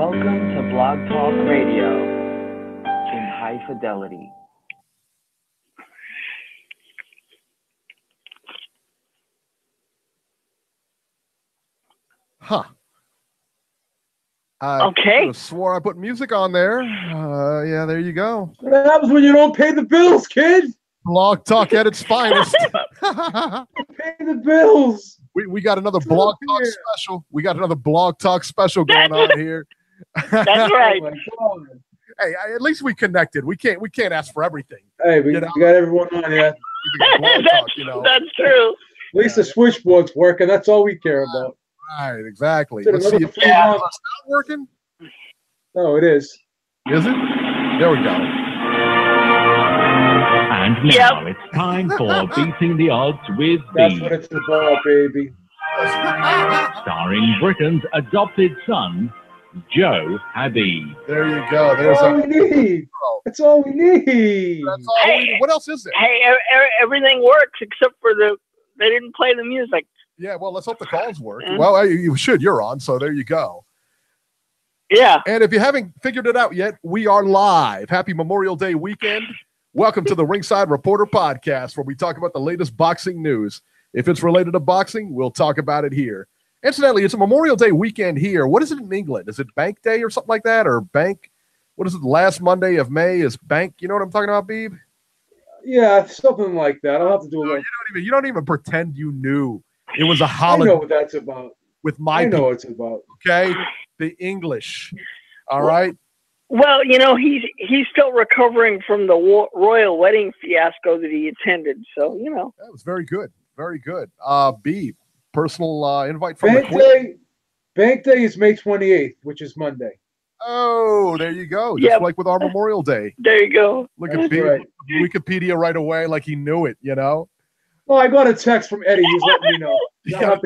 Welcome to Blog Talk Radio in high fidelity. Huh. Okay. I swore I put music on there. Yeah, there you go. What happens when you don't pay the bills, kid? Blog Talk at its finest. Pay the bills. We got another Blog Talk special. We got another Blog Talk special going on here. That's right. Oh, Hey, at least we connected. We can't ask for everything. hey, we got everyone on here. Blog Talk, you know. That's true. At least the switchboard's working. That's all we care about. Right, exactly. Is it Let's see if another 3 months? it's not working. No, it is. Is it? There we go. And now it's time for Beating the Odds with That's Beeb, what it's about, baby. starring Britain's adopted son, Joe Habib. There you go. There's That's all we need. That's all we need. That's all we need. What else is there? Hey, everything works except for they didn't play the music. Yeah, well, let's hope the calls work. Well, you should. You're on, so there you go. Yeah. And if you haven't figured it out yet, we are live. Happy Memorial Day weekend. Welcome to the Ringside Reporter podcast, where we talk about the latest boxing news. If it's related to boxing, we'll talk about it here. Incidentally, it's a Memorial Day weekend here. What is it in England? Is it Bank Day or something like that? Or Bank? What is it? The last Monday of May is Bank. You know what I'm talking about, Beeb? Yeah, something like that. I'll have to do a little. You don't even pretend you knew. It was a I holiday know what that's about. with my I know people, what it's about. okay? The English. All right? Well, he's still recovering from the royal wedding fiasco that he attended. So, That was very good. Very good. Beeb, personal invite from Bank the Queen. Bank Day is May 28th, which is Monday. Oh, there you go. Just like with our Memorial Day. There you go. Look at That's Beeb. right. Wikipedia right away like he knew it, you know? Well, I got a text from Eddie. He's letting me know. I'm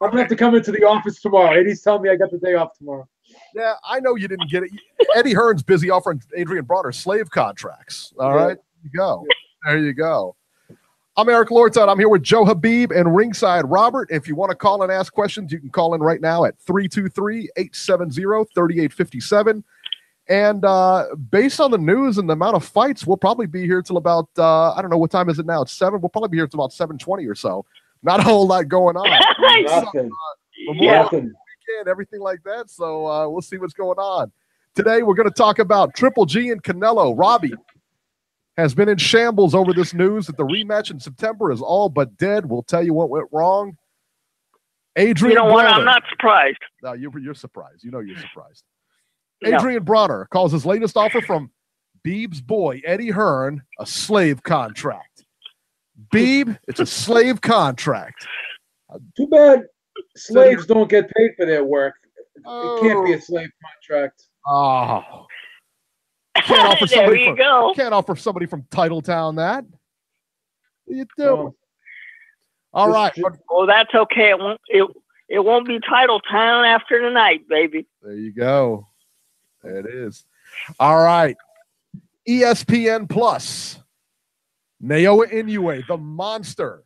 gonna have to come into the office tomorrow. Eddie's telling me I got the day off tomorrow. Yeah, I know you didn't get it. Eddie Hearn's busy offering Adrian Bronner slave contracts. All right? There you go. There you go. I'm Éric Molina. I'm here with Joe Habib and Ringside Robert. If you want to call and ask questions, you can call in right now at 323-870-3857. And based on the news and the amount of fights, we'll probably be here till about, I don't know, what time is it now? It's 7. We'll probably be here till about 7:20 or so. Not a whole lot going on. Nothing. Weekend, everything like that. So we'll see what's going on. Today, we're going to talk about Triple G and Canelo. Robbie has been in shambles over this news that the rematch in September is all but dead. We'll tell you what went wrong. Adrian You know what? Bronner. I'm not surprised. No, you're surprised. You know you're surprised. No. Adrian Bronner calls his latest offer from Beeb's boy, Eddie Hearn, a slave contract. Beeb, it's a slave contract. Too bad slaves don't get paid for their work. Oh. It can't be a slave contract. Oh. Can't offer There somebody you go. Can't offer somebody from Titletown that. What do you do? No. All right. Well, that's okay. It won't be Title Town after tonight, baby. There you go. There it is. All right. ESPN Plus. Naoya Inoue, the monster.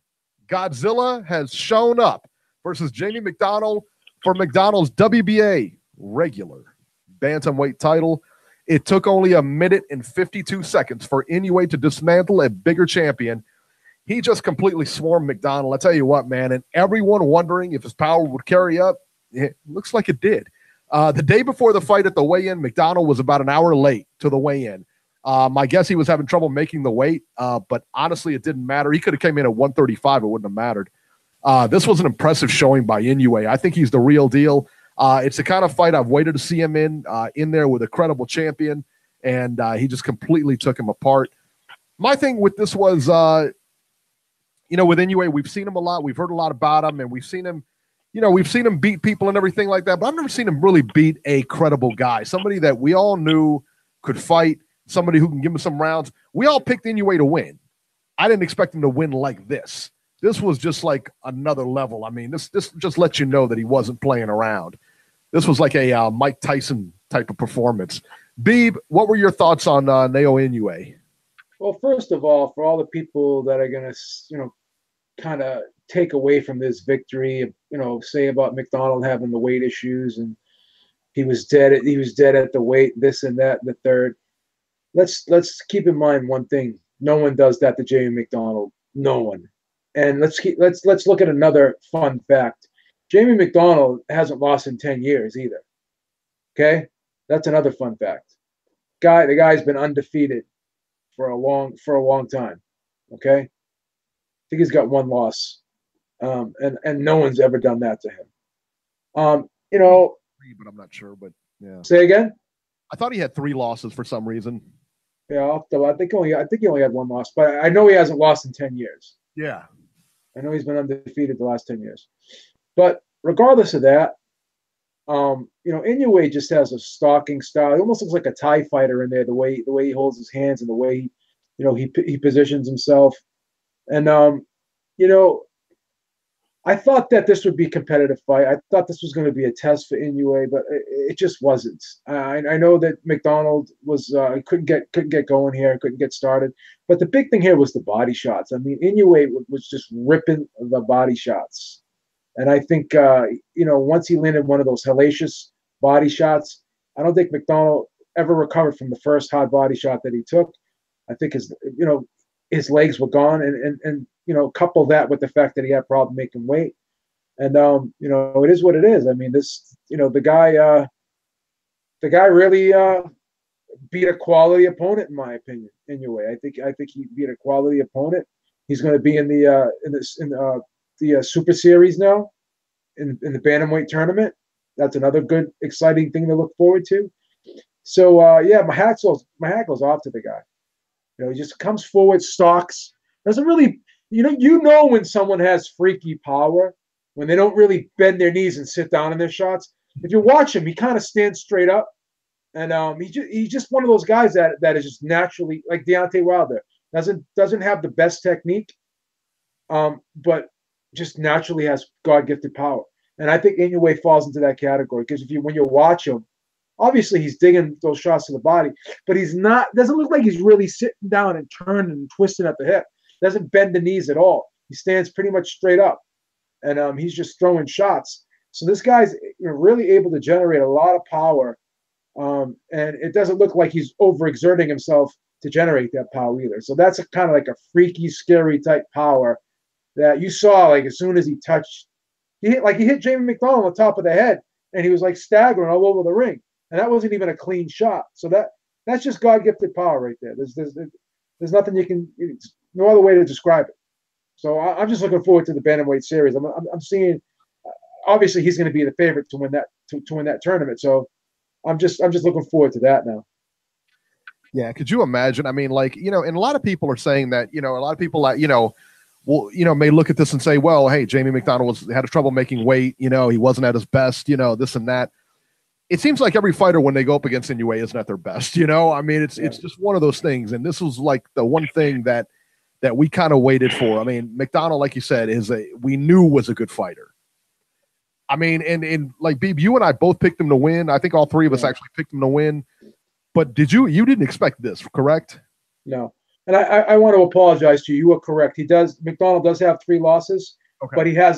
Godzilla has shown up versus Jamie McDonnell for McDonnell's WBA regular Bantamweight title. It took only 1 minute and 52 seconds for Inoue to dismantle a bigger champion. He just completely swarmed McDonnell. I tell you what, man, and everyone wondering if his power would carry up, it looks like it did. The day before the fight at the weigh-in, McDonnell was about an hour late to the weigh-in. My guess he was having trouble making the weight, but honestly, it didn't matter. He could have came in at 135. It wouldn't have mattered. This was an impressive showing by Inoue. I think he's the real deal. It's the kind of fight I've waited to see him in there with a credible champion, and he just completely took him apart. My thing with this was, with Inoue, we've seen him a lot. We've heard a lot about him, and we've seen him beat people and everything like that, but I've never seen him really beat a credible guy, somebody that we all knew could fight, somebody who can give him some rounds. We all picked Inoue to win. I didn't expect him to win like this. This was just like another level. I mean, this just lets you know that he wasn't playing around. This was like a Mike Tyson type of performance. Beeb, what were your thoughts on Naoya Inoue? Well, first of all, for all the people that are going to, kind of take away from this victory, say about McDonnell having the weight issues and He was dead at the weight, this and that, and the third. Let's keep in mind one thing. No one does that to Jamie McDonnell. No one. And let's look at another fun fact. Jamie McDonnell hasn't lost in 10 years either. Okay? That's another fun fact. The guy's been undefeated for a long time. Okay? I think he's got one loss. And no one's ever done that to him. But I'm not sure, but yeah. Say again? I thought he had 3 losses for some reason. Yeah, I think he only had one loss, but I know he hasn't lost in 10 years. Yeah. I know he's been undefeated the last 10 years. But regardless of that, Inoue just has a stalking style. He almost looks like a Thai fighter in there, the way he holds his hands and the way he positions himself. And I thought that this would be a competitive fight. I thought this was going to be a test for Inoue, but it just wasn't. I know that McDonnell was couldn't get going here, couldn't get started. But the big thing here was the body shots. I mean, Inoue was just ripping the body shots, and I think once he landed one of those hellacious body shots, I don't think McDonnell ever recovered from the first hard body shot that he took. I think his legs were gone, and couple that with the fact that he had problem making weight, and it is what it is. I mean, the guy really beat a quality opponent in my opinion. Anyway, I think he beat a quality opponent. He's going to be in the Super Series now, in the Bantamweight tournament. That's another good, exciting thing to look forward to. So my hat goes off to the guy. He just comes forward, stalks, doesn't really. When someone has freaky power, when they don't really bend their knees and sit down in their shots. If you watch him, he kind of stands straight up, and he's just one of those guys that is just naturally like Deontay Wilder. Doesn't have the best technique, but just naturally has God-gifted power. And I think Inoue falls into that category because when you watch him, obviously he's digging those shots to the body, but he's not. Doesn't look like he's really sitting down and turning and twisting at the hip. Doesn't bend the knees at all. He stands pretty much straight up, and he's just throwing shots. So this guy's really able to generate a lot of power, and it doesn't look like he's overexerting himself to generate that power either. So that's kind of like a freaky, scary type power that you saw. Like as soon as he touched, he hit Jamie McDonnell on the top of the head, and he was like staggering all over the ring, and that wasn't even a clean shot. So that's just God-gifted power right there. There's nothing you can. No other way to describe it. So I'm just looking forward to the Bantamweight series. I'm seeing, obviously he's going to be the favorite to win that tournament. So I'm just looking forward to that now. Yeah, could you imagine? I mean, and a lot of people are saying that, a lot of people may look at this and say, well, hey, Jamie McDonnell had trouble making weight. He wasn't at his best. This and that. It seems like every fighter when they go up against Inoue isn't at their best. I mean, it's just one of those things. And this was like the one thing that we kind of waited for. I mean, McDonnell, like you said, we knew was a good fighter. I mean, and like Beeb, you and I both picked him to win. I think all three of us actually picked him to win. But you didn't expect this, correct? No. And I want to apologize to you. You were correct. McDonnell does have 3 losses, okay.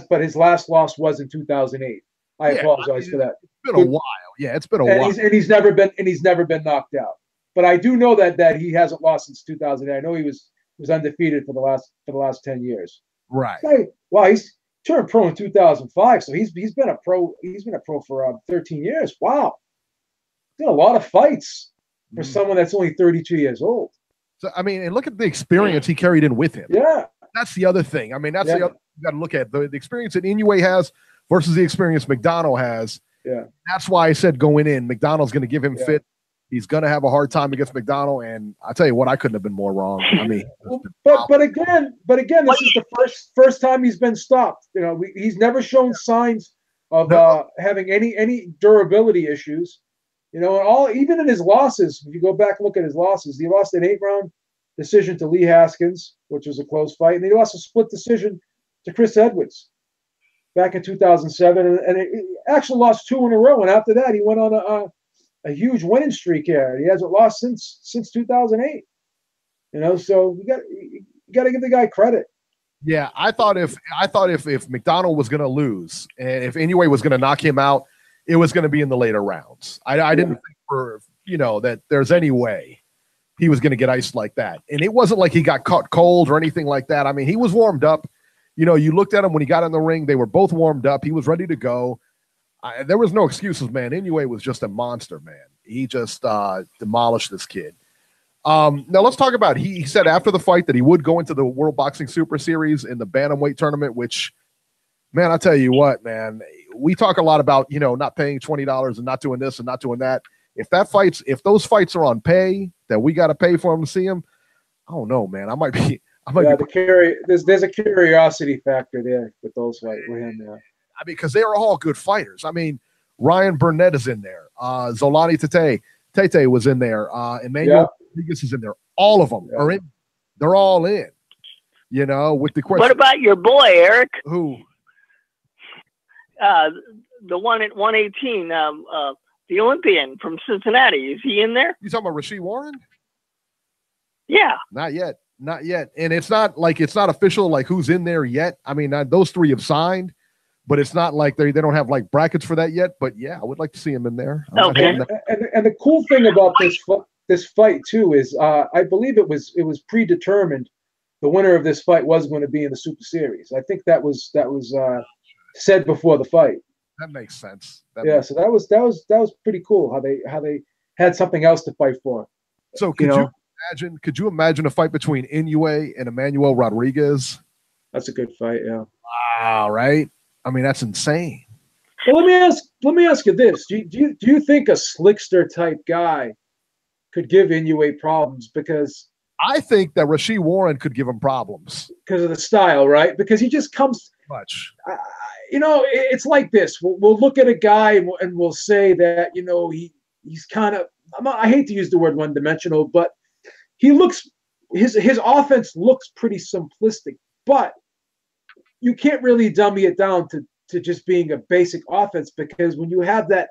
But his last loss was in 2008. I apologize for that. It's been a while. Yeah, it's been a while. He's never been knocked out. But I do know that he hasn't lost since 2008. I know he was undefeated for the last 10 years. Right. Wow, he's turned pro in 2005, so he's been a pro. He's been a pro for 13 years. Wow, did a lot of fights for someone that's only 32 years old. So I mean, and look at the experience he carried in with him. Yeah, that's the other thing. I mean, that's the other thing you got to look at the experience that Inoue has versus the experience McDonnell has. Yeah, that's why I said going in, McDonnell's going to give him fit. He's going to have a hard time against McDonnell, and I tell you what, I couldn't have been more wrong. I mean, but again, this is the first time he's been stopped. He's never shown signs of having any durability issues. Even in his losses, if you go back and look at his losses, he lost an 8-round decision to Lee Haskins, which was a close fight, and he lost a split decision to Chris Edwards back in 2007, and he actually lost 2 in a row. And after that, he went on a huge winning streak here. He hasn't lost since 2008. So you got to give the guy credit. Yeah, I thought if McDonnell was going to lose and if Inoue was going to knock him out, it was going to be in the later rounds. I didn't think for, that there's any way he was going to get iced like that. And it wasn't like he got caught cold or anything like that. I mean, he was warmed up. You looked at him when he got in the ring. They were both warmed up. He was ready to go. There was no excuses, man. Inoue was just a monster, man. He just demolished this kid. Now let's talk about, he said after the fight that he would go into the World Boxing Super Series in the Bantamweight tournament, which, man, I'll tell you what, man, we talk a lot about, not paying $20 and not doing this and not doing that. If those fights are on pay that we got to pay for them to see them, I don't know, man. There's a curiosity factor there with those fights with him. Yeah. I mean, because they're all good fighters. I mean, Ryan Burnett is in there. Zolani Tete was in there. Emmanuel Rodriguez is in there. All of them are in. They're all in. With the question. What about your boy, Eric? Who? The one at 118, the Olympian from Cincinnati. Is he in there? You talking about Rasheed Warren? Yeah. Not yet. And it's not official, like who's in there yet. I mean, those three have signed, but it's not like they don't have like brackets for that yet. But yeah, I would like to see him in there. Okay. And the cool thing about this fight too is I believe it was predetermined. The winner of this fight was going to be in the Super Series. I think that was said before the fight. That makes sense. So that was pretty cool how they had something else to fight for. So could you imagine a fight between Inoue and Emmanuel Rodriguez? That's a good fight, yeah. Wow, right? I mean, that's insane. Well, let me ask you this: Do you think a slickster type guy could give Inoue problems? Because I think that Rasheed Warren could give him problems because of the style, right? Because he just comes much. It's like this. We'll look at a guy and we'll say that he's kind of. I hate to use the word one-dimensional, but he looks his offense looks pretty simplistic. But you can't really dummy it down to just being a basic offense, because when you have that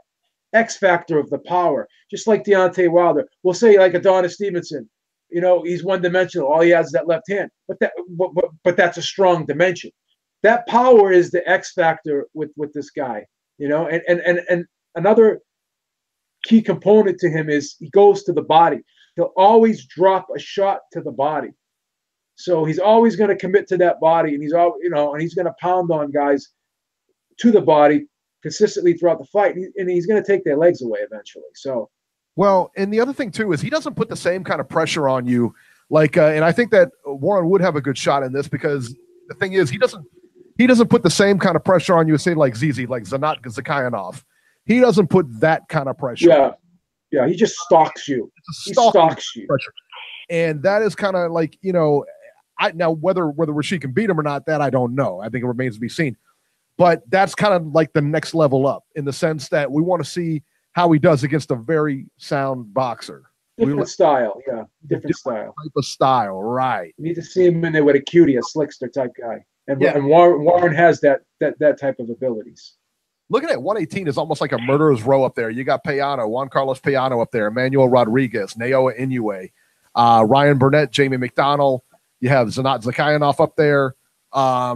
X factor of the power, just like Deontay Wilder, we'll say like Adonis Stevenson, he's one-dimensional. All he has is that left hand, but that's a strong dimension. That power is the X factor with this guy, and another key component to him is he goes to the body. He'll always drop a shot to the body. So he's always going to commit to that body, and he's going to pound on guys to the body consistently throughout the fight, and he's going to take their legs away eventually. So, well, and the other thing too is he doesn't put the same kind of pressure on you, and I think that Warren would have a good shot in this, because the thing is he doesn't put the same kind of pressure on you as say like ZZ, like Zanat Zakhayanov. He doesn't put that kind of pressure. Yeah, he just stalks you. He stalks you. Pressure. And that is kind of like, now whether Rasheed can beat him or not, that I don't know. I think it remains to be seen. But that's kind of like the next level up, in the sense that we want to see how he does against a very sound boxer. Different style, yeah. Different style. Type of style, right. You need to see him in there with a cutie, a slickster type guy. And Warren has that type of abilities. Looking at 118 is almost like a murderer's row up there. You got Juan Carlos Payano up there, Emmanuel Rodriguez, Naoya Inoue, Ryan Burnett, Jamie McDonnell. You have Zanat Zakhayanov up there. I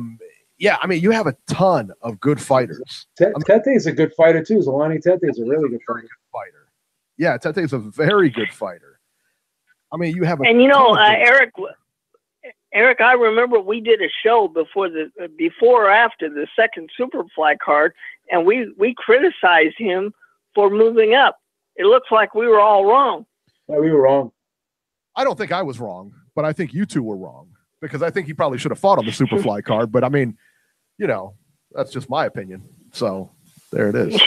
mean, you have a ton of good fighters. Tete is a good fighter too. Zolani Tete is a really good fighter. Yeah, Tete is a very good fighter. I mean, you have a Eric, I remember we did a show before or after the second Superfly card, and we criticized him for moving up. It looks like we were all wrong. Yeah, we were wrong. I don't think I was wrong, but I think you two were wrong, because I think he probably should have fought on the Superfly card. But I mean, that's just my opinion. So there it is.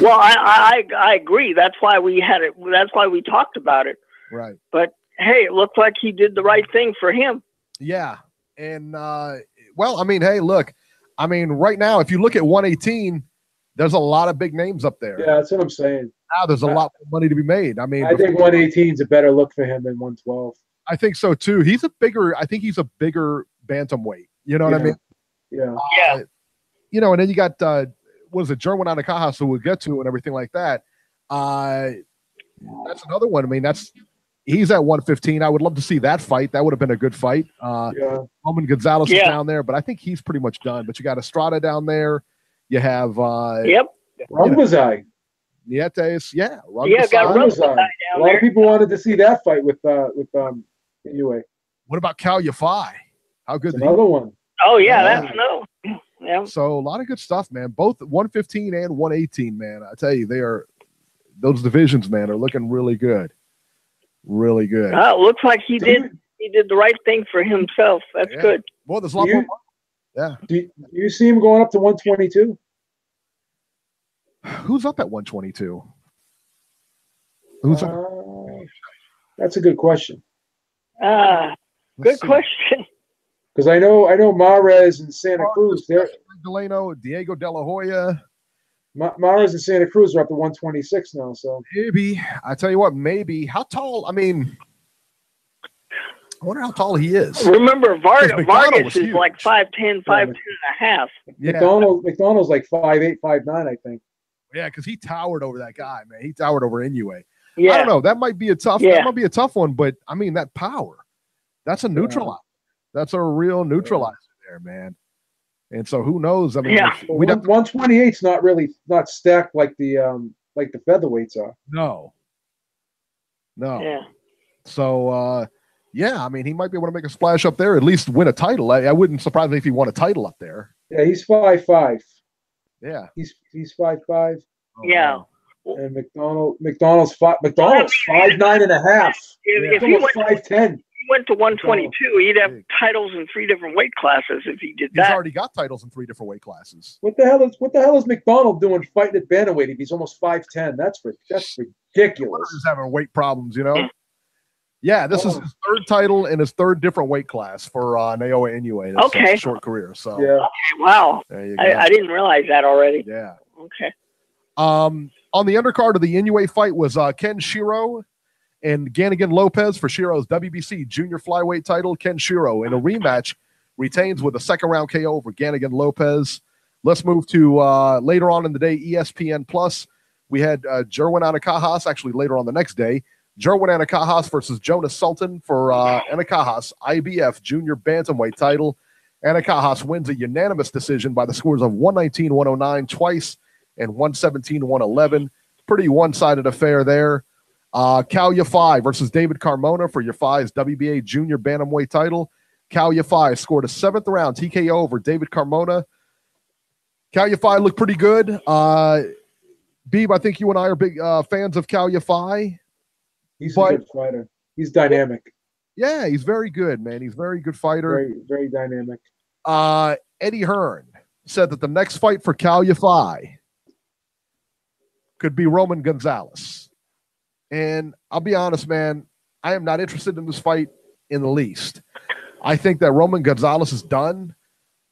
Well, I agree. That's why we had it. That's why we talked about it. Right. But hey, it looked like he did the right thing for him. Yeah. And, well, I mean, hey, look, I mean, right now, if you look at 118, there's a lot of big names up there. Yeah, that's what I'm saying. Now there's a lot more money to be made. I mean, I think 118 is a better look for him than 112. I think so too. I think he's a bigger bantamweight. You know what I mean? Yeah. And then you got, Jerwin Anakaha, who we'll get to, and everything like that. That's another one. I mean, he's at 115. I would love to see that fight. That would have been a good fight. Román González is down there, but I think he's pretty much done. But you got Estrada down there. You have Rungvisai. Nietes, yeah. Yeah, got Rungvisai. down A lot there. of people wanted to see that fight with Inoue. What about Cal Yafai? How good That's did he? another one. Oh yeah, Yeah. that's no. Yeah. So a lot of good stuff, man. Both 115 and 118, man. I tell you, those divisions, man, are looking really good. Really good. It looks like he did the right thing for himself. That's good. Well, there's a lot more. Yeah. Do you see him going up to 122? Who's up at 122? Who's up? That's a good question. Good question. Because I know Mares and Santa Cruz. Delano, Diego De La Hoya. Mares and Santa Cruz are up to 126 now. So maybe. I tell you what, maybe. How tall? I mean, I wonder how tall he is. Remember, Vargas is huge. like 5'10", 5'10" and a half. Yeah. McDonnell's like 5'8", 5'9", I think. Yeah, because he towered over that guy, man. He towered over Inoue. Yeah. I don't know. That might be a tough. Yeah. That might be a tough one, but I mean that power. That's a neutralizer. That's a real neutralizer there, man. And so who knows? I mean, Yeah. 128's not stacked like the featherweights are. No. Yeah. So yeah, I mean, he might be able to make a splash up there, at least win a title. I wouldn't surprise me if he won a title up there. Yeah, he's 5'5". Yeah. He's 5'5". Yeah. And McDonnell's 5'9" and a half. If He's he almost 5'10". went to 122, he'd have titles in 3 different weight classes if he did He's that. already got titles in 3 different weight classes. What the hell is McDonnell doing fighting at bantamweight if he's almost 5'10"? That's ridiculous. He's having weight problems, you know. Yeah, this is his 3rd title in his 3rd different weight class for Naoya Inoue. That's a short career. So yeah. Okay, wow. There you go. I didn't realize that already. Yeah. Okay. On the undercard of the Inoue fight was Ken Shiro and Ganigan Lopez for Shiro's WBC junior flyweight title. Ken Shiro in a rematch retains with a 2nd round KO over Ganigan Lopez. Let's move to later on in the day, ESPN Plus. We had Jerwin Anakajas, actually later on the next day, Jerwin Anakajas versus Jonas Sultan for Anakajas IBF junior bantamweight title. Anakajas wins a unanimous decision by the scores of 119-109 twice and 117-111. Pretty one-sided affair there. Cal Yafai versus David Carmona for Yafai's WBA junior bantamweight title. Cal Yafai scored a 7th round TKO over David Carmona. Cal Yafai looked pretty good. Beeb, I think you and I are big fans of Cal Yafai. He's a good fighter. He's dynamic. Yeah, he's very good, man. He's a very good fighter. Very, very dynamic. Eddie Hearn said that the next fight for Cal Yafai could be Román González. And I'll be honest, man, I am not interested in this fight in the least. I think that Román González is done.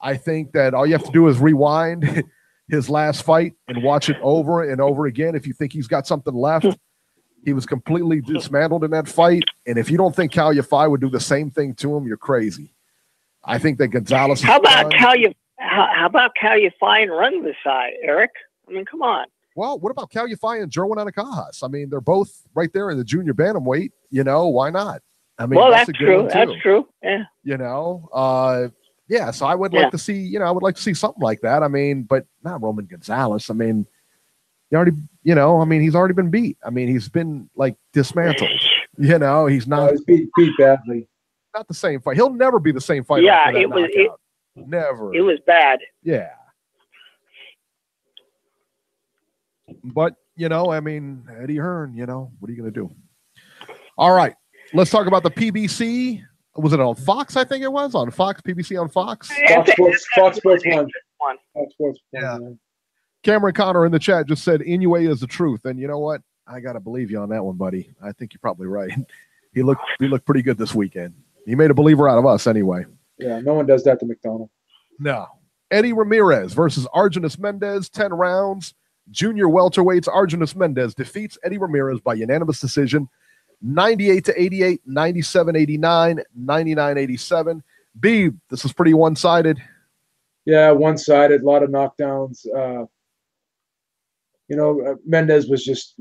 I think that all you have to do is rewind his last fight and watch it over and over again. If you think he's got something left, he was completely dismantled in that fight. And if you don't think Cal Yafai would do the same thing to him, you're crazy. I think that González. How about Cal Yafai and Rungvisai, Eric? I mean, come on. Well, what about Cal Yafai and Jerwin Anakajas? I mean, they're both right there in the junior bantamweight. You know, why not? I mean, well, that's that's a good true. one too. That's true. Yeah. You know, yeah. So I would like to see, I would like to see something like that. I mean, but not Román González. I mean, he already, he's already been beat. I mean, he's been like dismantled. He's not. He's beat badly. Not the same fight. He'll never be the same fighter. Yeah, it was. Never. It was bad. Yeah. But, Eddie Hearn, what are you going to do? All right. Let's talk about the PBC. Was it on Fox? I think it was on Fox, PBC on Fox. Fox Sports 1. Fox Sports 1. Yeah. Cameron Connor in the chat just said Inoue is the truth. And you know what? I got to believe you on that one, buddy. I think you're probably right. He looked pretty good this weekend. He made a believer out of us anyway. Yeah, no one does that to McDonnell. No. Eddie Ramirez versus Argenis Mendez, 10 rounds. Junior welterweights, Argenis Mendez defeats Eddie Ramirez by unanimous decision, 98-88, 97-89, 99-87. Beeb, this was pretty one-sided. Yeah, one-sided, a lot of knockdowns. Mendez was just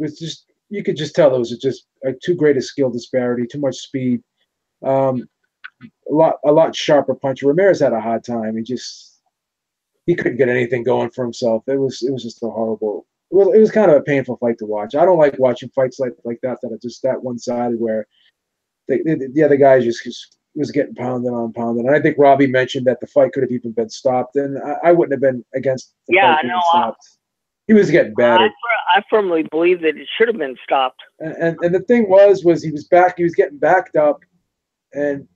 you could just tell it was just too great a skill disparity, too much speed, a lot sharper punch. Ramirez had a hard time. He couldn't get anything going for himself. It was just a horrible Well, it was kind of a painful fight to watch. I don't like watching fights like that are just that one-sided where the other guy just was getting pounded on pounded. And I think Robbie mentioned that the fight could have even been stopped, and I wouldn't have been against the fight being stopped. He was getting battered. I firmly believe that it should have been stopped. And the thing was he was back. He was getting backed up, and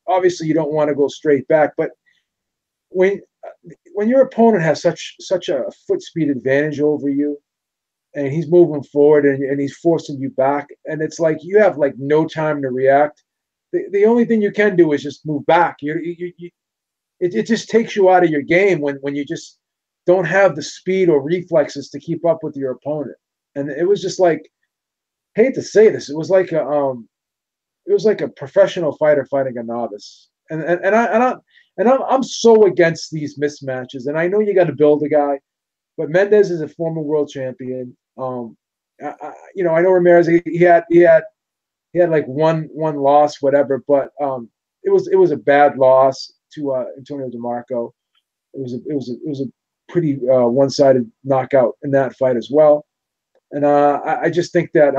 obviously you don't want to go straight back. But when your opponent has such a foot speed advantage over you, and he's moving forward and he's forcing you back, and it's like you have like no time to react. The only thing you can do is just move back. It just takes you out of your game when you just don't have the speed or reflexes to keep up with your opponent. And it was just like, hate to say this, it was like a professional fighter fighting a novice. And I'm so against these mismatches. And I know you got to build a guy, but Mendes is a former world champion. I know Ramirez. He had like one loss, whatever. But it was a bad loss to Antonio DeMarco. It was a pretty one-sided knockout in that fight as well. And I just think that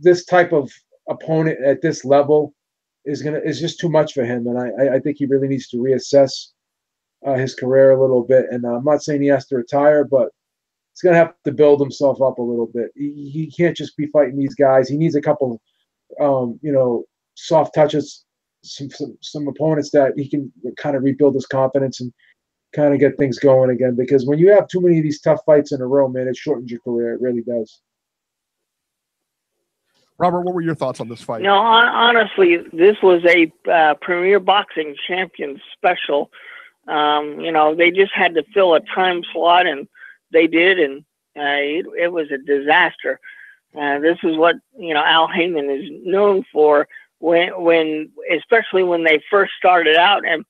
this type of opponent at this level is just too much for him, and I think he really needs to reassess his career a little bit. And I'm not saying he has to retire, but he's going to have to build himself up a little bit. He can't just be fighting these guys. He needs a couple, soft touches, some opponents that he can kind of rebuild his confidence and kind of get things going again. Because when you have too many of these tough fights in a row, man, it shortens your career. It really does. Robert, what were your thoughts on this fight? No, honestly, this was a Premier Boxing Champions special. They just had to fill a time slot, and they did, and it was a disaster. This is what Al Heyman is known for. Especially when they first started out and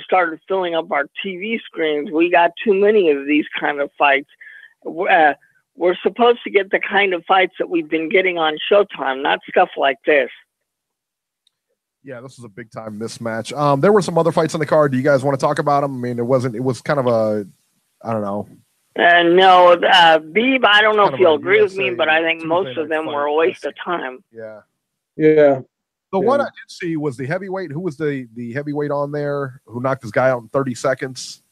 started filling up our TV screens, we got too many of these kind of fights. We're supposed to get the kind of fights that we've been getting on Showtime, not stuff like this. Yeah, this was a big time mismatch. There were some other fights on the card. Do you guys want to talk about them? I mean, it was kind of I don't know. No, Beeb, I don't know if you'll agree with me, but I think most of them were a waste of time. Yeah. Yeah. The one I did see was the heavyweight. Who was the heavyweight on there who knocked this guy out in 30 seconds?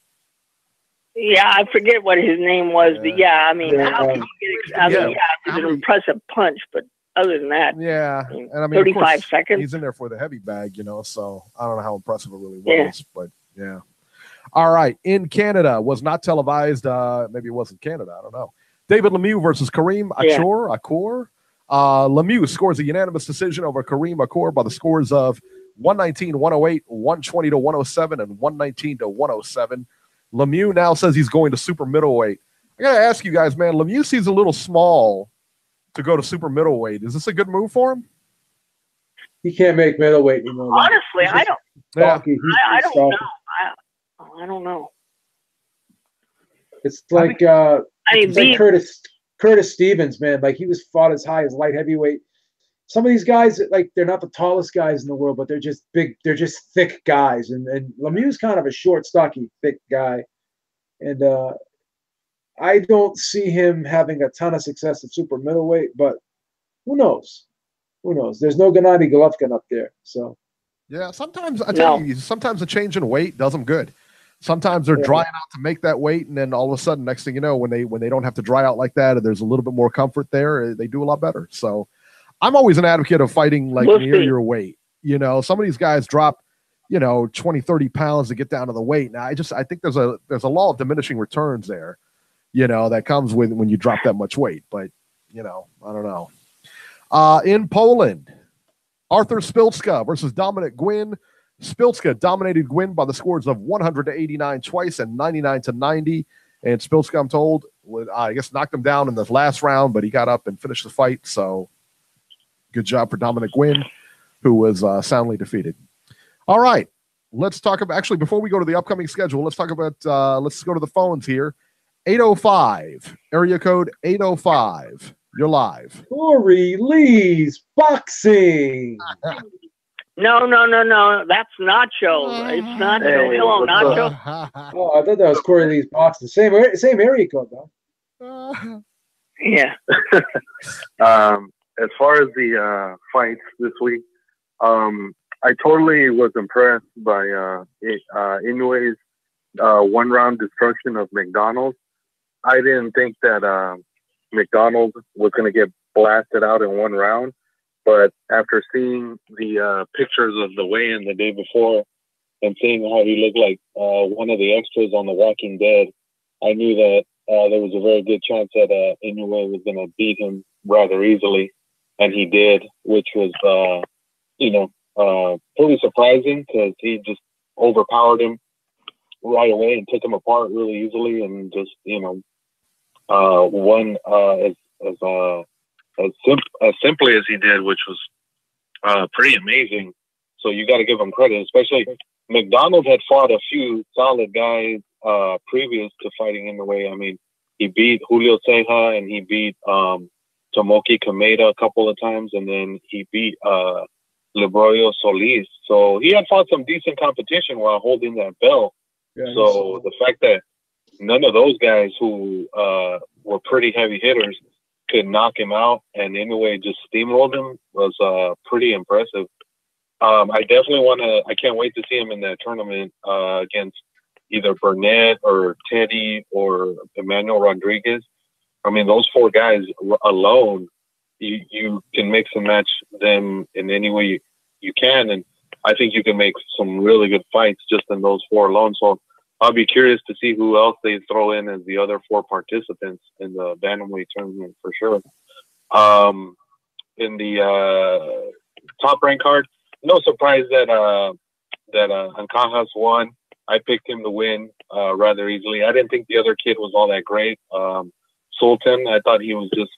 Yeah, I forget what his name was, but how can you get it was an impressive punch, but other than that, and I mean, 35 seconds. He's in there for the heavy bag, so I don't know how impressive it really was, but yeah. All right, in Canada, was not televised. Maybe it wasn't Canada. I don't know. David Lemieux versus Kareem Akour. Lemieux scores a unanimous decision over Kareem Akour by the scores of 119-108, 120-107, and 119-107. Lemieux now says he's going to super middleweight. I got to ask you guys, man, Lemieux seems a little small to go to super middleweight. Is this a good move for him? He can't make middleweight anymore. Honestly, I don't. Stocky. I don't know. I don't know. It's like like Curtis Stevens, man. Like he was fought as high as light heavyweight. Some of these guys, like they're not the tallest guys in the world, but they're just big. They're just thick guys. And Lemieux's kind of a short, stocky, thick guy. And I don't see him having a ton of success at super middleweight, but who knows? Who knows? There's no Gennady Golovkin up there. So yeah, sometimes I tell you, sometimes a change in weight does them good. Sometimes they're drying out to make that weight, and then all of a sudden, next thing you know, when they don't have to dry out like that, and there's a little bit more comfort there, they do a lot better. So I'm always an advocate of fighting like near your weight. Some of these guys drop, 20, 30 pounds to get down to the weight. Now, I think there's a law of diminishing returns there, that comes with when you drop that much weight. But, I don't know. In Poland, Arthur Szpilka versus Dominic Gwynn. Szpilka dominated Gwynn by the scores of 100-89 twice and 99-90. And Szpilka, I'm told, knocked him down in the last round, but he got up and finished the fight. So good job for Dominic Gwynn, who was soundly defeated. All right. Let's talk about, actually, before we go to the upcoming schedule, let's talk about, let's go to the phones here. 805, area code 805. You're live. Corey Lee's Boxing. No. That's Nacho. It's Nacho. Hello, Nacho. Oh, I thought that was Corey Lee's Boxing. Same area code, though. Yeah. As far as the fights this week, I totally was impressed by Inoue's one-round destruction of McDonnell. I didn't think that McDonnell was going to get blasted out in one round, but after seeing the pictures of the weigh-in the day before and seeing how he looked like one of the extras on The Walking Dead, I knew that there was a very good chance that Inoue was going to beat him rather easily, and he did, which was, pretty surprising because he just overpowered him right away and took him apart really easily, and just won as simply as he did, which was pretty amazing. So you got to give him credit, especially McDonnell had fought a few solid guys previous to fighting Inoue. I mean, he beat Julio Ceja and he beat Tomoki Kameda a couple of times, and then he beat Liborio Solis. So he had fought some decent competition while holding that belt. Yeah, so the fact that none of those guys who were pretty heavy hitters could knock him out and Inoue just steamrolled him was pretty impressive. I definitely I can't wait to see him in that tournament against either Burnett or Teddy or Emmanuel Rodriguez. I mean, those four guys alone, you can mix and match them in any way you can. And I think you can make some really good fights just in those four alone. So I'll be curious to see who else they throw in as the other four participants in the Bantamweight tournament for sure. In the top rank card, no surprise that Ancajas won. I picked him to win rather easily. I didn't think the other kid was all that great. Sultan, I thought he was just,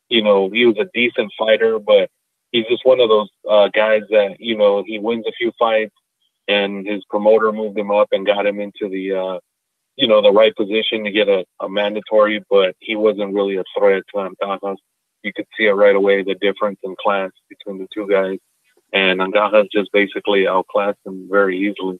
he was a decent fighter, but he's just one of those guys that, he wins a few fights and his promoter moved him up and got him into the, the right position to get a mandatory, but he wasn't really a threat to Ancajas. You could see it right away, the difference in class between the two guys. And Ancajas just basically outclassed him very easily.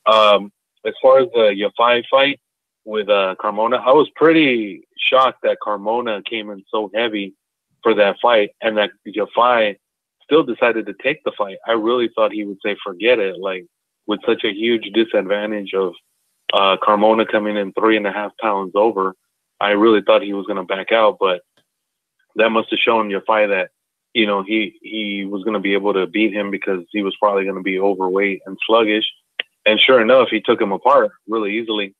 As far as the Yafai fight with Carmona, I was pretty shocked that Carmona came in so heavy for that fight and that Yafai still decided to take the fight. I really thought he would say, forget it. Like, with such a huge disadvantage of Carmona coming in 3.5 pounds over, I really thought he was going to back out, but that must have shown Yafai that, he was going to be able to beat him because he was probably going to be overweight and sluggish. And sure enough, he took him apart really easily.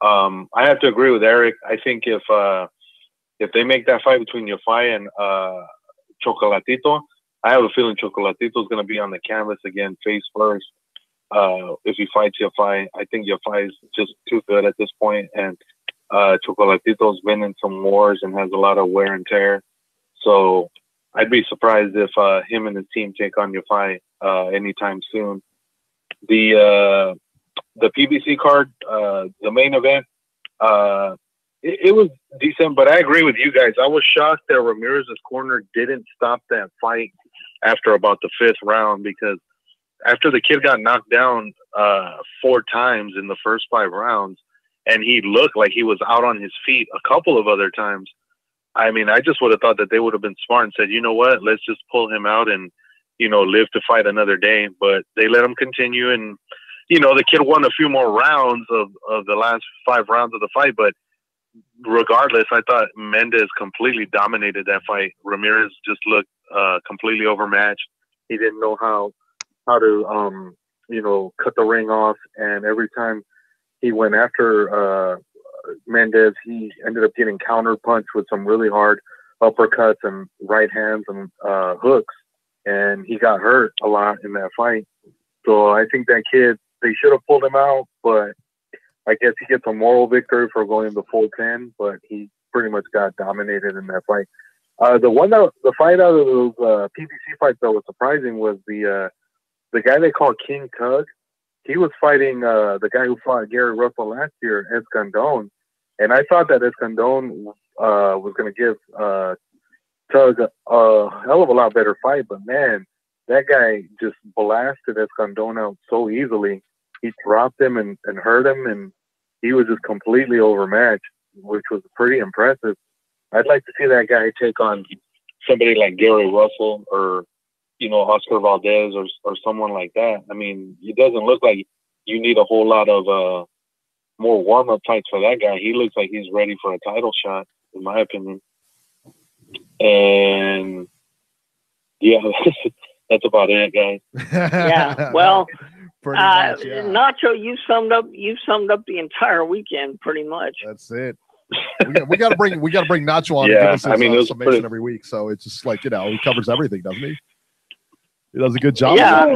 I have to agree with Éric. I think if they make that fight between Yafai and Chocolatito, I have a feeling Chocolatito is going to be on the canvas again, face first. If he fights Yafai, I think Yafai is just too good at this point, and Chocolatito's been in some wars and has a lot of wear and tear. So I'd be surprised if him and his team take on Yafai anytime soon. The PBC card, the main event, it was decent, but I agree with you guys. I was shocked that Ramirez's corner didn't stop that fight after about the 5th round, because after the kid got knocked down 4 times in the first 5 rounds, and he looked like he was out on his feet a couple of other times, I mean, I just would have thought that they would have been smart and said, you know what, let's just pull him out and, live to fight another day. But they let him continue, and, the kid won a few more rounds of the last 5 rounds of the fight. But regardless, I thought Mendez completely dominated that fight. Ramirez just looked completely overmatched. He didn't know how to, cut the ring off. And every time he went after Mendez, he ended up getting counter-punched with some really hard uppercuts and right hands and hooks. And he got hurt a lot in that fight. So I think that kid, they should have pulled him out, but I guess he gets a moral victory for going the full 10, but he pretty much got dominated in that fight. The fight out of those PBC fights that was surprising was the guy they call King Tug. He was fighting the guy who fought Gary Russell last year, Escandón. And I thought that Escandón was going to give Tug a hell of a lot better fight, but man, that guy just blasted Escandón out so easily. He dropped him and hurt him, and he was just completely overmatched, which was pretty impressive. I'd like to see that guy take on somebody like Gary Russell or, you know, Oscar Valdez or someone like that. I mean, it doesn't look like you need a whole lot of more warm-up fights for that guy. He looks like he's ready for a title shot, in my opinion. And yeah, that's about it, guys. Yeah, well, pretty much, yeah. Nacho, you summed up the entire weekend pretty much. That's it. We got to bring Nacho on. Yeah, and give us his, I mean, it was summation pretty... every week. So it's just like, you know, he covers everything, doesn't he? He does a good job. Yeah,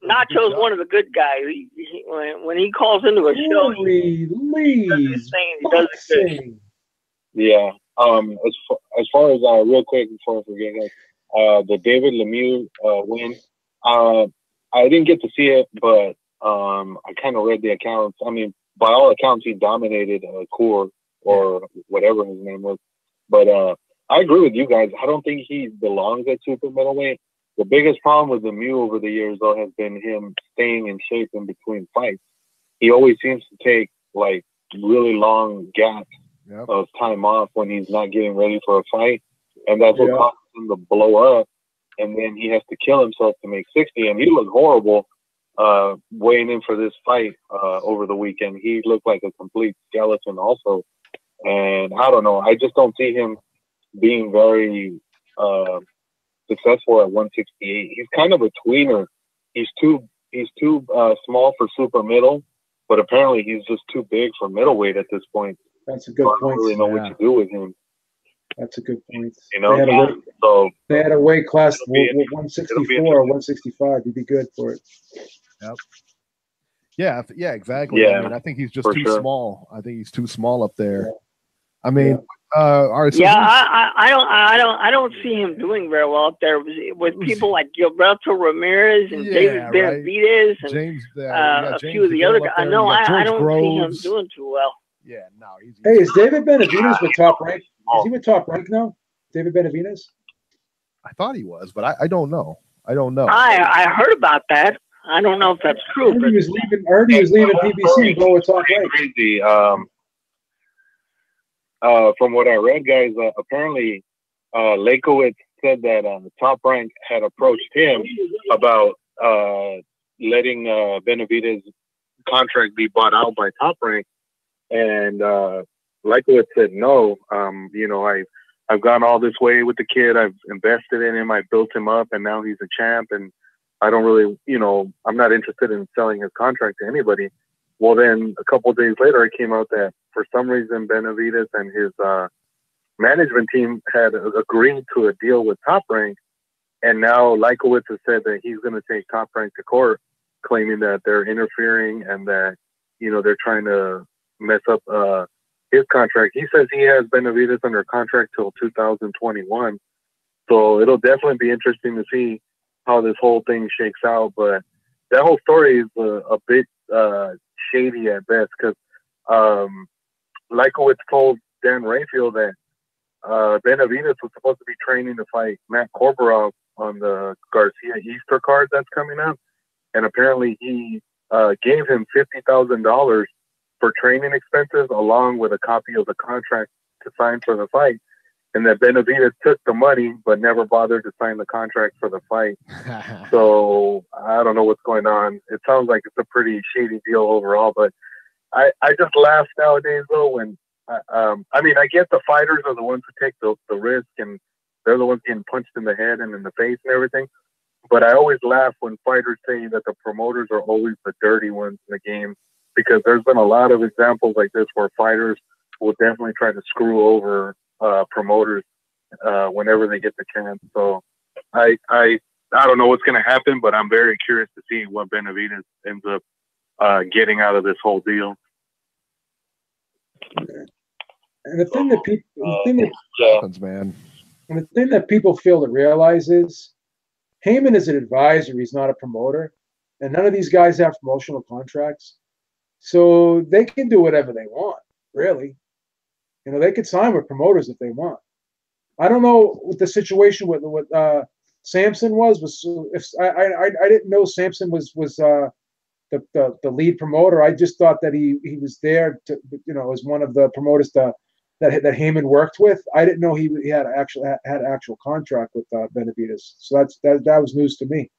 Nacho's one of the good guys. When he calls into a show, he does it good. Yeah. As far as real quick before I forget, guys, the David Lemieux win. I didn't get to see it, but I kind of read the accounts. I mean, by all accounts, he dominated Core or whatever his name was. But I agree with you guys. I don't think he belongs at super middleweight. The biggest problem with Lemieux over the years, though, has been him staying in shape in between fights. He always seems to take, like, really long gaps of time off when he's not getting ready for a fight. And that's what causes him to blow up. And then he has to kill himself to make 60. And he looked horrible weighing in for this fight over the weekend. He looked like a complete skeleton also. And I don't know. I just don't see him being very successful at 168. He's kind of a tweener. He's too small for super middle, but apparently he's just too big for middleweight at this point. That's a good point. I don't really know what to do with him. That's a good point. You know, they had a weight class 164 or 165. He'd be good for it. Yep. Yeah, exactly. Yeah, I mean, I think he's just too sure. small. I think he's too small up there. I mean, all right. So I don't see him doing very well up there with people like Gilberto Ramirez and David Benavidez and James, a few of the other guys. No, I don't see him doing too well. Yeah, no. Hey, is David Benavidez with Top Rank? Is he with Top Rank now? David Benavidez? I thought he was, but I don't know. I heard about that. I don't know if that's true. He was leaving PBC and going with Top Rank. Crazy. From what I read, guys, apparently Lakowitz said that Top Rank had approached him about letting Benavidez' contract be bought out by Top Rank, and Lakowitz said no. You know, I've gone all this way with the kid. I've invested in him. I built him up, and now he's a champ. And I don't really, you know, I'm not interested in selling his contract to anybody. Well, then a couple of days later, it came out that for some reason Benavidez and his management team had agreed to a deal with Top Rank, and now Lakowitz has said that he's going to take Top Rank to court, claiming that they're interfering and that, you know, they're trying to mess up his contract. He says he has Benavidez under contract till 2021, so it'll definitely be interesting to see how this whole thing shakes out. But that whole story is a bit shady at best, because Lakowitz told Dan Rayfield that Benavidez was supposed to be training to fight Matt Korporov on the Garcia Easter card that's coming up, and apparently he gave him $50,000 for training expenses along with a copy of the contract to sign for the fight, and that Benavidez took the money but never bothered to sign the contract for the fight. So I don't know what's going on. It sounds like it's a pretty shady deal overall, but I just laugh nowadays though when I mean, I get the fighters are the ones who take the risk, and they're the ones getting punched in the head and in the face and everything. But I always laugh when fighters say that the promoters are always the dirty ones in the game, because there's been a lot of examples like this where fighters will definitely try to screw over promoters whenever they get the chance. So I don't know what's going to happen, but I'm very curious to see what Benavidez ends up getting out of this whole deal. And the thing that people fail to realize is Heyman is an advisor. He's not a promoter, and none of these guys have promotional contracts, so they can do whatever they want. Really, you know, they could sign with promoters if they want. I don't know what the situation with Samson was. If I didn't know Samson was the lead promoter. I just thought that he was there to, you know, as one of the promoters to that Heyman worked with. I didn't know he had actual contract with Benavidez. So that was news to me.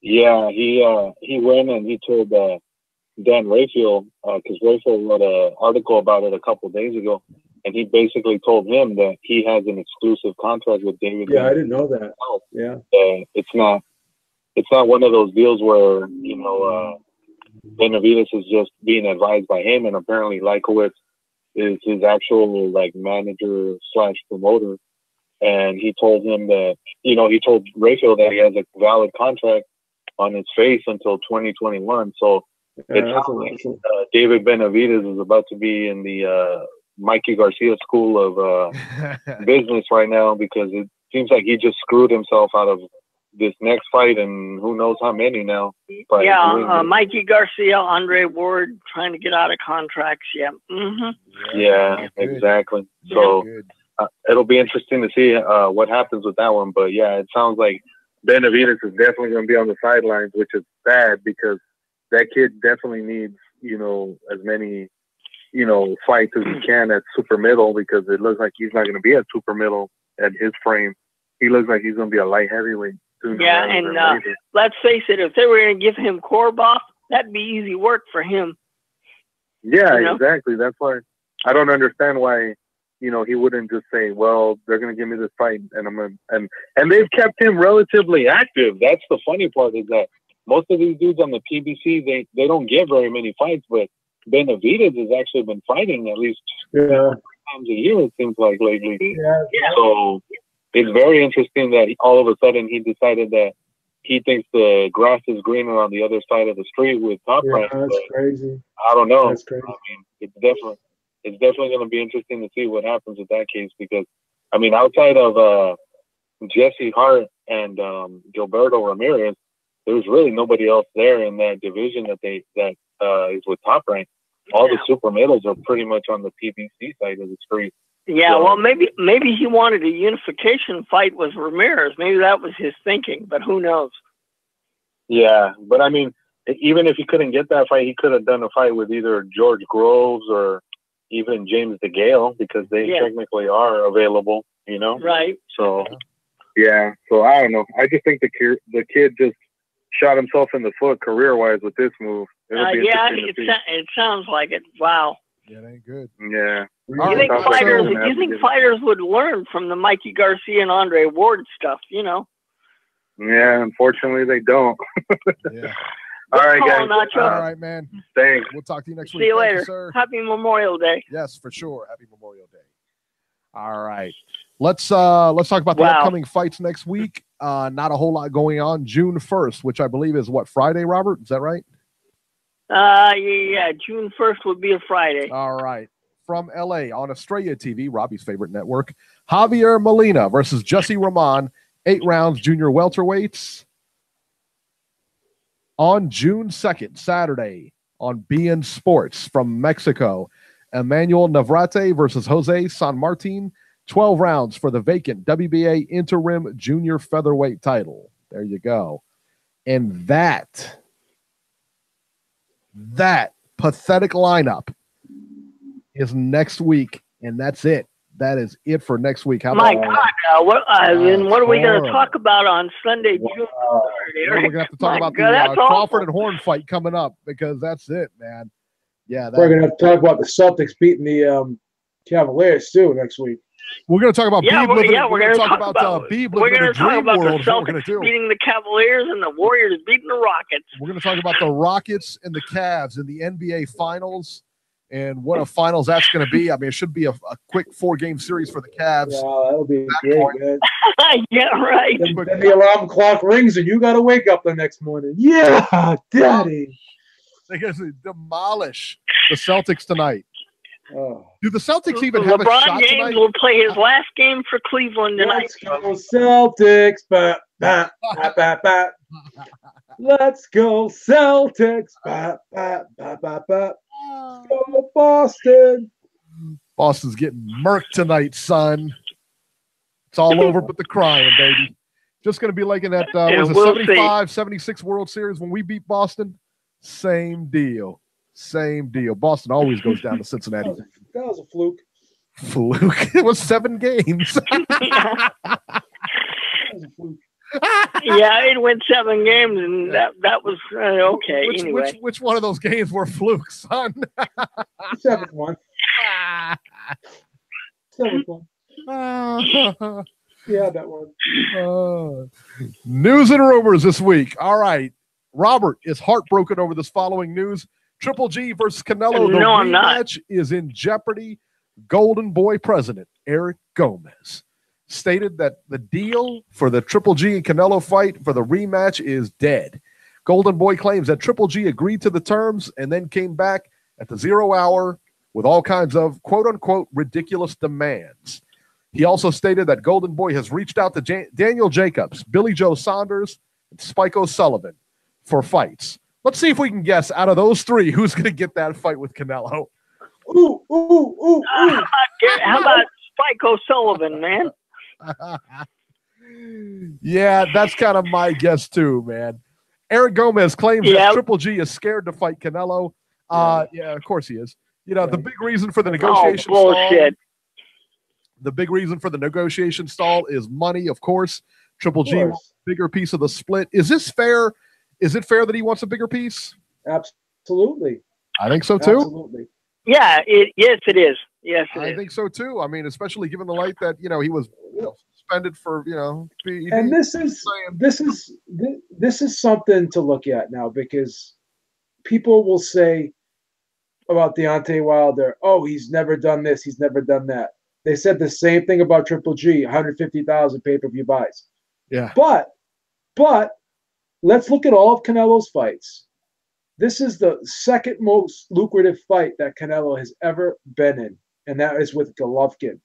Yeah, he went and he told Dan Rayfield, because Rayfield wrote an article about it a couple of days ago, and he basically told him that he has an exclusive contract with David. Yeah, I didn't know that. Yeah, it's not one of those deals where Benavidez is just being advised by him, and apparently Lykowitz is his actual like manager / promoter, and he told him that he told Rayfield that he has a valid contract on his face until 2021. So it sounds like David Benavidez is about to be in the Mikey Garcia school of business right now, because it seems like he just screwed himself out of this next fight and who knows how many now. But Mikey Garcia, Andre Ward trying to get out of contracts. Yeah. Mm-hmm. Yeah, exactly. So it'll be interesting to see what happens with that one. But yeah, it sounds like Benavidez is definitely going to be on the sidelines, which is sad because that kid definitely needs, as many, fights as he can at super middle, because it looks like he's not going to be at super middle at his frame. He looks like he's going to be a light heavyweight. Yeah, and let's face it, if they were going to give him Korboff, that'd be easy work for him. Yeah, exactly. That's why I don't understand why, he wouldn't just say, well, they're going to give me this fight, and I'm going to, and they've kept him relatively active. That's the funny part, is that most of these dudes on the PBC, they don't get very many fights, but Benavidez has actually been fighting at least 3 times a year, it seems like, lately. Yeah. So it's very interesting that all of a sudden he decided that he thinks the grass is greener on the other side of the street with Top Rank. That's crazy. I don't know. That's crazy. I mean, it's definitely going to be interesting to see what happens with that case, because, I mean, outside of Jesse Hart and Gilberto Ramirez, there's really nobody else there in that division that is with Top Rank. All the super middles are pretty much on the PBC side of the street. Yeah, well, maybe he wanted a unification fight with Ramirez. Maybe that was his thinking, but who knows? Yeah, but I mean, even if he couldn't get that fight, he could have done a fight with either George Groves or even James DeGale, because they technically are available, Right. So, yeah. So I don't know. I just think the kid just shot himself in the foot career-wise with this move. It sounds like it. Wow. Yeah, it ain't good. Yeah. You think fighters would learn from the Mikey Garcia and Andre Ward stuff, Yeah, unfortunately they don't. Yeah. All right, guys. All right, man. Thanks. We'll talk to you next week. See you later. Sir. Happy Memorial Day. Yes, for sure. Happy Memorial Day. All right. Let's talk about the upcoming fights next week. Not a whole lot going on. June 1st, which I believe is what, Friday, Robert? Is that right? Yeah, June 1st would be a Friday. All right. From LA on Estrella TV, Robbie's favorite network, Javier Molina versus Jesse Román, 8 rounds junior welterweights. On June 2nd, Saturday, on BN Sports from Mexico, Emmanuel Navarrete versus Jose San Martin, 12 rounds for the vacant WBA interim junior featherweight title. There you go. And that pathetic lineup is next week, and that's it. That is it for next week. How My about God, what are we going to talk about on Sunday, June 3rd? We're going to have to talk about the Crawford and Horn fight coming up, because that's it, man. Yeah, we're going to have to talk about the Celtics beating the Cavaliers too next week. We're going to talk about Beeb. We're going to talk about Beeb. We're going to talk about the Celtics beating the Cavaliers and the Warriors beating the Rockets. We're going to talk about the Rockets and the Cavs in the NBA Finals, and what a finals that's going to be. I mean, it should be a quick 4-game series for the Cavs. Yeah, that'll be great, man. Yeah, right. Then the alarm clock rings and you got to wake up the next morning. Yeah, Daddy. They're going to demolish the Celtics tonight. Oh. Do the Celtics even have a shot tonight? LeBron James will play his last game for Cleveland tonight. Let's go Celtics. Ba, ba, ba, ba, ba. Let's go Celtics. Ba, ba, ba, ba, ba. Let's go Boston. Boston's getting murked tonight, son. It's all over but the crying, baby. Just going to be like in that was it 75, 76 World Series when we beat Boston? Same deal. Same deal. Boston always goes down to Cincinnati. That was a fluke. Fluke. It was 7 games. That was a fluke. Yeah, it went 7 games, and that was okay. Anyway, which one of those games were flukes, son? The 7th one. 7th one. Yeah, that one. News and rumors this week. All right. Robert is heartbroken over this following news. Triple G versus Canelo. The rematch is in jeopardy. Golden Boy president Eric Gomez stated that the deal for the Triple G and Canelo fight for the rematch is dead. Golden Boy claims that Triple G agreed to the terms and then came back at the 0 hour with all kinds of quote-unquote ridiculous demands. He also stated that Golden Boy has reached out to Daniel Jacobs, Billy Joe Saunders, and Spike O'Sullivan for fights. Let's see if we can guess out of those 3 who's going to get that fight with Canelo. Ooh. How about Spike O'Sullivan, man? Yeah, that's kind of my guess too, man. Eric Gomez claims that Triple G is scared to fight Canelo. Yeah, of course he is. You know, the big reason for the negotiation bullshit. The big reason for the negotiation stall is money, of course. Triple G wants a bigger piece of the split. Is this fair? Is it fair that he wants a bigger piece? Absolutely. I think so too. Absolutely. Yeah, yes, it is. Yes, I think so too. I mean, especially given the light that, you know, he was suspended for, you know. And this is something to look at now, because people will say about Deontay Wilder, oh, he's never done this, he's never done that. They said the same thing about Triple G, 150,000 pay-per-view buys. Yeah. But let's look at all of Canelo's fights. This is the second most lucrative fight that Canelo has ever been in, and that is with Golovkin.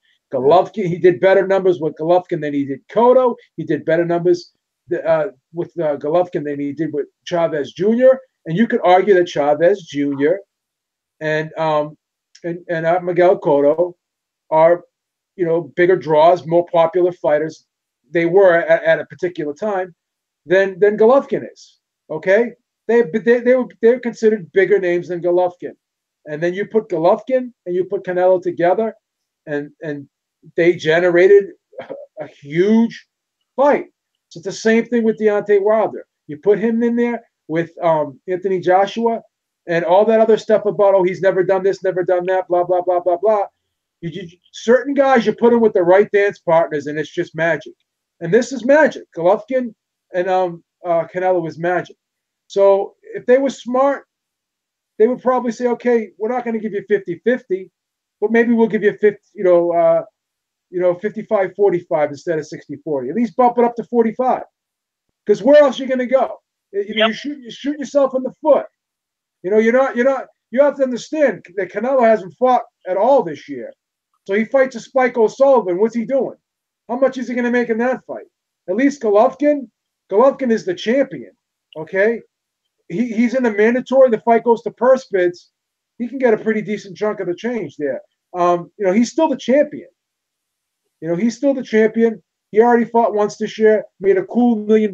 He did better numbers with Golovkin than he did Cotto. He did better numbers with Golovkin than he did with Chavez Jr. And you could argue that Chavez Jr. and Miguel Cotto are, you know, bigger draws, more popular fighters. They were at a particular time than Golovkin is. Okay. They're considered bigger names than Golovkin. And then you put Golovkin and you put Canelo together, and they generated a huge fight. So it's the same thing with Deontay Wilder. You put him in there with Anthony Joshua and all that other stuff about, oh, he's never done this, never done that, blah, blah, blah, blah, blah. Certain guys, you put them with the right dance partners, and it's just magic. And this is magic. Golovkin and Canelo is magic. So if they were smart, they would probably say, okay, we're not going to give you 50-50, but maybe we'll give you 55-45 instead of 60-40. At least bump it up to 45. Because where else are you going to go? You shoot yourself in the foot. You know, you have to understand that Canelo hasn't fought at all this year. So he fights a Spike O'Sullivan. What's he doing? How much is he going to make in that fight? At least Golovkin is the champion. Okay? He's in the mandatory. The fight goes to purse bids. He can get a pretty decent chunk of the change there. You know, he's still the champion. He already fought once this year, made a cool $1 million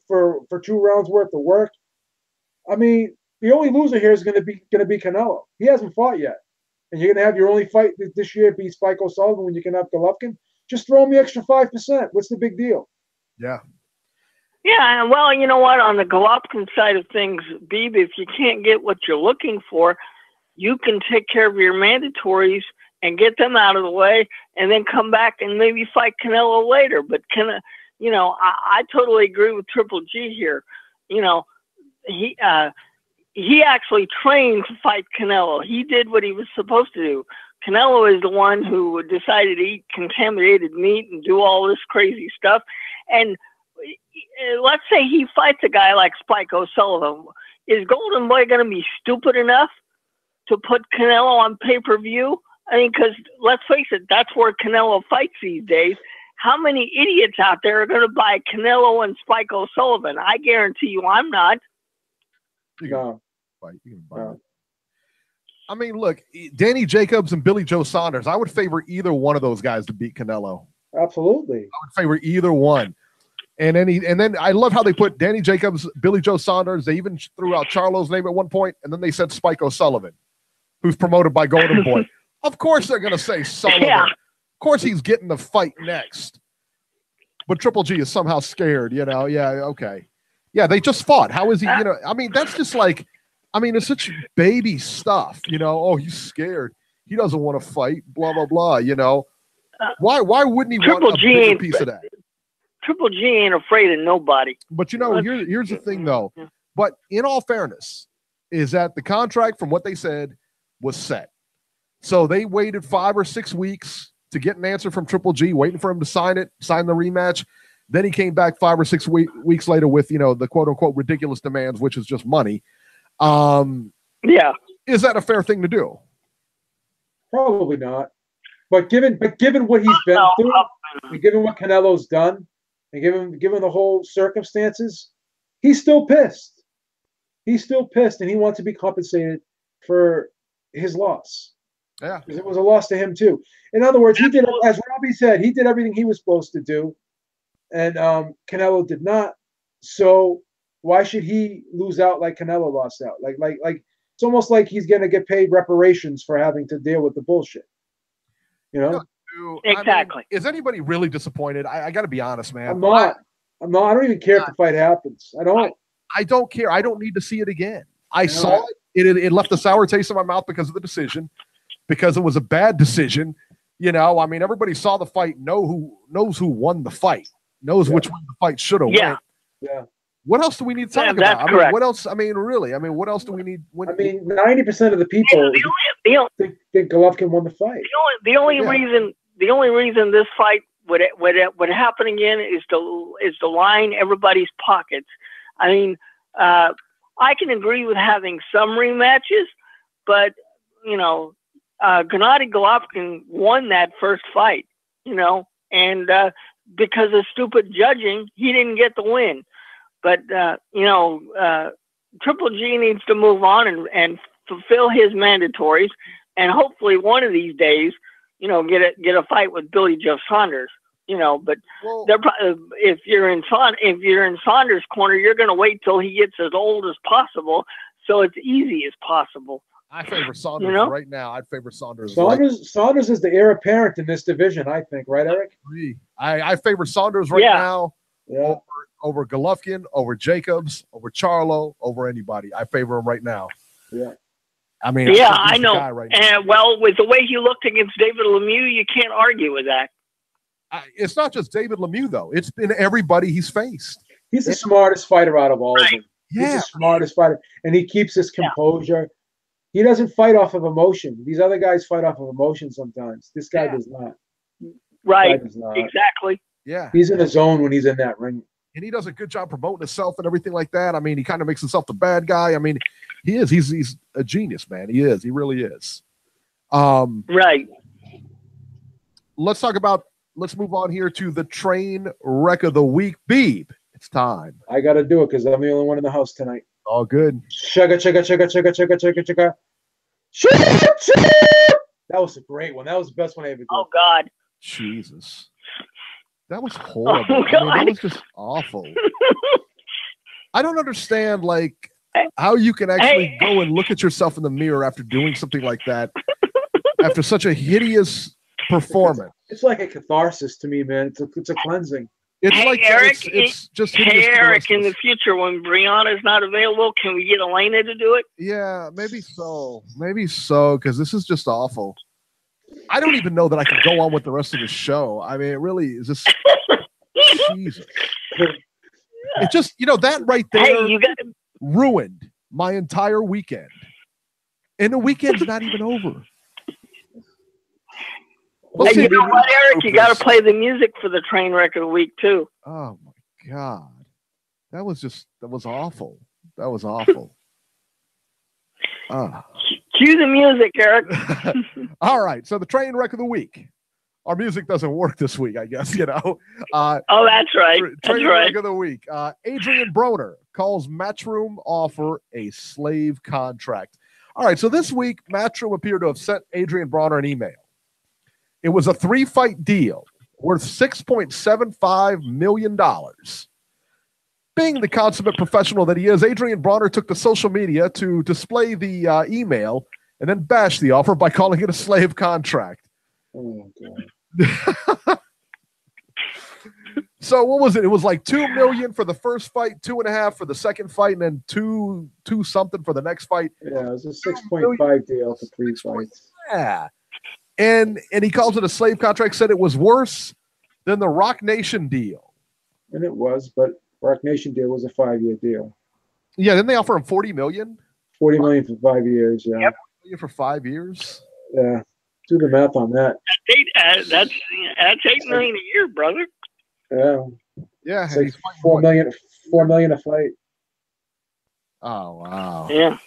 for 2 rounds worth of work. I mean, the only loser here is going to be Canelo. He hasn't fought yet, and you're going to have your only fight this year be Spike O'Sullivan when you can have Golovkin. Just throw him the extra 5%. What's the big deal? Yeah. Yeah, well, you know what? On the Golovkin side of things, Beeb, if you can't get what you're looking for, you can take care of your mandatories and get them out of the way, and then come back and maybe fight Canelo later. But I totally agree with Triple G here. You know, he actually trained to fight Canelo. He did what he was supposed to do. Canelo is the one who decided to eat contaminated meat and do all this crazy stuff. And let's say he fights a guy like Spike O'Sullivan. Is Golden Boy going to be stupid enough to put Canelo on pay-per-view? I mean, because let's face it, that's where Canelo fights these days. How many idiots out there are going to buy Canelo and Spike O'Sullivan? I guarantee you I'm not. You can buy it. I mean, look, Danny Jacobs and Billy Joe Saunders, I would favor either one of those guys to beat Canelo. Absolutely. I would favor either one. And then I love how they put Danny Jacobs, Billy Joe Saunders. They even threw out Charlo's name at one point, and then they said Spike O'Sullivan, who's promoted by Golden Boy. Of course they're going to say Sullivan. Yeah. Of course he's getting the fight next. But Triple G is somehow scared, you know? Yeah, okay. Yeah, they just fought. How is he, you know? I mean, that's just like, I mean, it's such baby stuff, you know? Oh, he's scared. He doesn't want to fight, blah, blah, blah, you know? Why wouldn't he want a bigger piece of that? Triple G ain't afraid of nobody. But, you know, here's the thing, though. But in all fairness, is that the contract, from what they said, was set. So they waited 5 or 6 weeks to get an answer from Triple G, waiting for him to sign the rematch. Then he came back 5 or 6 weeks later with, you know, the quote-unquote ridiculous demands, which is just money. Yeah. Is that a fair thing to do? Probably not. But given what he's been through, and given what Canelo's done, and given the whole circumstances, he's still pissed. He's still pissed, and he wants to be compensated for his loss. Yeah, because it was a loss to him too. In other words, he did, as Robbie said, he did everything he was supposed to do, and Canelo did not. So why should he lose out like Canelo lost out? Like it's almost like he's going to get paid reparations for having to deal with the bullshit. You know? Exactly. I mean, is anybody really disappointed? I got to be honest, man. I'm not. I don't even care if the fight happens. I don't care. I don't need to see it again. I saw it. It left a sour taste in my mouth because of the decision, because it was a bad decision. You know, I mean, everybody saw the fight, knows who won the fight, knows which one the fight should have won. Yeah. What else do we need to talk about? I mean, what else? I mean, really? I mean, what else do we need? 90% of the people think Golovkin won the fight. The only reason this fight would happen again is to line everybody's pockets. I mean, I can agree with having some rematches, but you know, Gennady Golovkin won that first fight, you know, and because of stupid judging, he didn't get the win. But you know, Triple G needs to move on and fulfill his mandatories, and hopefully one of these days, you know, get a fight with Billy Joe Saunders. You know, but if you're in Saunders' corner, you're going to wait till he gets as old as possible, so it's easy as possible. I favor Saunders right now. I'd favor Saunders. Saunders is the heir apparent in this division, I think. Right, Eric? I favor Saunders right now. Yeah. Over Golovkin, over Jacobs, over Charlo, over anybody. I favor him right now. Yeah. I mean, I know. And well, with the way he looked against David Lemieux, you can't argue with that. It's not just David Lemieux, though. It's been everybody he's faced. He's the smartest fighter out of all of them. Yeah. He's the smartest fighter, and he keeps his composure. He doesn't fight off of emotion. These other guys fight off of emotion sometimes. This guy does not. Right. Exactly. Yeah. He's in the zone when he's in that ring. And he does a good job promoting himself and everything like that. I mean, he kind of makes himself the bad guy. I mean, he is. He's a genius, man. He is. He really is. Right. Let's move on here to the train wreck of the week. Beeb, it's time. I got to do it because I'm the only one in the house tonight. All good. Chugga. That was a great one. That was the best one I ever did. Oh, God. Jesus. That was horrible. I mean, that was just awful. I don't understand, like, how you can actually go and look at yourself in the mirror after doing something like that, after such a hideous performance. It's like a catharsis to me, man. It's a cleansing. It's like Eric, it's just Eric, in the future when Brianna's not available, can we get Elena to do it? Yeah, maybe so. Maybe so, because this is just awful. I don't even know that I can go on with the rest of the show. I mean, it really is just Jesus. It just, you know, that right there ruined my entire weekend. And the weekend's not even over. Hey, you know what, Eric? You got to play the music for the train wreck of the week, too. Oh, my God. That was awful. That was awful. Cue the music, Eric. All right. So the train wreck of the week. Our music doesn't work this week, I guess, you know. Oh, that's right. Train wreck of the week. Adrian Broner calls Matchroom offer a slave contract. All right. So this week, Matchroom appeared to have sent Adrian Broner an email. It was a 3-fight deal worth $6.75 million. Being the consummate professional that he is, Adrian Broner took to social media to display the email and then bashed the offer by calling it a slave contract. Oh, God. So what was it? It was like $2 million for the first fight, 2.5 for the second fight, and then two something for the next fight. Yeah, it was a 6.5 deal for 3 fights. Yeah. And he calls it a slave contract, said it was worse than the Rock Nation deal. And it was, but Rock Nation deal was a 5-year deal. Yeah, didn't they offer him $40 million? $40 million for 5 years, yeah. Yep. For 5 years? Yeah. Do the math on that. That's $8 million a year, brother. Yeah. Yeah. It's like $4 million a fight. Oh, wow. Yeah.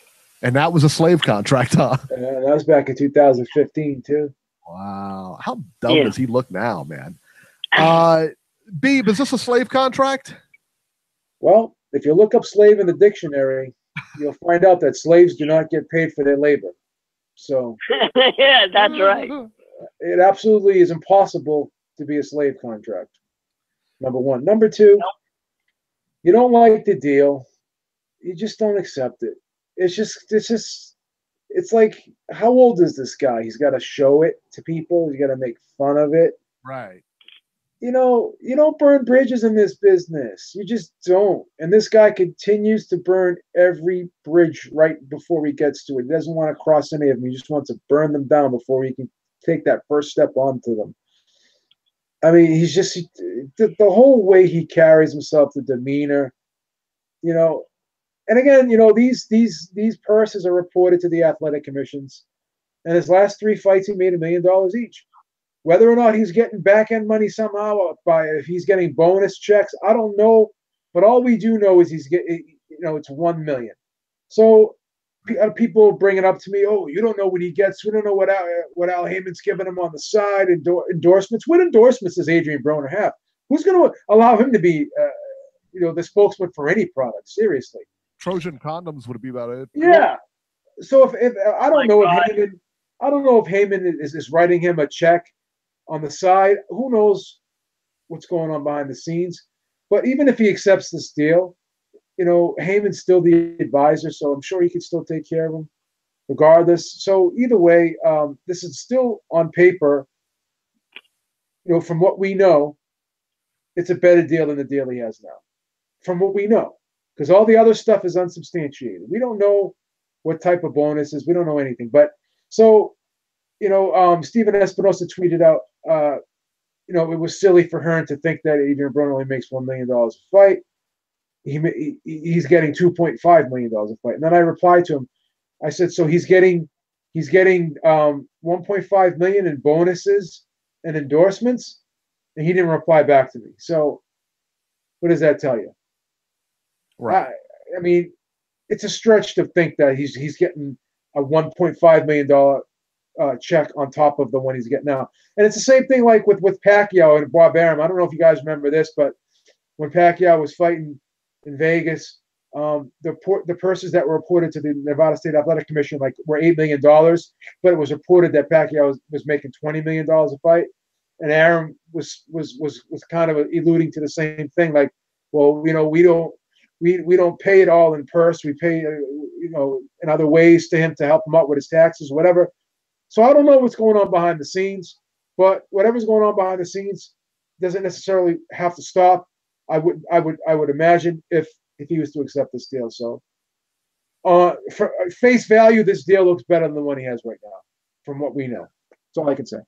And that was a slave contract, huh? Yeah, that was back in 2015 too. Wow. How dumb does he look now, man? Beeb, is this a slave contract? Well, if you look up slave in the dictionary, you'll find out that slaves do not get paid for their labor. So yeah, that's right. It absolutely is impossible to be a slave contract. Number one. Number two, you don't like the deal. You just don't accept it. It's like, how old is this guy? He's got to show it to people. He's got to make fun of it. Right. You know, you don't burn bridges in this business. You just don't. And this guy continues to burn every bridge right before he gets to it. He doesn't want to cross any of them. He just wants to burn them down before he can take that first step onto them. I mean, he's just the whole way he carries himself, the demeanor, you know. And again, you know, these purses are reported to the athletic commissions. And his last 3 fights, he made $1 million each. Whether or not he's getting back end money somehow, if he's getting bonus checks, I don't know. But all we do know is he's getting, you know, it's $1 million. So people bring it up to me. Oh, you don't know what he gets. We don't know what Al Heyman's giving him on the side. Endorsements. What endorsements does Adrian Broner have? Who's going to allow him to be, you know, the spokesman for any product? Seriously. Trojan condoms would be about it. Yeah. So if I don't know if Heyman is writing him a check on the side. Who knows what's going on behind the scenes? But even if he accepts this deal, you know, Heyman's still the advisor, so I'm sure he can still take care of him regardless. So either way, this is still on paper. You know, from what we know, it's a better deal than the deal he has now. From what we know. Because all the other stuff is unsubstantiated. We don't know what type of bonuses. We don't know anything. But so, you know, Steven Espinosa tweeted out, you know, it was silly for Hearn to think that Adrian Broner only makes $1 million a fight. He's getting $2.5 million a fight. And then I replied to him. I said, so he's getting $1.5 million in bonuses and endorsements, and he didn't reply back to me. So what does that tell you? Right. I mean, it's a stretch to think that he's getting a $1.5 million check on top of the one he's getting now. And it's the same thing like with Pacquiao and Bob Arum. I don't know if you guys remember this, but when Pacquiao was fighting in Vegas, the purses that were reported to the Nevada State Athletic Commission were $8 million, but it was reported that Pacquiao was making $20 million a fight, and Arum was kind of alluding to the same thing, like, well, you know, we don't pay it all in purse. We pay, you know, in other ways to him to help him out with his taxes, whatever. So I don't know what's going on behind the scenes, but whatever's going on behind the scenes doesn't necessarily have to stop. I would imagine if he was to accept this deal. So, for face value, this deal looks better than the one he has right now, from what we know. That's all I can say.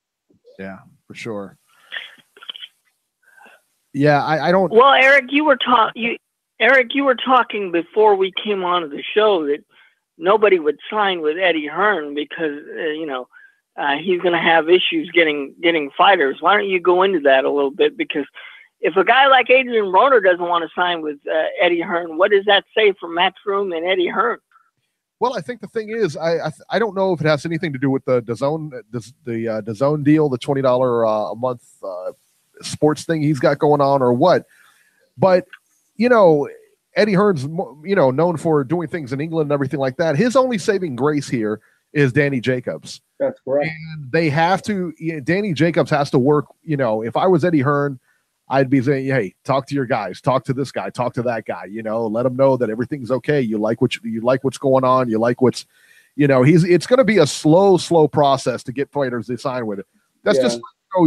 Yeah, for sure. Yeah, I don't. Well, Eric, you were talking before we came on to the show that nobody would sign with Eddie Hearn because you know he's going to have issues getting fighters. Why don't you go into that a little bit? Because if a guy like Adrian Broner doesn't want to sign with Eddie Hearn, what does that say for Matchroom and Eddie Hearn? Well, I think the thing is, I don't know if it has anything to do with the DAZN deal, the $20 a month sports thing he's got going on, or what. But you know, Eddie Hearn's, you know, known for doing things in England and everything like that. His only saving grace here is Danny Jacobs. That's correct. And they have to. Danny Jacobs has to work. You know, if I was Eddie Hearn, I'd be saying, hey, talk to your guys, talk to this guy, talk to that guy, you know, let them know that everything's okay. You like what's going on. You like what's, You know, it's going to be a slow process to get fighters to sign with it. That's just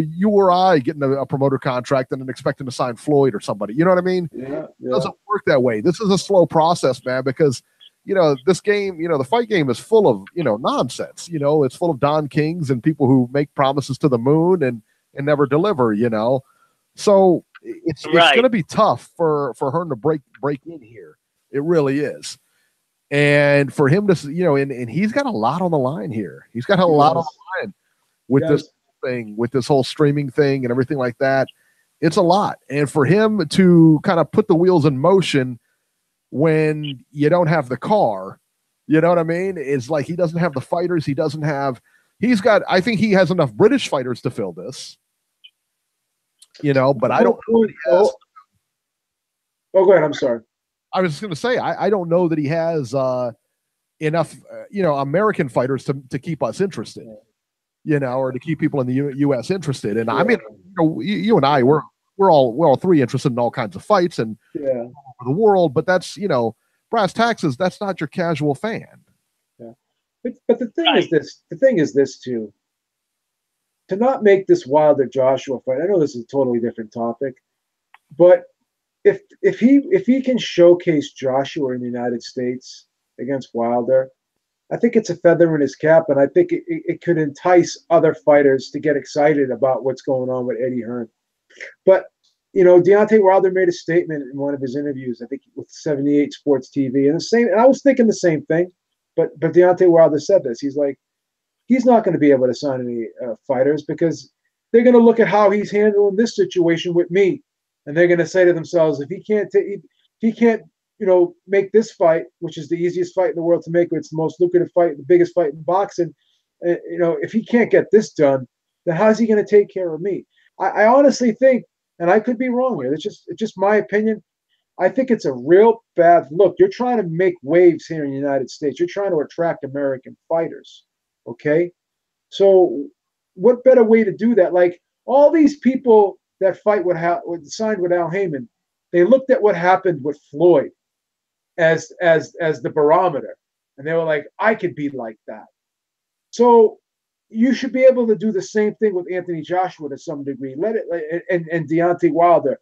you or I getting a promoter contract and then expecting to sign Floyd or somebody. You know what I mean? Yeah. It doesn't work that way. This is a slow process, man, because, you know, this game, you know, the fight game is full of, you know, nonsense. You know, it's full of Don Kings and people who make promises to the moon and never deliver, you know. So it's going to be tough for her to break in here. It really is. And for him to, you know, and he's got a lot on the line here. He's got a lot on the line with this thing, with this whole streaming thing and everything like that. It's a lot. And for him to kind of put the wheels in motion when you don't have the car, you know what I mean? It's like he doesn't have the fighters. I think he has enough British fighters to fill this, you know, but I don't know what he has. Oh, go ahead. I'm sorry. I was just going to say, I don't know that he has enough, you know, American fighters to keep us interested, you know, or to keep people in the U.S. interested. And I mean, you know, you and I, we're all three interested in all kinds of fights and all over the world. But that's, you know, brass taxes. That's not your casual fan. Yeah, but the thing is this. The thing is this too. To not make this Wilder Joshua fight. I know this is a totally different topic, but if he can showcase Joshua in the United States against Wilder, I think it's a feather in his cap, and I think it could entice other fighters to get excited about what's going on with Eddie Hearn. But, you know, Deontay Wilder made a statement in one of his interviews, I think with 78 Sports TV, and I was thinking the same thing, but Deontay Wilder said this. He's like, he's not going to be able to sign any fighters because they're going to look at how he's handling this situation with me. And they're going to say to themselves, if he can't, you know, make this fight, which is the easiest fight in the world to make, it's the most lucrative fight, the biggest fight in boxing, you know, if he can't get this done, then how's he going to take care of me? I honestly think, and I could be wrong here, it's just my opinion, I think it's a real bad look. You're trying to make waves here in the United States. You're trying to attract American fighters, okay? So what better way to do that? Like, all these people that fight signed with Al Heyman, they looked at what happened with Floyd as the barometer, and they were like, I could be like that. So you should be able to do the same thing with Anthony Joshua to some degree. Let it and Deontay Wilder,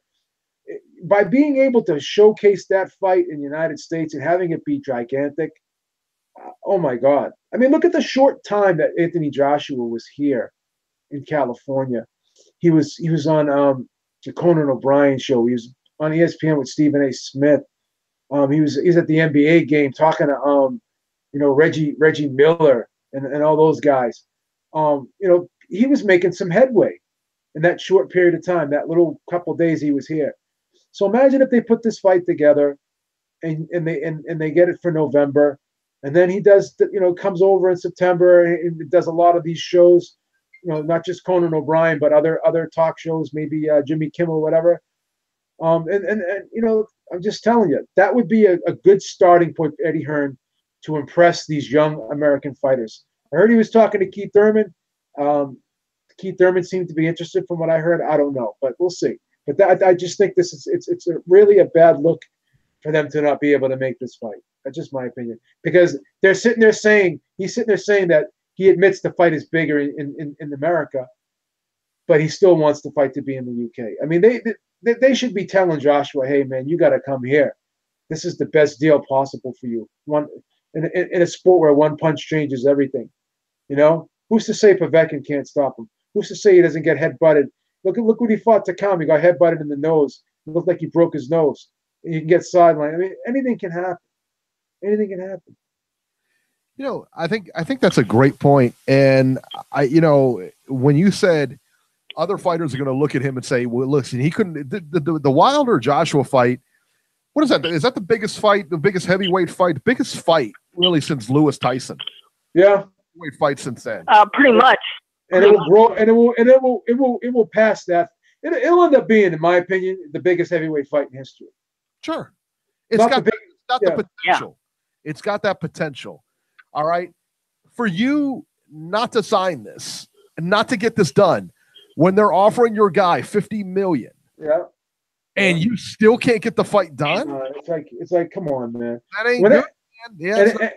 by being able to showcase that fight in the United States and having it be gigantic. Oh my God! I mean, look at the short time that Anthony Joshua was here in California. He was on the Conan O'Brien show. He was on ESPN with Stephen A. Smith. He was at the NBA game talking to you know, Reggie Miller and all those guys. You know, he was making some headway in that short period of time, that little couple days he was here. So imagine if they put this fight together and they get it for November, and then he does, you know, comes over in September and does a lot of these shows. You know, not just Conan O'Brien, but other talk shows, maybe Jimmy Kimmel, whatever. And you know, I'm just telling you, that would be a good starting point for Eddie Hearn to impress these young American fighters. I heard he was talking to Keith Thurman. Keith Thurman seemed to be interested from what I heard. I don't know, but we'll see. But I just think it's really a bad look for them to not be able to make this fight. That's just my opinion, because he's sitting there saying that he admits the fight is bigger in America, but he still wants the fight to be in the UK. I mean, they should be telling Joshua, hey, man, you got to come here. This is the best deal possible for you. In a sport where one punch changes everything. You know? Who's to say Povetkin can't stop him? Who's to say he doesn't get head-butted? Look what he fought Takam. He got head-butted in the nose. It looked like he broke his nose. And you can get sidelined. I mean, anything can happen. Anything can happen. You know, I think that's a great point. And you know, when you said other fighters are going to look at him and say, well, listen, he couldn't, the Wilder Joshua fight. What is that? Is that the biggest fight, the biggest heavyweight fight, the biggest fight really since Lewis Tyson? Yeah. Heavyweight fight since then. Pretty much. And it will grow, and it will pass that. It'll end up being, in my opinion, the biggest heavyweight fight in history. Sure. It's got the potential. It's got that potential. All right. For you not to sign this and not to get this done when they're offering your guy $50 million. Yeah. And you still can't get the fight done? It's like, come on, man. That ain't good, man. Yeah.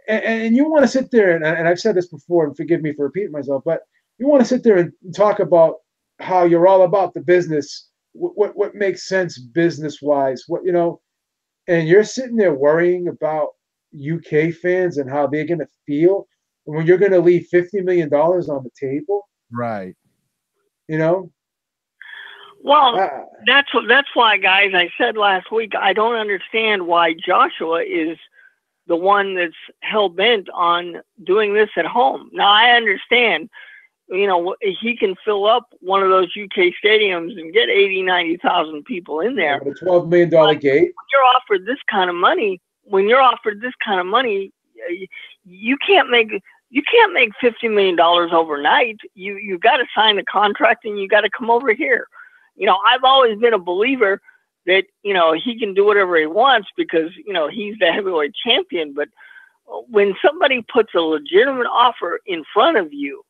and you want to sit there, and I've said this before, and forgive me for repeating myself, but you want to sit there and talk about how you're all about the business, what makes sense business-wise, and you're sitting there worrying about UK fans and how they're going to feel when you're going to leave $50 million on the table. Right. Well, that's why, guys, I said last week, I don't understand why Joshua is the one that's hell-bent on doing this at home. Now, I understand, he can fill up one of those UK stadiums and get 80, 90,000 people in there. With a $12 million gate. When you're offered this kind of money, you can't make $50 million overnight. You got to sign the contract and you got to come over here. I've always been a believer that, he can do whatever he wants because, he's the heavyweight champion. But when somebody puts a legitimate offer in front of you,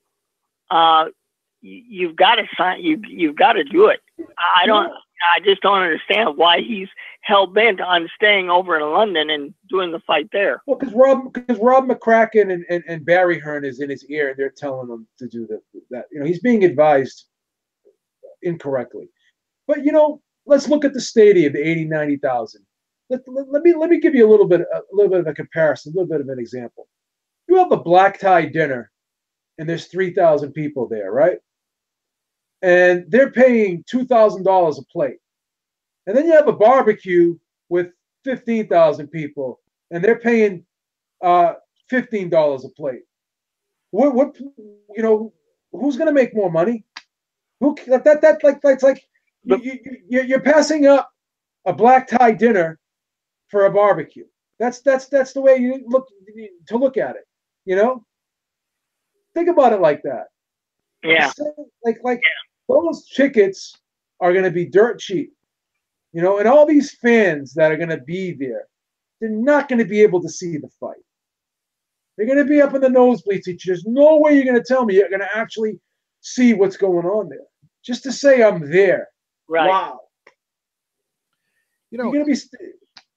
you've got to sign, you've got to do it. I just don't understand why he's hell bent on staying over in London and doing the fight there. Well, because Rob McCracken and Barry Hearn is in his ear, and they're telling him to do that. He's being advised incorrectly. But let's look at the stadium, the 80, 90,000. Let me give you a little bit of a comparison, a little bit of an example. You have a black tie dinner, and there's 3,000 people there, right? And they're paying $2,000 a plate. And then you have a barbecue with 15,000 people, and they're paying $15 a plate. What who's going to make more money? That's like you're passing up a black tie dinner for a barbecue. That's the way you look at it. Think about it like that. Yeah. Like those tickets are going to be dirt cheap, and all these fans that are going to be there, they're not going to be able to see the fight. They're going to be up in the nosebleeds. There's no way you're going to tell me you're going to actually see what's going on there. Just to say I'm there. Right. Wow. You're going to be.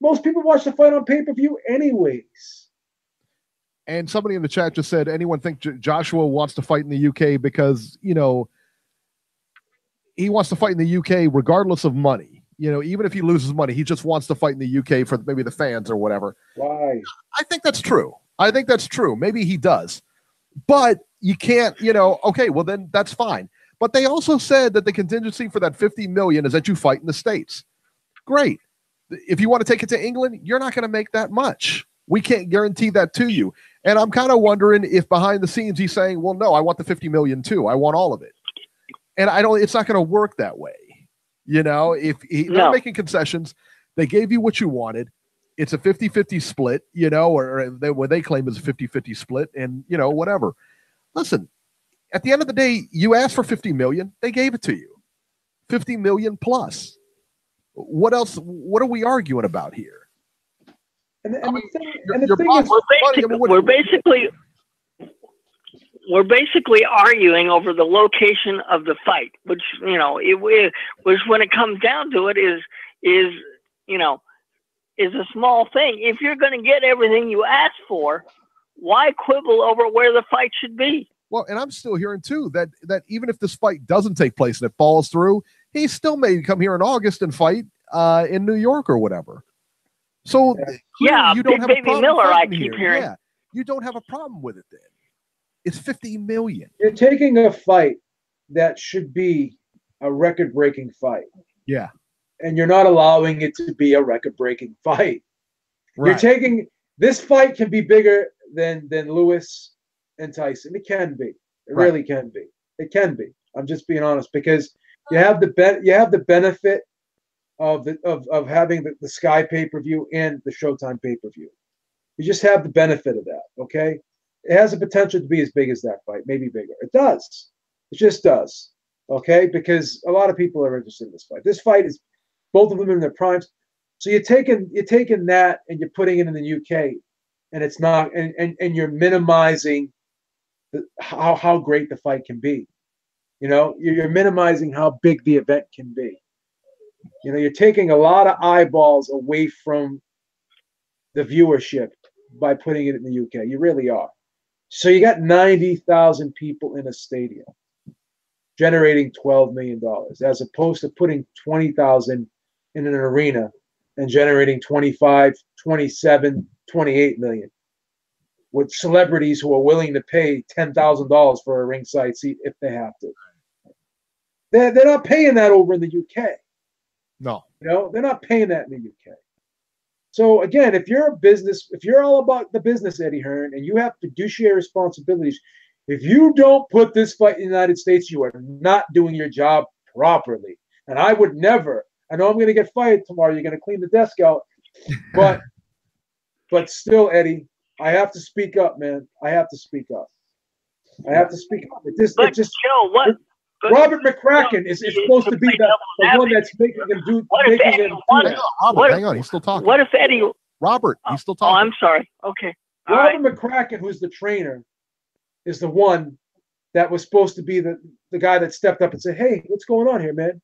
Most people watch the fight on pay-per-view anyways. And somebody in the chat just said, anyone think Joshua wants to fight in the UK because, he wants to fight in the UK regardless of money. Even if he loses money, he just wants to fight in the UK for maybe the fans or whatever. Why? I think that's true. Maybe he does. But you can't, okay, well then that's fine. But they also said that the contingency for that $50 million is that you fight in the States. Great. If you want to take it to England, you're not going to make that much. We can't guarantee that to you. And I'm kind of wondering if behind the scenes he's saying, well, no, I want the $50 million too. I want all of it. And it's not going to work that way. If they're making concessions, they gave you what you wanted. It's a 50-50 split, or what they claim is a 50-50 split, and, whatever. Listen, at the end of the day, you asked for $50 million. They gave it to you. $50 million plus. What else? What are we arguing about here? We're basically arguing over the location of the fight, which which when it comes down to it is a small thing. If you're going to get everything you asked for, why quibble over where the fight should be? Well, and I'm still hearing too that even if this fight doesn't take place and it falls through, he still may come here in August and fight in New York or whatever. So you don't have Big Baby Miller. I keep hearing. Yeah, you don't have a problem with it then. It's $50 million. You're taking a fight that should be a record-breaking fight. Yeah. And you're not allowing it to be a record-breaking fight. Right. You're taking this fight can be bigger than Lewis and Tyson. It can be. It really can be. It can be. I'm just being honest because you have the benefit of having the Sky pay-per-view and the Showtime pay-per-view. You just have the benefit of that, okay? It has the potential to be as big as that fight, maybe bigger. It does. It just does, okay? Because a lot of people are interested in this fight. This fight is both of them in their primes. So you're taking that and you're putting it in the UK, and it's not, and you're minimizing how great the fight can be. You're minimizing how big the event can be. You're taking a lot of eyeballs away from the viewership by putting it in the UK. You really are. So you got 90,000 people in a stadium generating $12 million, as opposed to putting 20,000 in an arena and generating 25, 27, 28 million with celebrities who are willing to pay $10,000 for a ringside seat if they have to. They're not paying that over in the UK. No. You know, they're not paying that in the UK. So again, if you're a business, if you're all about the business, Eddie Hearn, and you have fiduciary responsibilities, if you don't put this fight in the United States, you are not doing your job properly. And I would never. I know I'm going to get fired tomorrow. You're going to clean the desk out, but still, Eddie, I have to speak up, man. I have to speak up. I have to speak up. Joe, what? Robert McCracken is supposed to be the one that's making him do. Hang on, he's still talking. What if Eddie? Robert, he's still talking. Oh, I'm sorry. Okay. Robert McCracken, who's the trainer, is the one that was supposed to be the guy that stepped up and said, "Hey, what's going on here, man?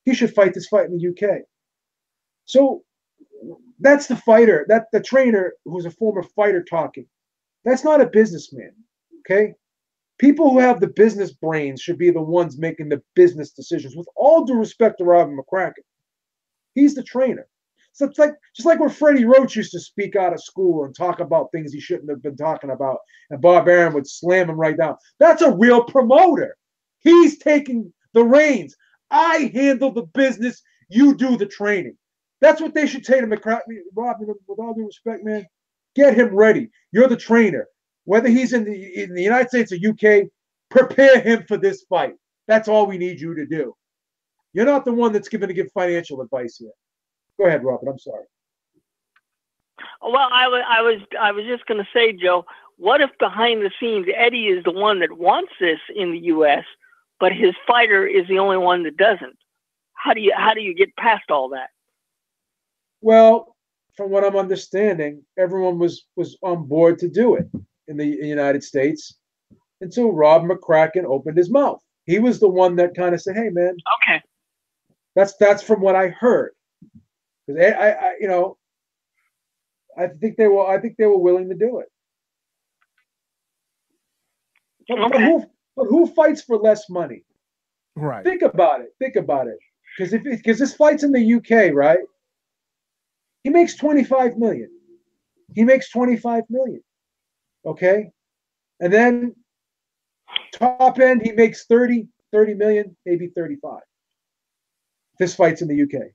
He should fight this fight in the UK." So that's the fighter, that the trainer who's a former fighter talking. That's not a businessman, okay? People who have the business brains should be the ones making the business decisions. With all due respect to Robert McCracken, he's the trainer. So it's like just like when Freddie Roach used to speak out of school and talk about things he shouldn't have been talking about, and Bob Arum would slam him right down. That's a real promoter. He's taking the reins. I handle the business. You do the training. That's what they should say to McCracken. Rob, with all due respect, man, get him ready. You're the trainer. Whether he's in the United States or UK, prepare him for this fight. That's all we need you to do. You're not the one that's going to give financial advice here. Go ahead, Robert. I'm sorry. Well, I was just going to say, Joe, what if behind the scenes Eddie is the one that wants this in the U.S., but his fighter is the only one that doesn't? How do you get past all that? Well, from what I'm understanding, everyone was on board to do it in the United States until Rob McCracken opened his mouth. He was the one that kind of said, "Hey, man." Okay. That's from what I heard. Because I think they were willing to do it. But who fights for less money? Right. Think about it. Because this fight's in the UK, right? He makes 25 million. Okay? And then top end, he makes 30 million, maybe 35. This fight's in the UK.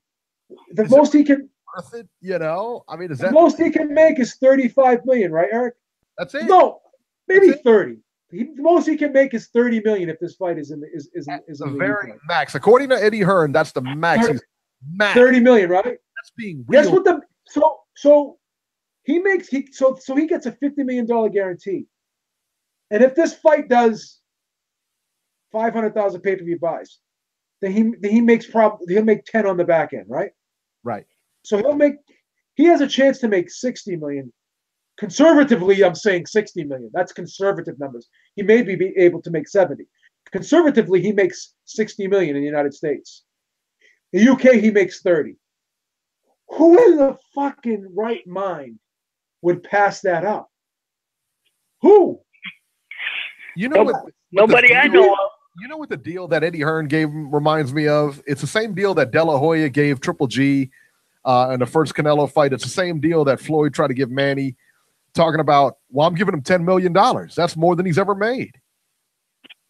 The most he can worth it, you know? I mean, the most he can make is 35 million, right, Eric? That's it. No, maybe 30. The most he can make is 30 million if this fight is in the very max. According to Eddie Hearn, that's the max. 30 million, right? That's being real. Guess what so he gets a $50 million guarantee. And if this fight does 500,000 pay-per-view buys, then he'll make 10 on the back end, right? Right. So he has a chance to make 60 million. Conservatively, I'm saying 60 million. That's conservative numbers. He may be able to make 70. Conservatively, he makes 60 million in the United States. In the UK, he makes 30. Who in the fucking right mind would pass that up? Who? You know what? Nobody I know of. You know what the deal that Eddie Hearn gave reminds me of? It's the same deal that De La Hoya gave Triple G in the first Canelo fight. It's the same deal that Floyd tried to give Manny, talking about, well, I'm giving him $10 million. That's more than he's ever made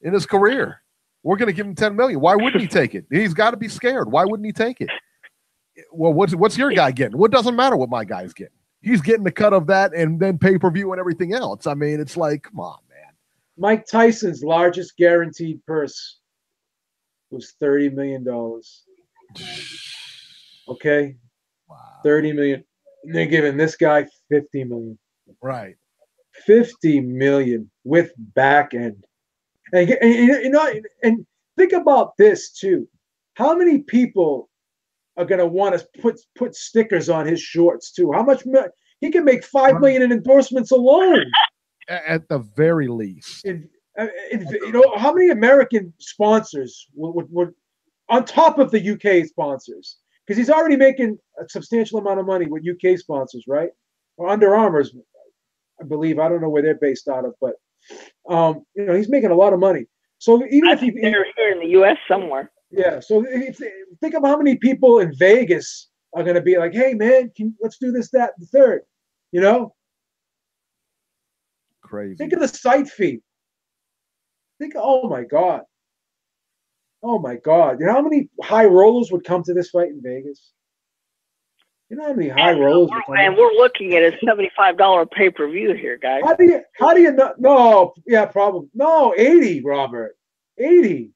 in his career. We're going to give him $10 million. Why wouldn't he take it? He's got to be scared. Why wouldn't he take it? Well, what's your guy getting? What doesn't matter what my guy's getting. He's getting the cut of that and then pay-per-view and everything else. I mean, it's like, come on, man. Mike Tyson's largest guaranteed purse was $30 million. Okay? Wow. 30 million. And they're giving this guy 50 million. Right. 50 million with back end. And think about this too. How many people are going to want to put stickers on his shorts too? How much he can make $5 million in endorsements alone. At the very least. How many American sponsors would on top of the UK sponsors? Because he's already making a substantial amount of money with UK sponsors, right? Or Under Armour's I believe. I don't know where they're based out of, but you know, he's making a lot of money. So even if they're here in the U.S. somewhere. Yeah. So think of how many people in Vegas are going to be like, "Hey, man, let's do this, that, the third." You know, crazy. Think of the site fee. Oh my God. Oh my God. You know how many high rollers would come to this fight in Vegas? You know how many high rollers would come? And we're looking at a $75 pay-per-view here, guys. How do you not? No, yeah, probably. No, 80, Robert. 80.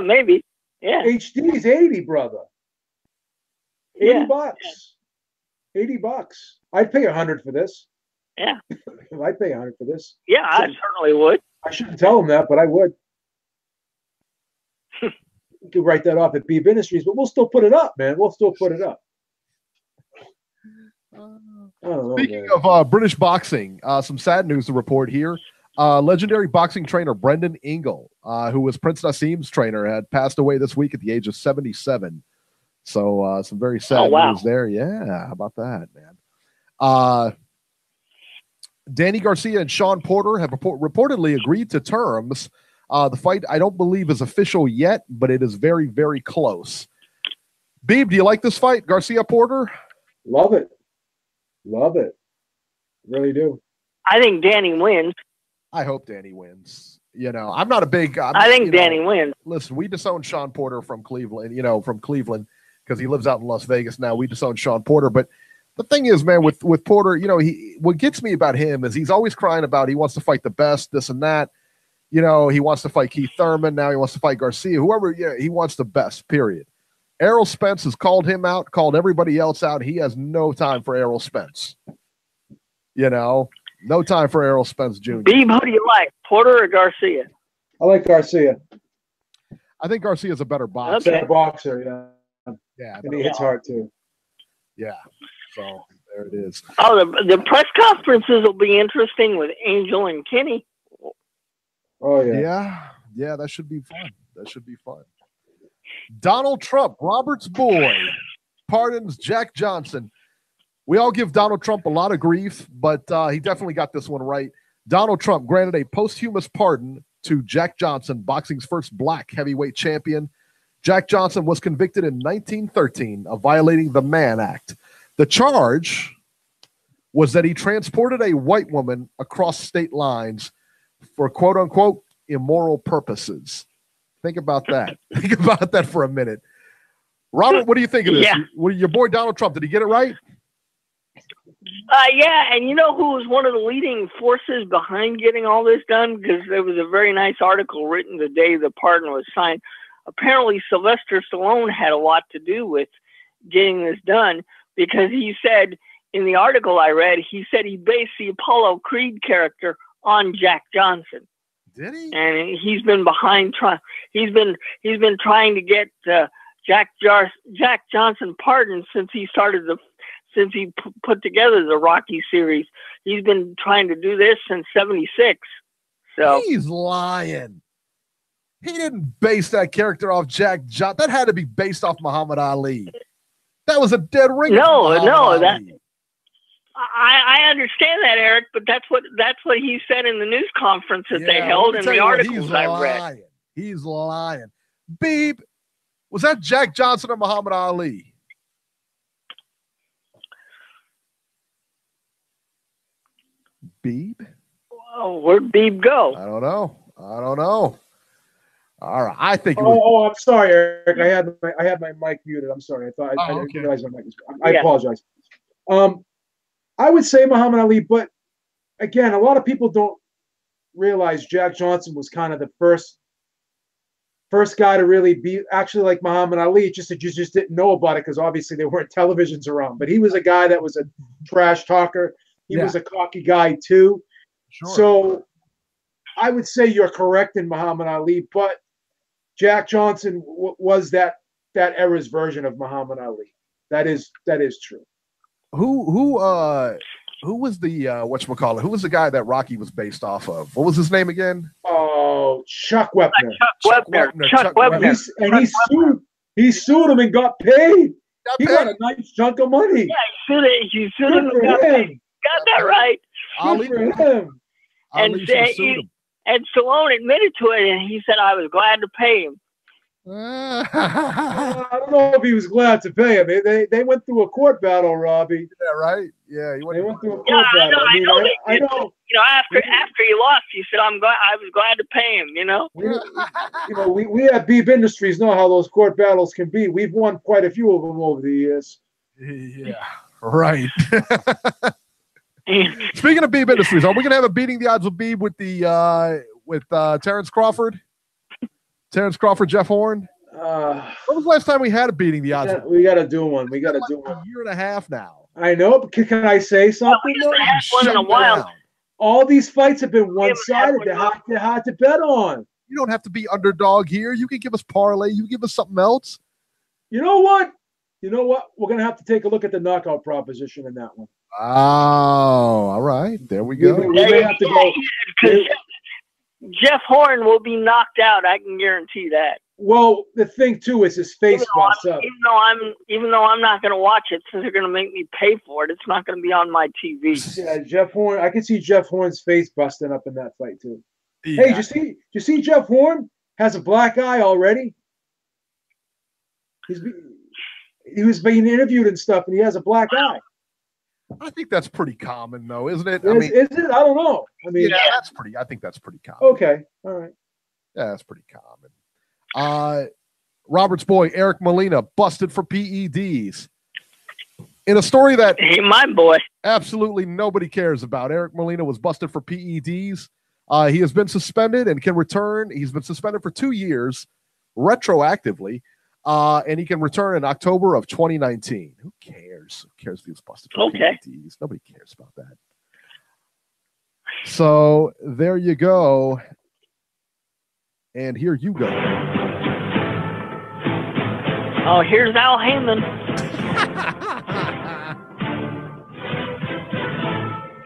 Maybe. Yeah. HD's 80, brother. 80 bucks. 80 bucks. I'd pay 100 for this. Yeah. I'd pay 100 for this. Yeah, I certainly would. I shouldn't tell him that, but I would. We could write that off at Beeb Industries, but we'll still put it up, man. We'll still put it up. Speaking of British boxing, some sad news to report here. Legendary boxing trainer Brendan Ingle, who was Prince Nassim's trainer, had passed away this week at the age of 77. So some very sad news there. Yeah, how about that, man? Danny Garcia and Shawn Porter have reportedly agreed to terms. The fight, I don't believe, is official yet, but it is very, very close. Beeb, do you like this fight, Garcia-Porter? Love it. Love it. Really do. I think Danny wins. I hope Danny wins. You know, I'm not a big... I think Danny wins. Listen, we disowned Shawn Porter from Cleveland, because he lives out in Las Vegas now. We disowned Shawn Porter, but the thing is, man, with Porter, you know, what gets me about him is he's always crying about he wants to fight the best, this and that. You know, he wants to fight Keith Thurman. Now he wants to fight Garcia. Whoever, he wants the best, period. Errol Spence has called him out, called everybody else out. He has no time for Errol Spence. You know, no time for Errol Spence Jr. Beeb, who do you like, Porter or Garcia? I like Garcia. I think Garcia's a better boxer. Better boxer, yeah. Yeah. And he hits hard, too. Yeah. So there it is. Oh, the press conferences will be interesting with Angel and Kenny. Oh, yeah. Yeah, that should be fun. Donald Trump, Robert's boy, pardons Jack Johnson. We all give Donald Trump a lot of grief, but he definitely got this one right. Donald Trump granted a posthumous pardon to Jack Johnson, boxing's first black heavyweight champion. Jack Johnson was convicted in 1913 of violating the Mann Act. The charge was that he transported a white woman across state lines for quote-unquote immoral purposes. Think about that. Think about that for a minute. Robert, what do you think of this? Yeah. Your boy Donald Trump, did he get it right? Yeah, and you know who was one of the leading forces behind getting all this done? Because there was a very nice article written the day the pardon was signed. Apparently, Sylvester Stallone had a lot to do with getting this done, because he said in the article I read, he said he based the Apollo Creed character on Jack Johnson. Did he? And he's been behind trying. He's been trying to get Jack Johnson pardoned since he put together the Rocky series. He's been trying to do this since '76. So he's lying. He didn't base that character off Jack Johnson. That had to be based off Muhammad Ali. That was a dead ring. No, that. I understand that, Eric, but that's what he said in the news conference that they held in the articles I read. He's lying. Beeb, was that Jack Johnson or Muhammad Ali? Beeb? Oh, where'd Beeb go? I don't know. All right, I think. I'm sorry, Eric. I had my mic muted. I'm sorry. I didn't realize my mic was. I apologize. I would say Muhammad Ali, but again, a lot of people don't realize Jack Johnson was kind of the first guy to really be actually like Muhammad Ali. Just that you just didn't know about it because obviously there weren't televisions around. But he was a guy that was a trash talker. He was a cocky guy too. Sure. So I would say you're correct in Muhammad Ali, but Jack Johnson was that era's version of Muhammad Ali. That is true. Who was the whatchamacallit? Who was the guy that Rocky was based off of? What was his name again? Oh, Chuck Wepner. Chuck Wepner. He sued him and got paid. He got a nice chunk of money. Yeah, he sued him and got paid. Got that right. Ali, Good for him. Ali should have sued him. And Stallone admitted to it, and he said, "I was glad to pay him." I don't know if he was glad to pay him. They went through a court battle, Robbie. Yeah, right. Yeah, They went through a court Yeah, battle. I know. You know, after he lost, he said, I was glad to pay him." You know. We at Beeb Industries know how those court battles can be. We've won quite a few of them over the years. Yeah, right. Speaking of Beeb Industries, are we gonna have a beating the odds with Beeb with Terence Crawford? Terence Crawford, Jeff Horn. When was the last time we had a beating the odds? We got to do one. We got to do one. A year and a half now. I know, but can I say something? We haven't had one in a while. All these fights have been one-sided. They're hard to bet on. You don't have to be underdog here. You can give us parlay. You can give us something else. You know what? We're going to have to take a look at the knockout proposition in that one. Oh, all right. There we go. We may have to go. Jeff Horn will be knocked out. I can guarantee that. Well, the thing too is his face busts up. Even though I'm not going to watch it, since they're going to make me pay for it, it's not going to be on my TV. Yeah, Jeff Horn. I can see Jeff Horn's face busting up in that fight too. Yeah. Hey, did you see Jeff Horn has a black eye already? He was being interviewed and stuff, and he has a black eye. I think that's pretty common, though, isn't it? Is it? I don't know. I mean, yeah, I think that's pretty common. Okay, all right. Yeah, that's pretty common. Robert's boy Éric Molina busted for PEDs in a story that my boy absolutely nobody cares about. Éric Molina was busted for PEDs. He has been suspended and can return. He's been suspended for 2 years retroactively. And he can return in October of 2019. Who cares? Who cares if he was busted for PEDs? Nobody cares about that. So there you go. And here you go. Oh, here's Al Heyman.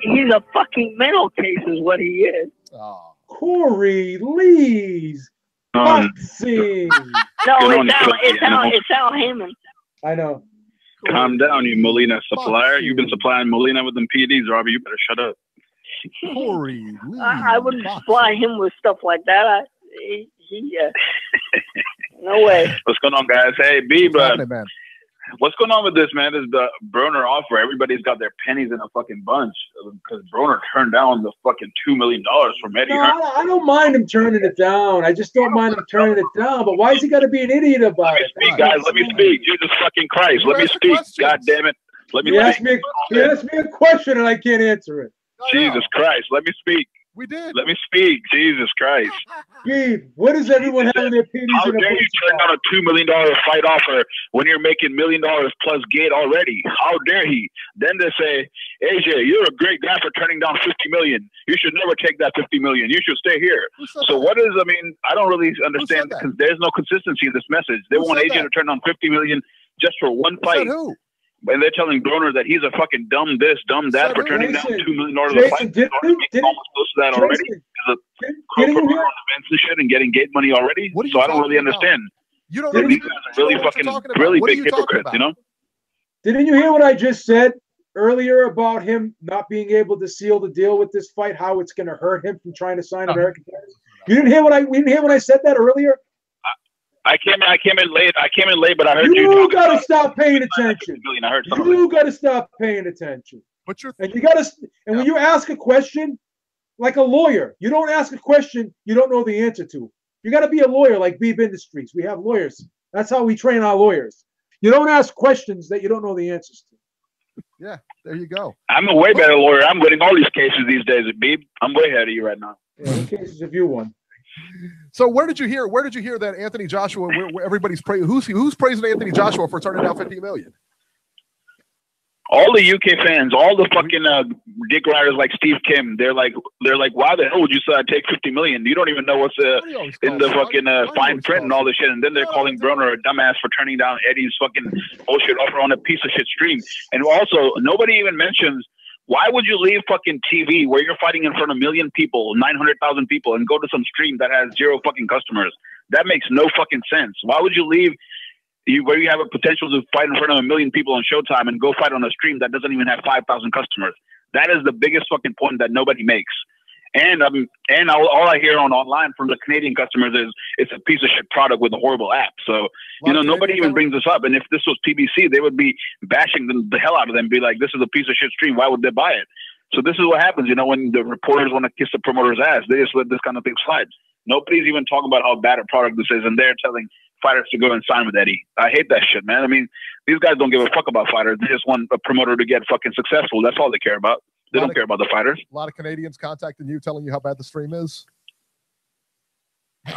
He's a fucking mental case is what he is. Oh. Corey Lee's boxing. No, it's Al Heyman. I know. Calm down, you Molina supplier. You've been supplying Molina with them PEDs, Robbie. You better shut up. Corey Lee. I wouldn't supply him with stuff like that. No way. What's going on, guys? Hey, Beeb, man. What's going on with this, man? Is the Broner offer? Everybody's got their pennies in a fucking bunch because Broner turned down the fucking $2 million from Eddie. No, I don't mind him turning it down. I just don't mind him turning it down. But why is he got to be an idiot about it? Speak, guys. Let me speak. Jesus fucking Christ. Let me speak. God damn it. Let me speak. He asked me a question and I can't answer it. Jesus Christ. Let me speak. We did. Let me speak. Jesus Christ. Beeb, what is everyone having their PEDs How in a dare you turn down a $2 million fight offer when you're making $1 million plus gate already? How dare he? Then they say, AJ, you're a great guy for turning down $50 million. You should never take that $50 million. You should stay here. So what is, I mean, I don't really understand because there's no consistency in this message. They want AJ to turn down $50 million just for one fight. Who? And they're telling Broner that he's a fucking dumb this, dumb that for turning down $2 million Jason, fight. Didn't that already? Events and shit and getting gate money already. So I don't really understand. You don't know these guys are really fucking, really big hypocrites, you know? Didn't you hear what I just said earlier about him not being able to seal the deal with this fight? How it's going to hurt him from trying to sign American players? You didn't hear what I said that earlier? I came in late, but I heard you got to stop paying attention. I heard you got to stop paying attention. And you got to, and when you ask a question, like a lawyer, you don't ask a question you don't know the answer to. You got to be a lawyer like Beeb Industries. We have lawyers. That's how we train our lawyers. You don't ask questions that you don't know the answers to. Yeah, there you go. I'm a way better lawyer. I'm winning all these cases these days, Beeb. I'm way ahead of you right now. Yeah, what cases have you won? So where did you hear that Anthony Joshua? Where everybody's praising who's praising Anthony Joshua for turning down $50 million? All the UK fans, all the fucking dick riders like Steve Kim, they're like, why the hell would you say I take $50 million? You don't even know what's in the fucking fine print and all this shit. And then they're calling Broner a dumbass for turning down Eddie's fucking bullshit offer on a piece of shit stream. And also, nobody even mentions, why would you leave fucking TV where you're fighting in front of 1 million people, 900,000 people, and go to some stream that has 0 fucking customers? That makes no fucking sense. Why would you leave where you have a potential to fight in front of 1 million people on Showtime and go fight on a stream that doesn't even have 5,000 customers? That is the biggest fucking point that nobody makes. And all I hear online from the Canadian customers is it's a piece of shit product with a horrible app. So, nobody even brings this up. And if this was PBC, they would be bashing the hell out of them, be like, this is a piece of shit stream. Why would they buy it? So this is what happens, when the reporters want to kiss the promoter's ass, they just let this kind of thing slide. Nobody's even talking about how bad a product this is, and they're telling fighters to go and sign with Eddie. I hate that shit, man. I mean, these guys don't give a fuck about fighters. They just want a promoter to get fucking successful. That's all they care about. They don't care about the fighters. A lot of Canadians contacting you, telling you how bad the stream is.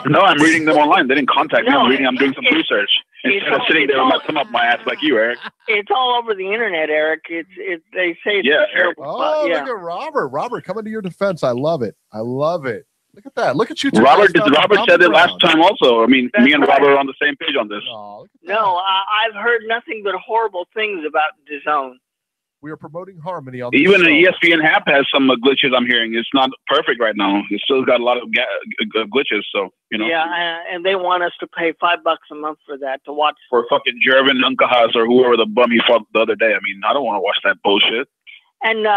No, I'm reading them online. They didn't contact me. I'm doing some research instead of sitting there with my thumb up my ass like you, Eric. It's all over the internet, Eric. They say it's a terrible spot. Look at Robert. Robert, coming to your defense. I love it. I love it. Look at that. Look at you. Robert said it last time also. I mean, me and Robert are on the same page on this. No, I've heard nothing but horrible things about DAZN. We are promoting harmony on even the ESPN app has some glitches. I'm hearing it's not perfect right now. It's still got a lot of glitches. So Yeah, and they want us to pay $5 a month for that to watch for fucking Jervin Unkahas or whoever the bum he fought the other day. I mean, I don't want to watch that bullshit. And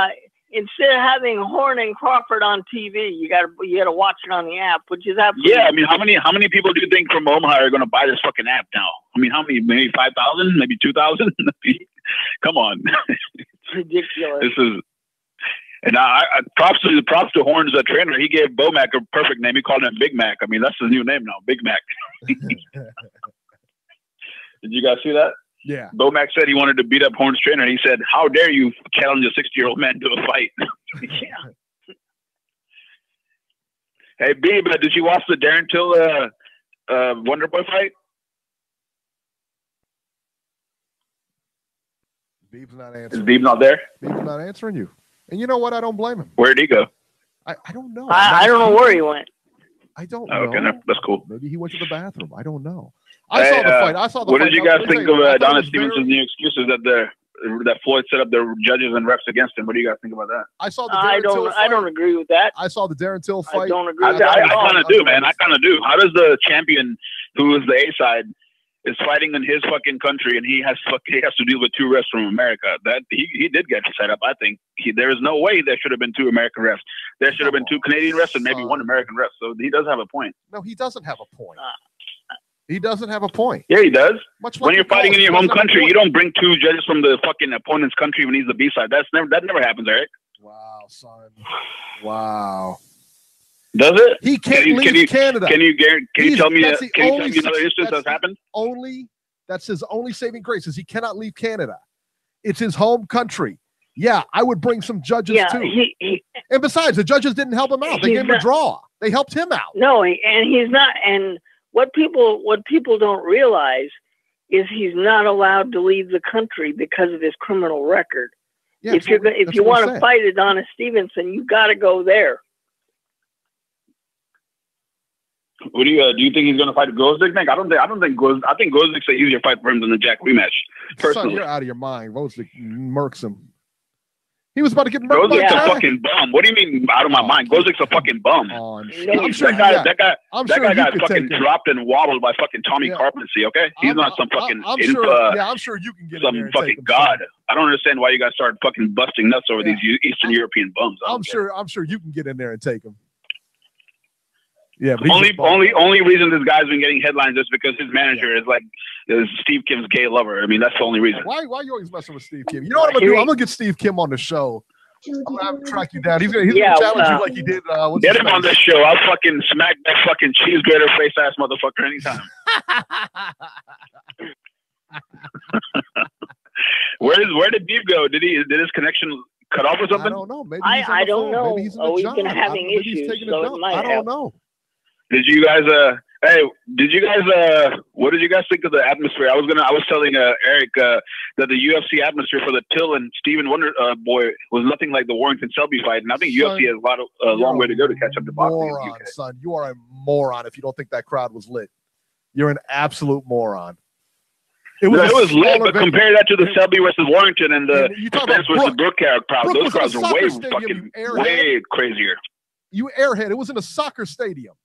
instead of having Horn and Crawford on TV, you gotta watch it on the app, which is absolutely I mean, how many people do you think from Omaha are going to buy this fucking app now? I mean, how many? Maybe 5,000, maybe 2,000. Come on. Ridiculous. This is, and props to Horn's trainer. He gave Bomac a perfect name. He called him Big Mac. I mean, that's his new name now, Big Mac. Did you guys see that? Yeah. Bomac said he wanted to beat up Horn's trainer. He said, "How dare you challenge a 60-year-old man to a fight?" Yeah. Hey, Beeb, did you watch the Darren Till Wonderboy fight? Beeb's not answering. Is Beeb not there? Beeb's not answering you. And you know what? I don't blame him. Where'd he go? I don't know. I don't know where he went. I don't know. Okay, that's cool. Maybe he went to the bathroom. I don't know. I saw the fight. I saw the what fight. What did you guys think of Adonis Stevenson's new excuses that Floyd set up the judges and refs against him? What do you guys think about that? I saw the Darren Till fight. I don't agree with that. I saw the Darren Till fight. I don't agree. I kind of do, man. I kind of do. How does the champion, who is the A side, is fighting in his fucking country and he has to deal with 2 refs from America? That he did get set up. I think there is no way there should have been 2 American refs. There should have been 2 Canadian refs and maybe 1 American ref. So he does have a point. No, he doesn't have a point. He doesn't have a point. Yeah, he does. Much when you're fighting in your home country, you don't bring 2 judges from the fucking opponent's country when he's the B side. That never happens, Eric. Wow, son. Wow. Does it? He can't leave Canada. Can you tell me another instance that's happened? That's his only saving grace is he cannot leave Canada. It's his home country. Yeah, I would bring some judges too. And besides, the judges didn't help him out. They gave him a draw. They helped him out. No, and he's not. And what people don't realize is he's not allowed to leave the country because of his criminal record. Yeah, if you want to fight Adonis Stevenson, you got to go there. What do you think he's going to fight Gvozdyk? I think Gvozdyk an easier fight for him than the Jack rematch. Personally, son, you're out of your mind. Gvozdyk murks him. He was about to get murked. Gvozdyk's a fucking bum. What do you mean out of my mind? Gvozdyk's a fucking bum. I'm sure that guy got fucking dropped and wobbled by fucking Tommy Carpentry. Okay, he's not some fucking. I'm sure you can get some in there fucking god. I don't understand why you guys started fucking busting nuts over these Eastern European bums. I'm sure you can get in there and take him. Yeah, but only reason this guy's been getting headlines is because his manager is Steve Kim's gay lover. I mean, that's the only reason. Why are you always messing with Steve Kim? You know what I'm gonna do? I'm gonna get Steve Kim on the show. I'm gonna have him track you down. He's gonna challenge you like he did. Get him on the show. I'll fucking smack that fucking cheese grater face ass motherfucker anytime. Where did Beeb go? Did his connection cut off or something? I don't know. Maybe I don't know. We've been having issues, so it might I don't know. Did you guys what did you guys think of the atmosphere? I was telling Eric that the UFC atmosphere for the Till and Steven Wonder boy was nothing like the Warrington Selby fight, and I think UFC has a long way to go to catch up to boxing. Moron, son. You are a moron if you don't think that crowd was lit. You're an absolute moron. It was lit, but compare that to the Selby versus Warrington and the Spence versus Brook crowd. Those crowds are way crazier. You airhead. It was in a soccer stadium.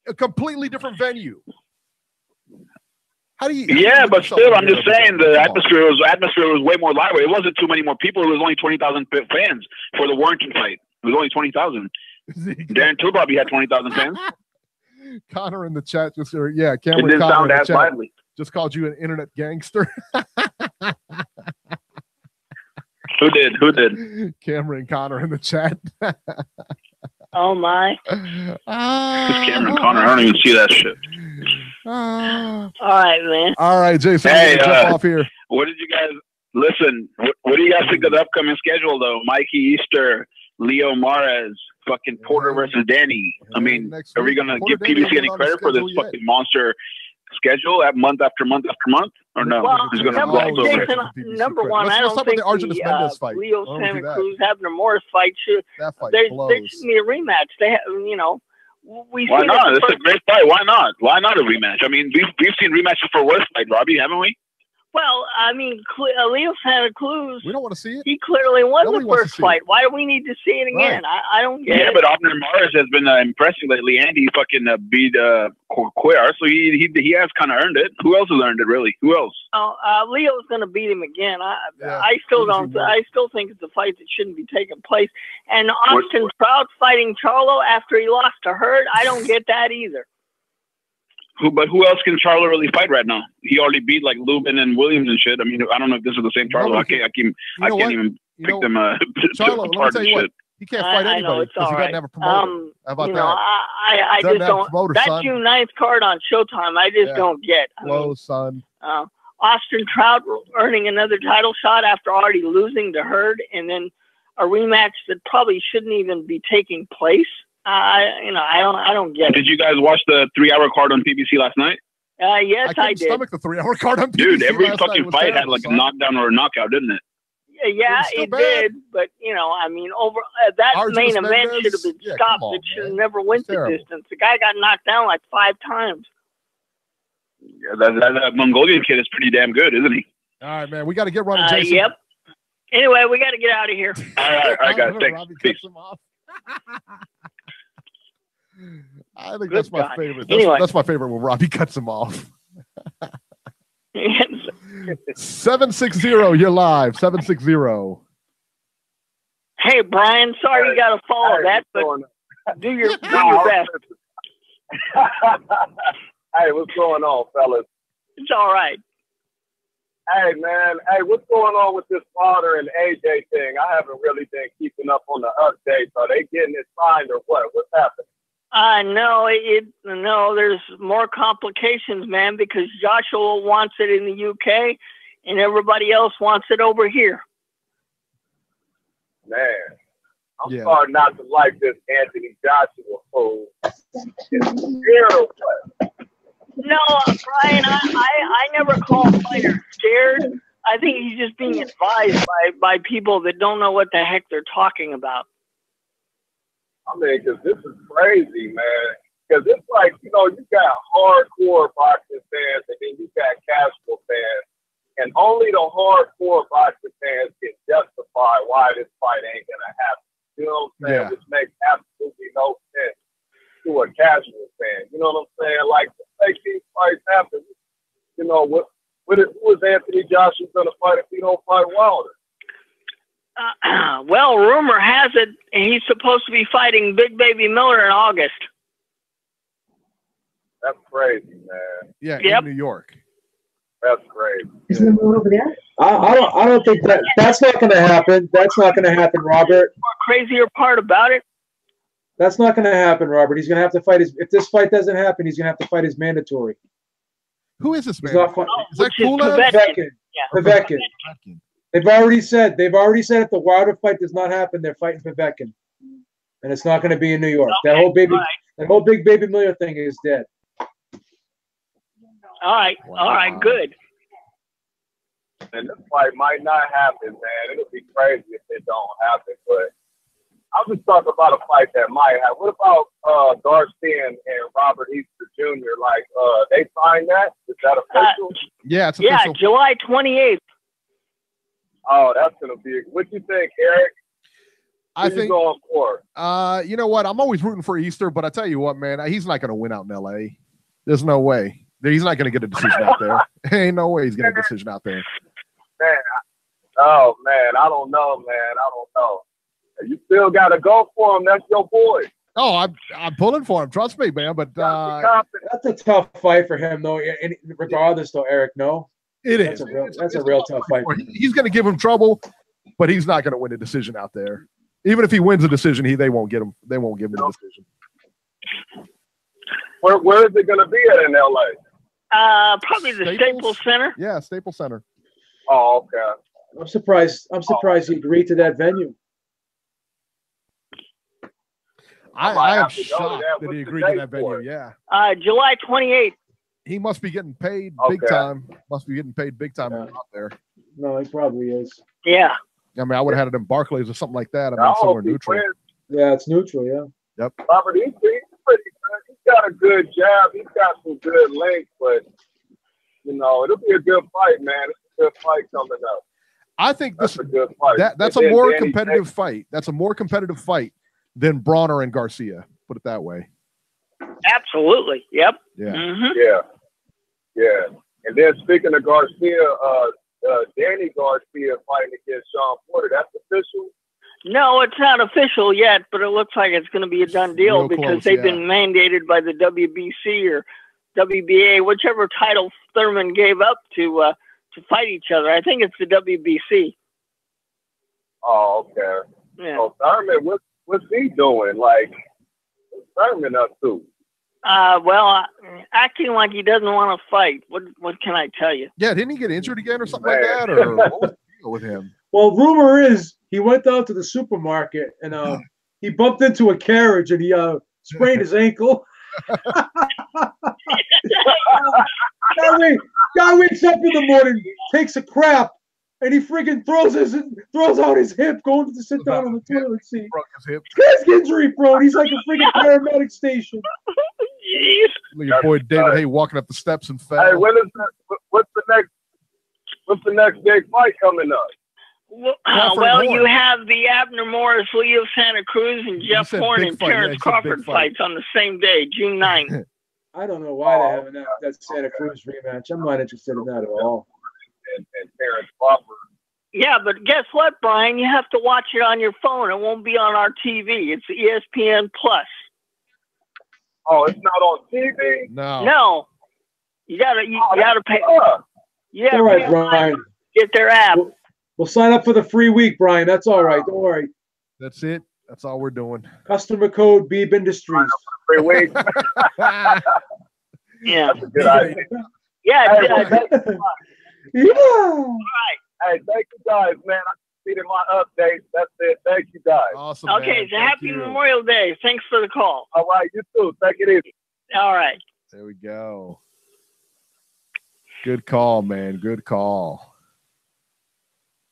A completely different venue. How do you? Yeah, but still, I'm just saying the atmosphere was way more lively. It wasn't too many more people. It was only 20,000 fans for the Warrington fight. It was only 20,000. Darren Till probably had 20,000 fans. Connor in the chat just Cameron. It didn't Connor sound in the as chat lively. just called you an internet gangster. Who did? Cameron Connor in the chat. Oh my! Who's Cameron Connor? I don't even see that shit. All right, man. All right, Jason. Hey, jump off here. What did you guys listen? What do you guys think of the upcoming schedule, though? Mikey Easter, Leo Mares, fucking Porter versus Danny. I mean, are we gonna give PBC any credit for this fucking monster schedule at month after month after month, or no? Well, He's gonna number one, I don't think the Leo Santa Cruz Abner Morris fight should. There shouldn't be a rematch. They have, why not? It's a great fight. Why not? Why not a rematch? I mean, we've seen rematches for worse fight, Robbie, haven't we? Well, I mean, Leo Santa Cruz. We don't want to see it. He clearly won the first fight. Why do we need to see it again? Right. I don't get it. Yeah, but Abner Mares has been impressive lately, and he fucking beat Cuellar, so he has kind of earned it. Who else has earned it, really? Who else? Leo's going to beat him again. I still don't. I still think it's a fight that shouldn't be taking place. And Austin Trout fighting Charlo after he lost to Hurd, I don't get that either. But who else can Charlo really fight right now? He already beat like Lubin and Williams and shit. I mean, I don't know if this is the same Charlo. I can't even pick them Charlo, let me tell you what, he can't fight anybody because he doesn't have a promoter. How about that? I just don't. That June 9th card on Showtime, I just don't get. Son. Austin Trout earning another title shot after already losing to Hurd, and then a rematch that probably shouldn't even be taking place. I don't get it. Did you guys watch the 3-hour card on PBC last night? Yes, I did. Stomach the 3-hour card on PBC. Dude, every fucking fight had like a knockdown or a knockout, didn't it? Yeah, it did. But I mean, over that main event should have been stopped. It should have never went the distance. The guy got knocked down like 5 times. Yeah, that Mongolian kid is pretty damn good, isn't he? All right, man. We got to get running, Jason. Yep. Anyway, we got to get out of here. All right, guys. Thanks. Peace. I think that's my favorite. That's my favorite when Robbie cuts him off. 760, you're live. 760. Hey, Brian, sorry you got to follow that, but do your best. Hey, what's going on, fellas? It's all right. Hey, man. Hey, what's going on with this Slaughter and AJ thing? I haven't really been keeping up on the updates. Are they getting it signed or what? What's happening? No, there's more complications, man, because Joshua wants it in the UK and everybody else wants it over here. Man, I'm starting not to like this Anthony Joshua fool. No, Brian, I never call fighters scared. I think he's just being advised by people that don't know what the heck they're talking about. I mean, because this is crazy, man. Because it's like, you got hardcore boxing fans and then you got casual fans. And only the hardcore boxing fans can justify why this fight ain't going to happen. You know what I'm saying? Which makes absolutely no sense to a casual fan. You know what I'm saying? Like, to make these fights happen, who is Anthony Joshua going to fight if he don't fight Wilder? Well, rumor has it he's supposed to be fighting Big Baby Miller in August. That's crazy, man. Yeah, in New York. That's crazy. Isn't the moon over there? I don't think that's not going to happen. That's not going to happen, Robert. The crazier part about it? That's not going to happen, Robert. He's going to have to fight if this fight doesn't happen, he's going to have to fight his mandatory. Who is this man? Is that Povetkin. They've already said if the Wilder fight does not happen, they're fighting Povetkin, and it's not going to be in New York. Okay, that whole Big Baby Miller thing is dead. All right, good. And this fight might not happen, man. It'll be crazy if it don't happen. But I'm just talking about a fight that might happen. What about Darcy and Robert Easter Jr.? Like, they signed that? Is that official? Yeah, it's official. Yeah, July 28th. Oh, that's gonna be. What you think, Eric? I think. Going for? You know what? I'm always rooting for Easter, but I tell you what, man, he's not gonna win out in LA. There's no way. He's not going to get a decision out there. Ain't no way he's getting a decision out there. Man, oh man, I don't know, man. I don't know. You still got to go for him. That's your boy. Oh, I'm pulling for him. Trust me, man. But that's a tough fight for him, though. And regardless, though, Eric, no, it is. That's a real tough fight. He's going to give him trouble, but he's not going to win a decision out there. Even if he wins a decision, they won't get him. They won't give him a decision. Where is it going to be at in LA? Probably the Staples Center. Yeah, Staples Center. Oh, okay. I'm surprised he agreed to that venue. I am shocked that he agreed to that venue. Yeah. July 28th. He must be getting paid big time. Must be getting paid big time out there. No, he probably is. Yeah. I mean, I would have had it in Barclays or something like that. I mean, somewhere neutral. Yeah, it's neutral. Yeah. Yep. Robert, he's pretty good. He's got a good jab. He's got some good length, but it'll be a good fight, man. It's a good fight coming up. I think that's a good fight. That's a more competitive fight. That's a more competitive fight than Bronner and Garcia. Put it that way. Absolutely. Yep. Yeah. Mm-hmm. Yeah. And then speaking of Garcia, Danny Garcia fighting against Shawn Porter. That's official. No, it's not official yet, but it looks like it's going to be a done deal because they've been mandated by the WBC or WBA, whichever title Thurman gave up to fight each other. I think it's the WBC. Oh, okay. Yeah. So Thurman, what's he doing? Like, what's Thurman up to? Well, acting like he doesn't want to fight. What can I tell you? Yeah, didn't he get injured again or something like that? Or what was the deal with him? Well, rumor is he went down to the supermarket and he bumped into a carriage and he sprained his ankle. Guy wakes up in the morning, takes a crap, and he freaking throws out his hip going to sit down on the toilet seat. Broke his hip. He's injury prone. He's like a freaking paramedic station. Look at your boy David Hay walking up the steps and fell. Hey, what's the next big fight coming up? Well, you have the Abner Morris, Leo Santa Cruz, and Jeff Horn and Terence Crawford fights on the same day, June 9th. I don't know why they're having that Santa Cruz rematch. I'm not interested in that at all. And Terence Crawford. Yeah, but guess what, Brian? You have to watch it on your phone. It won't be on our TV. It's ESPN Plus. Oh, it's not on TV? No. You gotta pay. Yeah. All right, Brian. Get their app. We'll sign up for the free week, Brian. That's all right. Don't worry. That's it. That's all we're doing. Customer code Beeb Industries. Free week. Yeah. That's a good idea. Yeah. Yeah. All right. Hey, thank you guys, man. I completed my updates. That's it. Thank you guys. Awesome. Okay, so happy Memorial Day. Thanks for the call. All right, you too. Take it easy. All right. There we go. Good call, man. Good call.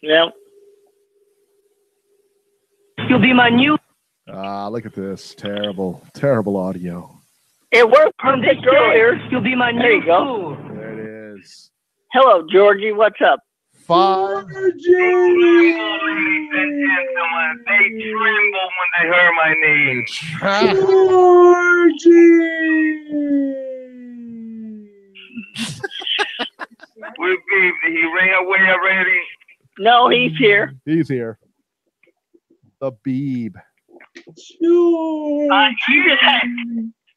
Yeah. You'll be my new. Look at this. Terrible, terrible audio. It worked perfect earlier. You'll be my new. There you go. There it is. Hello, Georgie. What's up? Georgie! Ladies and gentlemen, they tremble when they hear my name. Georgie! We're Beeb. Did he ran away already? No, he's here. He's here. The Beeb.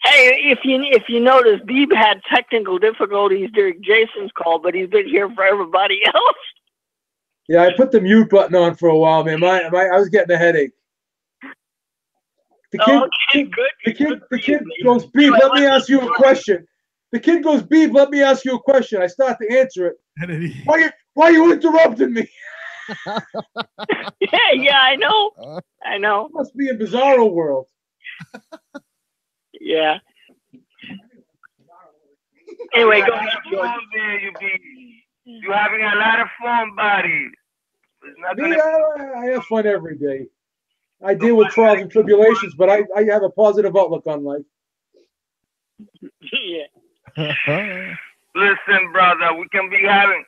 Hey, if you notice, Beeb had technical difficulties during Jason's call, but he's been here for everybody else. Yeah, I put the mute button on for a while, man. I was getting a headache. The kid goes, Beeb, let me ask you a question. The kid goes, Beeb, let me ask you a question. I start to answer it. Why you interrupting me? Yeah, I know. I know. It must be a bizarro world. Yeah. Anyway, go ahead. You having a lot of fun, buddy. I have fun every day. I deal with trials and tribulations, but I have a positive outlook on life. Yeah. Listen, brother, we can be having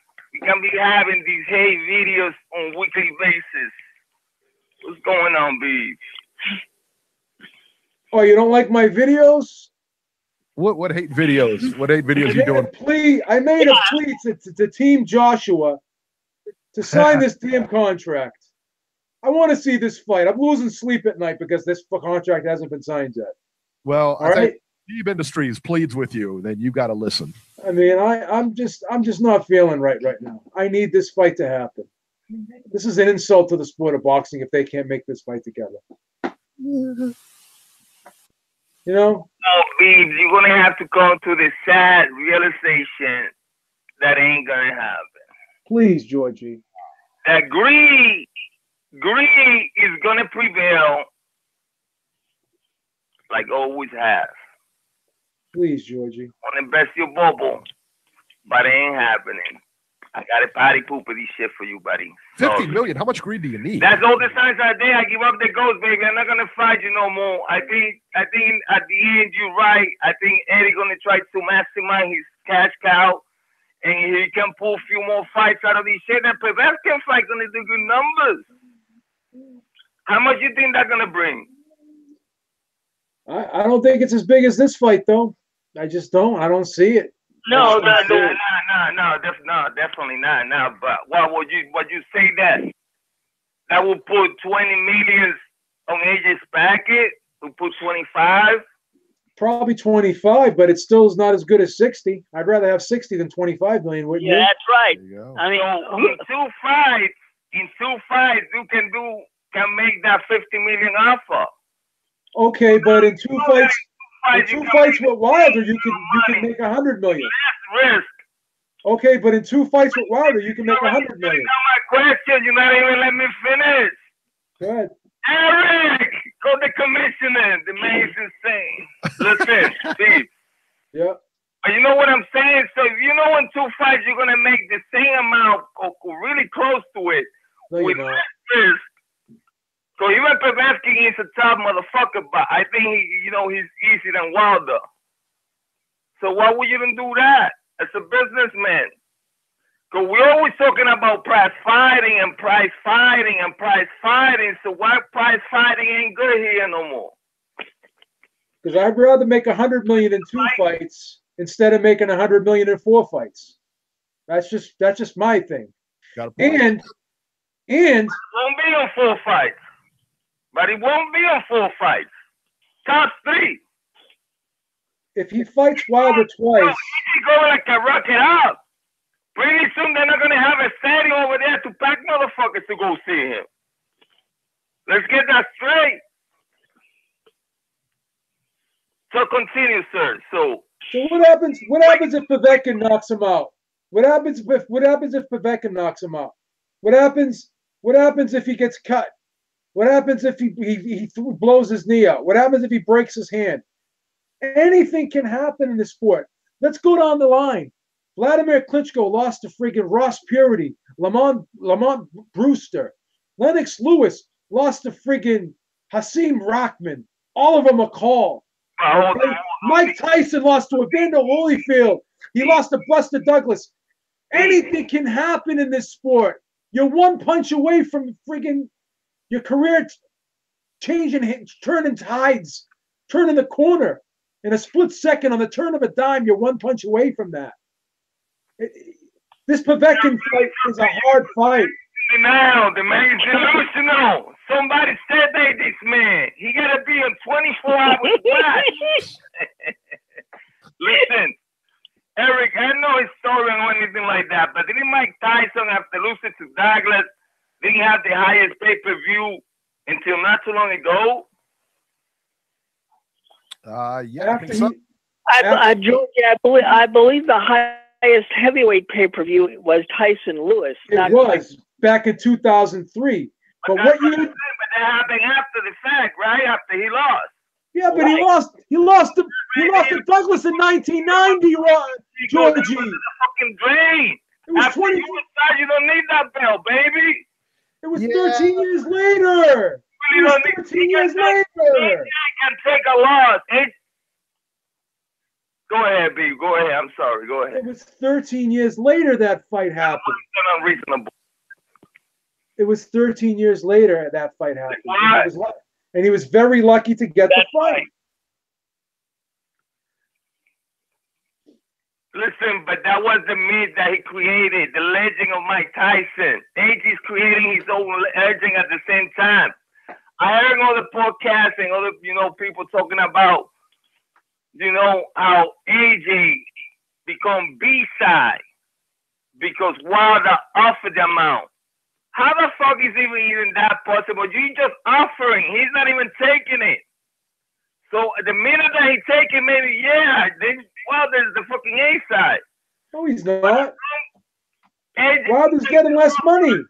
these hate videos on weekly basis. What's going on, Beeb? Oh, you don't like my videos? What hate videos? What hate videos you doing? I made a plea to Team Joshua to sign this damn contract. I want to see this fight. I'm losing sleep at night because this contract hasn't been signed yet. Well, I think Beeb Industries pleads with you. Then you got to listen. I mean, I'm just not feeling right now. I need this fight to happen. This is an insult to the sport of boxing if they can't make this fight together. You know? Oh, Beeb, you're going to have to come to the sad realization that ain't going to happen. Please, Georgie. That greed is going to prevail like always has. Please, Georgie. Want to invest your bubble, but it ain't happening. I got to potty poop of this shit for you, buddy. 50 million? How much greed do you need? That's all the signs are there. I give up the ghost, baby. I'm not gonna fight you no more. I think at the end you're right. I think Eddie gonna try to maximize his cash cow, and he can pull a few more fights out of this shit. That Peveskin fight gonna do good numbers. How much you think that's gonna bring? I don't think it's as big as this fight, though. I just don't. I don't see it. No, definitely not. No, but what would you say that would put 20 million on AJ's packet? We put 25. Probably 25, but it still is not as good as 60. I'd rather have 60 than 25 million, wouldn't you? Yeah, that's right. I mean, in two fights, you can make that 50 million offer. Okay, but in two fights with Wilder, you can make 100 million. Risk. Okay, but in two fights with Wilder, you can make 100 million. You know my question. You're not even letting me finish. Go ahead. Eric, go to commissioner. The man's insane. Listen, Steve. Yeah. But you know what I'm saying? So you know in two fights you're gonna make the same amount or really close to it with less risk. So even Peveskin is a tough motherfucker, but I think he's easier than Wilder. So why would you even do that as a businessman? Because we're always talking about prize fighting and prize fighting and prize fighting. So why prize fighting ain't good here no more? Because I'd rather make 100 million in two fights instead of making 100 million in four fights. That's just my thing. And it won't be on four fights. But it won't be on four fights. Top three. If he fights Wilder twice. He's going like a rocket up. Pretty soon they're not going to have a stadium over there to pack motherfuckers to go see him. Let's get that straight. So continue, sir. So what happens if Peveskin knocks him out? What happens if Peveskin knocks him out? What happens if he gets cut? What happens if he blows his knee out? What happens if he breaks his hand? Anything can happen in this sport. Let's go down the line. Vladimir Klitschko lost to friggin' Ross Purity, Lamont Brewster. Lennox Lewis lost to friggin' Hasim Rahman. All of them are called. Okay? Mike Tyson lost to Evander Holyfield. He lost to Buster Douglas. Anything can happen in this sport. You're one punch away from friggin' your career changing, turning tides, turning the corner in a split second on the turn of a dime. You're one punch away from that. This Peveskin fight is a hard fight. Now, the man's delusional. Somebody said this man. He got to be in 24 hours watch. Listen, Eric, I know his story or anything like that, but didn't Mike Tyson after losing to Douglas, didn't have the highest pay-per-view until not too long ago? Yeah, I believe the highest heavyweight pay-per-view was Tyson Lewis. It was back in 2003. But what year? But that happened after the fact, right? After he lost. Yeah, but he lost to Douglas in 1990, Georgie. It was a fucking drain. It was after 20. You don't need that belt, baby. It was 13 years later. It was 13 years later. Can take a loss. Go ahead, B. Go ahead. I'm sorry. Go ahead. It was 13 years later that fight happened. That's unreasonable. It was 13 years later that fight happened. And he was very lucky to get the fight. Listen, but that was the myth that he created, the legend of Mike Tyson. AJ's creating his own legend at the same time. I heard all the podcasts and other, people talking about, how AJ become B-side because Wilder offered the amount. How the fuck is even that possible? You just offering. He's not even taking it. So the minute that he take it, maybe, then Wilder's the fucking A-side. No, he's not. Wilder's getting less money.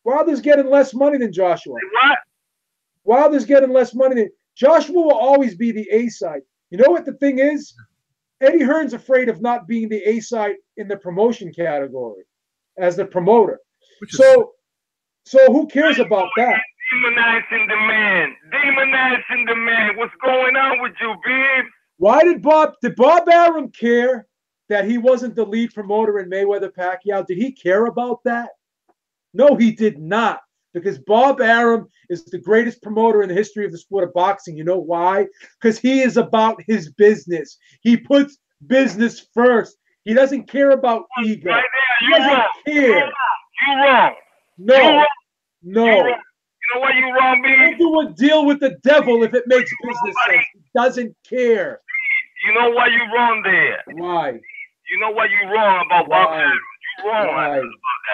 Wilder's getting less money than Joshua. What? Wilder's getting less money than Joshua will always be the A-side. You know what the thing is? Eddie Hearn's afraid of not being the A-side in the promotion category as the promoter. So who cares about that? Demonizing the man. What's going on with you, Beeb? Why did Bob Arum care that he wasn't the lead promoter in Mayweather Pacquiao? Did he care about that? No, he did not. Because Bob Arum is the greatest promoter in the history of the sport of boxing. You know why? Because he is about his business. He puts business first. He doesn't care about ego. He doesn't care. You're wrong. No. You know why you wrong, Beeb? He'll do a deal with the devil if it makes business sense. He doesn't care. You know why you wrong there? Why? You know why you wrong about Bob Arum? You wrong about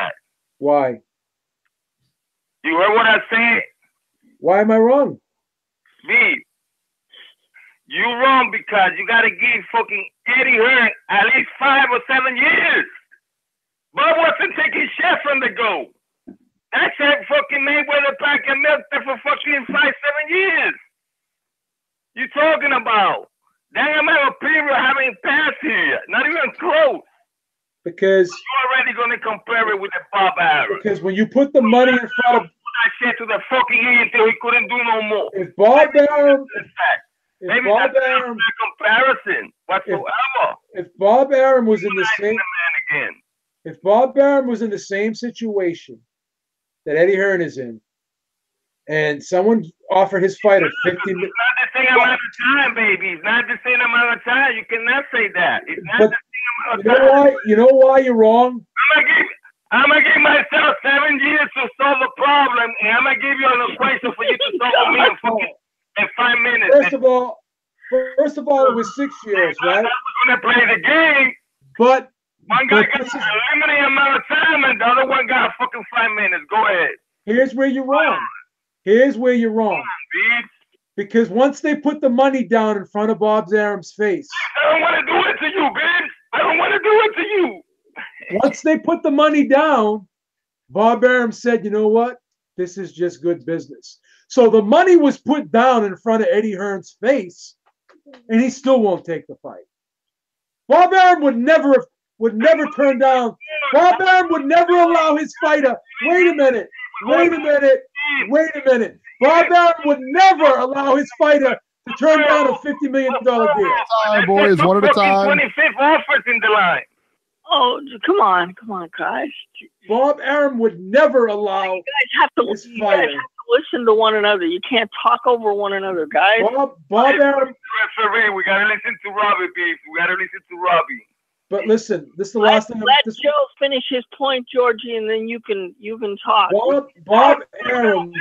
that. Why? You heard what I said? Why am I wrong? Beeb, you wrong because you got to give fucking Eddie Hearn at least 5 or 7 years. Bob wasn't taking shit from the go. That shit fucking Mayweather Pacquiao milked it for fucking 5, 7 years. You talking about? Damn, a period haven't passed here. Not even close. Because you're already going to compare it with the Bob Arum. Because when you put the money in front of that shit to the fucking end until he couldn't do no more. If Bob Arum, maybe that's not a comparison whatsoever. If Bob Arum was in the same if Bob Arum was in the same situation that Eddie Hearn is in, and someone offered his fighter 50 million. It's not the same amount of time, baby. It's not the same amount of time. You cannot say that. It's not the same amount of time. You know why you're wrong? I'm gonna give myself 7 years to solve a problem, and I'm gonna give you an equation for you to solve me in 5 minutes. First of all, it was 6 years, right? I was gonna play the game, but one guy got a limited amount of time, and the other one got fucking 5 minutes. Go ahead. Here's where you're wrong. Because once they put the money down in front of Bob Arum's face, I don't want to do it to you, bitch. I don't want to do it to you. Once they put the money down, Bob Arum said, you know what? This is just good business. So the money was put down in front of Eddie Hearn's face, and he still won't take the fight. Bob Arum would never turn down. Bob Arum would never allow his fighter. Wait a minute. Bob Arum would never allow his fighter to turn down a $50 million deal. Time, boys, one at a time. 25th offers in the line. Oh, come on, guys. Bob Arum would never allow you guys have to listen to one another. You can't talk over one another, guys. Bob Arum. Referee, we gotta listen to Robbie, Beef. We gotta listen to Robbie. But listen, this is the last thing. Let Joe finish his point, Georgie, and then you can talk. Bob Arum.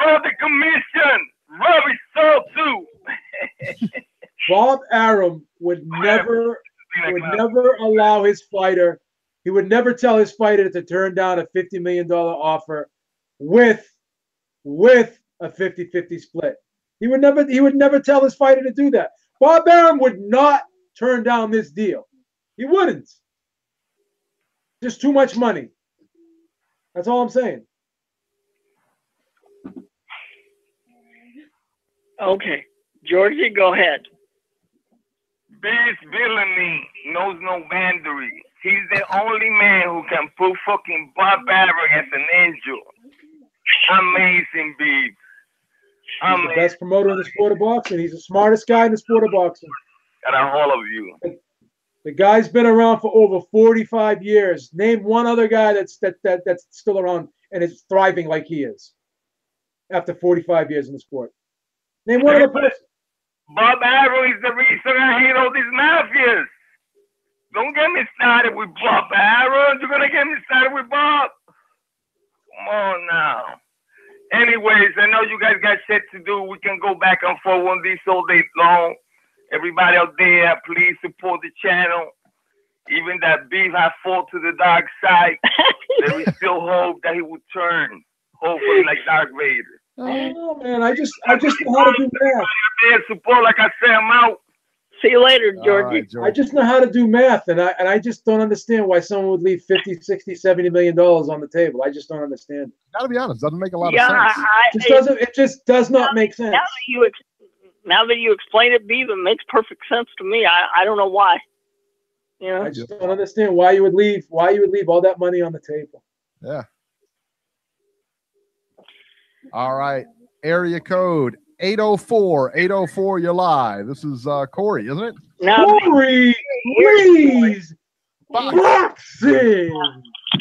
Call the commission. Robbie saw too. Bob Arum would never allow his fighter. He would never tell his fighter to turn down a $50 million offer with a 50-50 split. He would never tell his fighter to do that. Bob Arum would not turn down this deal. He wouldn't. Just too much money. That's all I'm saying. Okay. Georgie, go ahead. This villainy knows no boundary. He's the only man who can put fucking Bob Arum as an angel. Amazing, Beeb. He's the best promoter in the sport of boxing. He's the smartest guy in the sport of boxing. Got all of you. The guy's been around for over 45 years. Name one other guy that's still around and is thriving like he is after 45 years in the sport. Name one other person. Bob Arum is the reason I hate all these mafias. Don't get me started with Bob, Aaron. You're gonna get me started with Bob. Come on now. Anyways, I know you guys got shit to do. We can go back and forth on this all day long. Everybody out there, please support the channel. Even that Beeb has fallen to the dark side, there is still hope that he will turn, hopefully like Darth Vader. Oh man, I just know how to do math. Support, like I said, I'm out. See you later, Georgie. Right, George. I just know how to do math, and I just don't understand why someone would leave 50, 60, 70 million dollars on the table. I just don't understand. Gotta be honest, doesn't make a lot of sense. It just does not make sense. Now that you explain it, Beeb, it makes perfect sense to me. I don't know why. You know? I just don't understand why you would leave all that money on the table. Yeah. All right. Area code 804. 804, you're live. This is Corey, isn't it? Corey, please. Boxing.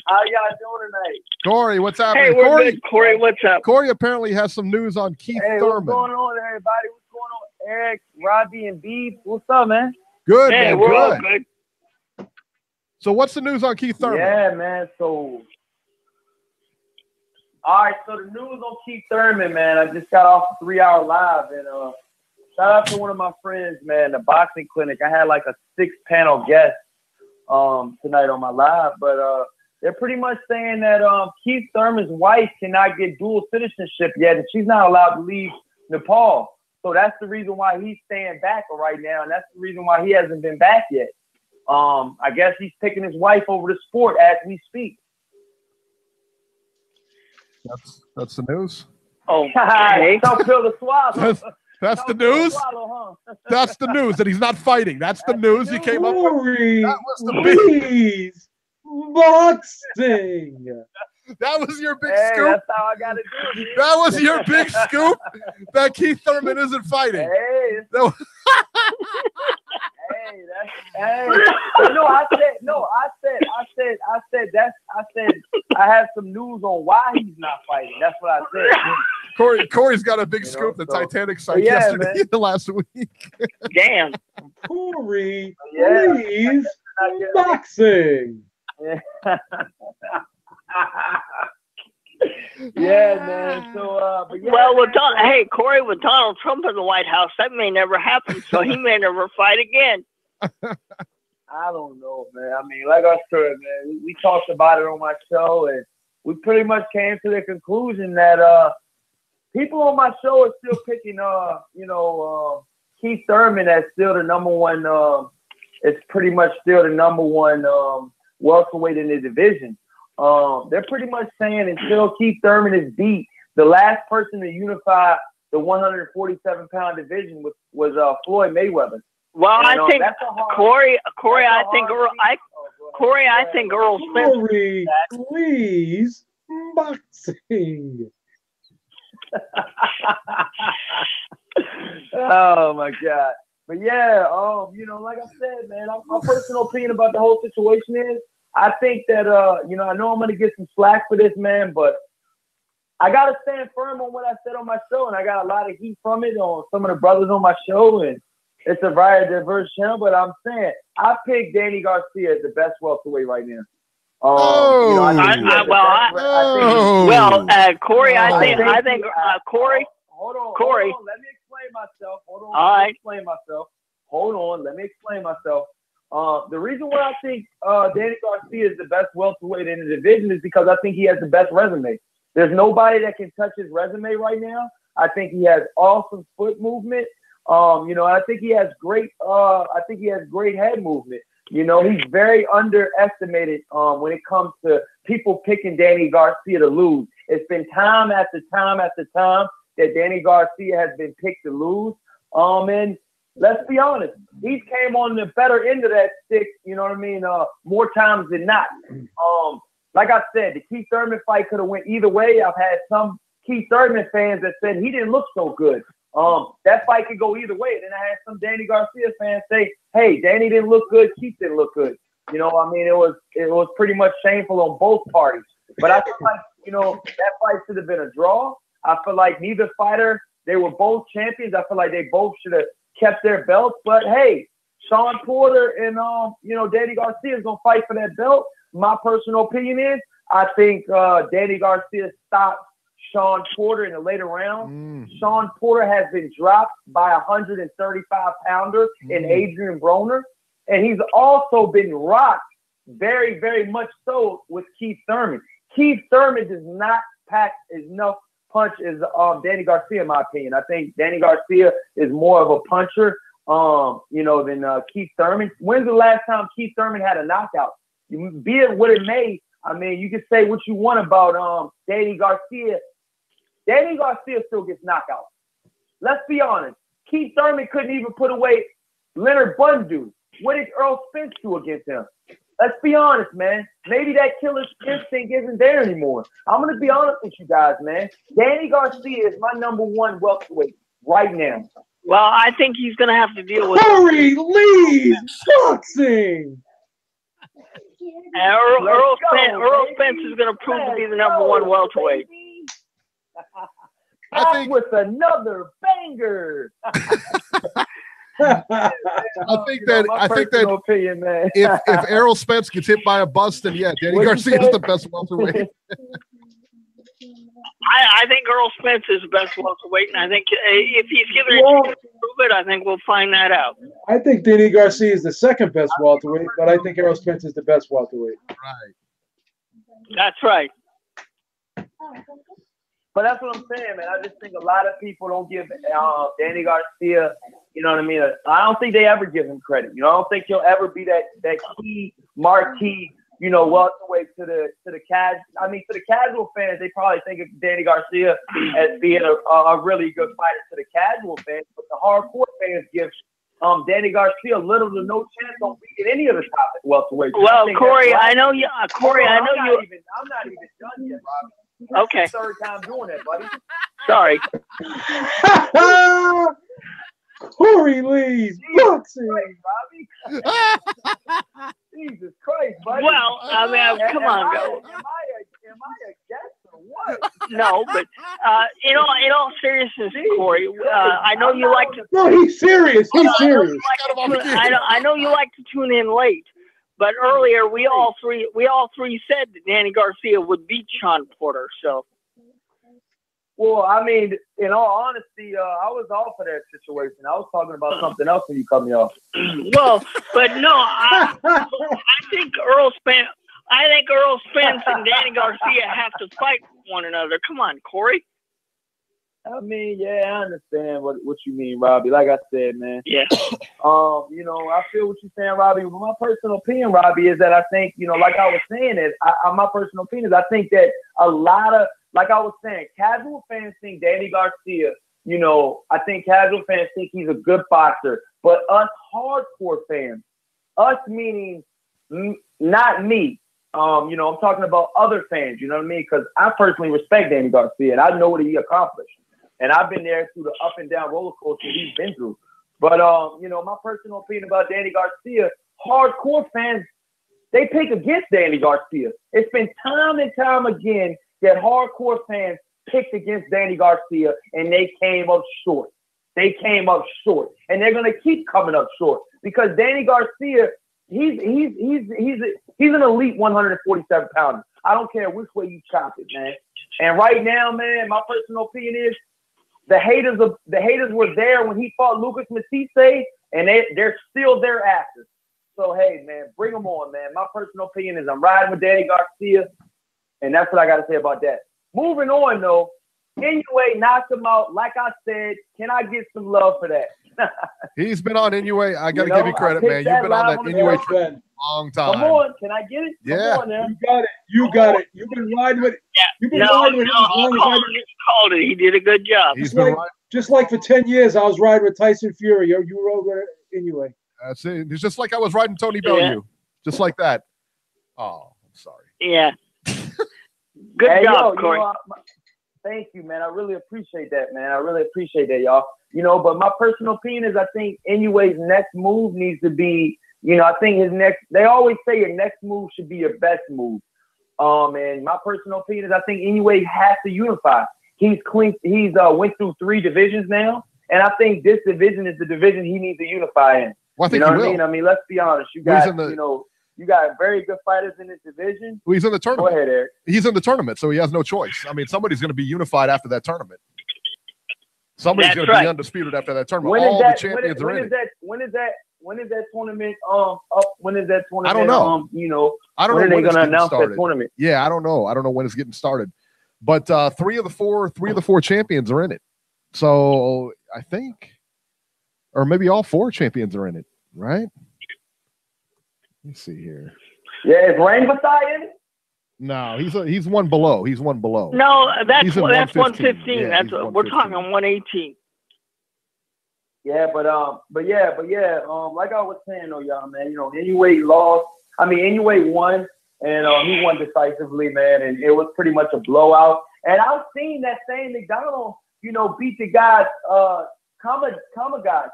How y'all doing tonight? Corey, what's happening? Hey, we're good. Corey, what's up? Corey apparently has some news on Keith Thurman. What's going on, everybody? What's going on? Eric, Robbie, and Beeb. What's up, man? Good, hey, man. We're all good. So what's the news on Keith Thurman? Yeah, man. So, all right. So the news on Keith Thurman, man. I just got off a 3-hour live, and shout out to one of my friends, man. The boxing clinic. I had like a 6-panel guest tonight on my live, but they're pretty much saying that Keith Thurman's wife cannot get dual citizenship yet, and she's not allowed to leave Nepal. So that's the reason why he's staying back right now, and that's the reason why he hasn't been back yet. I guess he's picking his wife over the sport as we speak. That's the news. Oh, okay. Don't feel the swallow. That's the news. Swallow, huh? That's the news that he's not fighting. That's the news he came up with. That was the big. Boxing. That was your big Hey, scoop. that's how I got to do it. That was your big scoop. That Keith Thurman isn't fighting. Hey. That was Hey, that's hey. No, I said I have some news on why he's not fighting. That's what I said. Corey's got a big scoop. The Titanic sank yesterday, last week. Damn. Corey, please. Boxing. Yeah, man. So, but yeah, well, hey, Corey, with Donald Trump in the White House, that may never happen. So he may never fight again. I don't know, man. I mean, like I said, man, we talked about it on my show, and we pretty much came to the conclusion that people on my show are still picking, Keith Thurman as still the number one. It's pretty much still the number one welterweight in the division. They're pretty much saying until Keith Thurman is beat, the last person to unify the 147-pound division was Floyd Mayweather. Well, and, I think Corey. I think Errol Spence. Corey, please, boxing. Oh my God! But yeah, like I said, man, my personal opinion about the whole situation is, I think that I know I'm gonna get some slack for this, man, but I gotta stand firm on what I said on my show, and I got a lot of heat from it on some of the brothers on my show, and it's a very diverse channel. But I'm saying I picked Danny Garcia as the best welterweight right now. Corey, I think Corey. Hold on, Corey. Let me explain myself. Let me explain myself. The reason why I think Danny Garcia is the best welterweight in the division is because I think he has the best resume. There's nobody that can touch his resume right now. I think he has awesome foot movement. I think he has great. I think he has great head movement. He's very underestimated when it comes to people picking Danny Garcia to lose. It's been time after time after time that Danny Garcia has been picked to lose. And let's be honest, he came on the better end of that stick, more times than not. Like I said, the Keith Thurman fight could have went either way. I've had some Keith Thurman fans that said he didn't look so good. That fight could go either way. Then I had some Danny Garcia fans say, hey, Danny didn't look good, Keith didn't look good. It was pretty much shameful on both parties. But I feel like, that fight should have been a draw. I feel like neither fighter, they were both champions. I feel like they both should have kept their belts. But hey, Shawn Porter and Danny Garcia is gonna fight for that belt. My personal opinion is I think Danny Garcia stops Shawn Porter in the later round. Shawn Porter has been dropped by a 135-pounder in Adrian Broner, and he's also been rocked very, very much so with Keith Thurman. Keith Thurman does not pack enough punch as Danny Garcia, in my opinion. I think Danny Garcia is more of a puncher, than Keith Thurman. When's the last time Keith Thurman had a knockout? Be it what it may, I mean, you can say what you want about Danny Garcia. Danny Garcia still gets knockouts. Let's be honest. Keith Thurman couldn't even put away Leonard Bundu. What did Errol Spence do against him? Let's be honest, man. Maybe that killer instinct isn't there anymore. I'm going to be honest with you guys, man. Danny Garcia is my #1 welterweight right now. Well, I think he's going to have to deal with Corey Lee's boxing. Errol Spence is going to prove to be the #1 welterweight. I think with another banger. I think that opinion, man. if Errol Spence gets hit by a bus, then yeah, Danny Garcia is the best welterweight. I think Errol Spence is the best welterweight, and I think if he's given a chance to prove it, I think we'll find that out. I think Danny Garcia is the second best welterweight, but I think Errol Spence is the best welterweight. Right. That's right. But that's what I'm saying, man. I just think a lot of people don't give Danny Garcia, you know what I mean? I don't think they ever give him credit. I don't think he'll ever be that key marquee, welterweight to the casual fans. They probably think of Danny Garcia as being a really good fighter to the casual fans, but the hardcore fans give Danny Garcia little to no chance on beating any of the top welterweights. Well, Corey, I know you. I'm not even done yet, Robbie. Okay. That's the third time doing that, buddy. Sorry. Corey Lee's boxing. Jesus Christ, buddy. Well, I mean, come on, go. Am I a guest or what? No, but in all seriousness, Corey, I know you like to. No, he's serious. He's serious. I know you like to tune in late. But earlier, we all three said that Danny Garcia would beat Shawn Porter. So, well, I mean, in all honesty, I was off of that situation. I was talking about something else when you cut me off. Well, but no, I think Errol Spence and Danny Garcia have to fight one another. Come on, Corey. I mean, yeah, I understand what you mean, Robbie. Like I said, man. Yeah. I feel what you're saying, Robbie. But my personal opinion, Robbie, is that I think, like I was saying, my personal opinion is I think that a lot of, like I was saying, casual fans think Danny Garcia, I think casual fans think he's a good boxer. But us hardcore fans, us meaning not me, I'm talking about other fans, you know what I mean? Because I personally respect Danny Garcia, and I know what he accomplished. And I've been there through the up and down roller coaster he's been through. But, my personal opinion about Danny Garcia, hardcore fans, they pick against Danny Garcia. It's been time and time again that hardcore fans picked against Danny Garcia, and they came up short. They came up short. And they're going to keep coming up short because Danny Garcia, he's an elite 147-pounder. I don't care which way you chop it, man. And right now, man, my personal opinion is, the haters were there when he fought Lucas Matisse, and they're still their asses. So, hey, man, bring them on, man. My personal opinion is I'm riding with Danny Garcia, and that's what I got to say about that. Moving on, though, Inoue knocked him out. Like I said, can I get some love for that? He's been on Inoue. I got to give you credit, man. You've been on that Inoue train a long time. Come on, can I get it? Yeah. Come on, man. You got it. You've been riding with it. You've been riding with he called it. He did a good job. Just like for 10 years, I was riding with Tyson Fury. You rode with Inoue. That's it. It's just like I was riding Tony Bellew. Just like that. Oh, I'm sorry. Yeah. Good job, Corey. Thank you, man. I really appreciate that, man. I really appreciate that, y'all. But my personal opinion is I think Inoue's next move needs to be, I think they always say your next move should be your best move. And my personal opinion is I think Inoue has to unify. He's went through 3 divisions now, and I think this division is the division he needs to unify in. Well, I think you know he what will. I mean? I mean, let's be honest. You got, you got very good fighters in this division. Well, he's in the tournament. Go ahead, Eric. He's in the tournament, so he has no choice. I mean, somebody's going to be unified after that tournament. Somebody's going to be undisputed after that tournament. All the champions are in it. When is that tournament up? When is that tournament? I don't know. I don't know when when they're going to it's announce started. that tournament. Yeah, I don't know. I don't know when it's getting started. But three of the four champions are in it. So I think, or maybe all four champions are in it, right? Let's see here. Yeah, is Rangvasai in it? No, he's one below. He's one below. No, that's 115. Yeah, that's we're talking 118. Yeah, but yeah, like I was saying though, y'all, man, Inoue lost. I mean, Inoue won, and he won decisively, man, and it was pretty much a blowout. And I've seen that same McDonnell, beat the guy, Kamagai,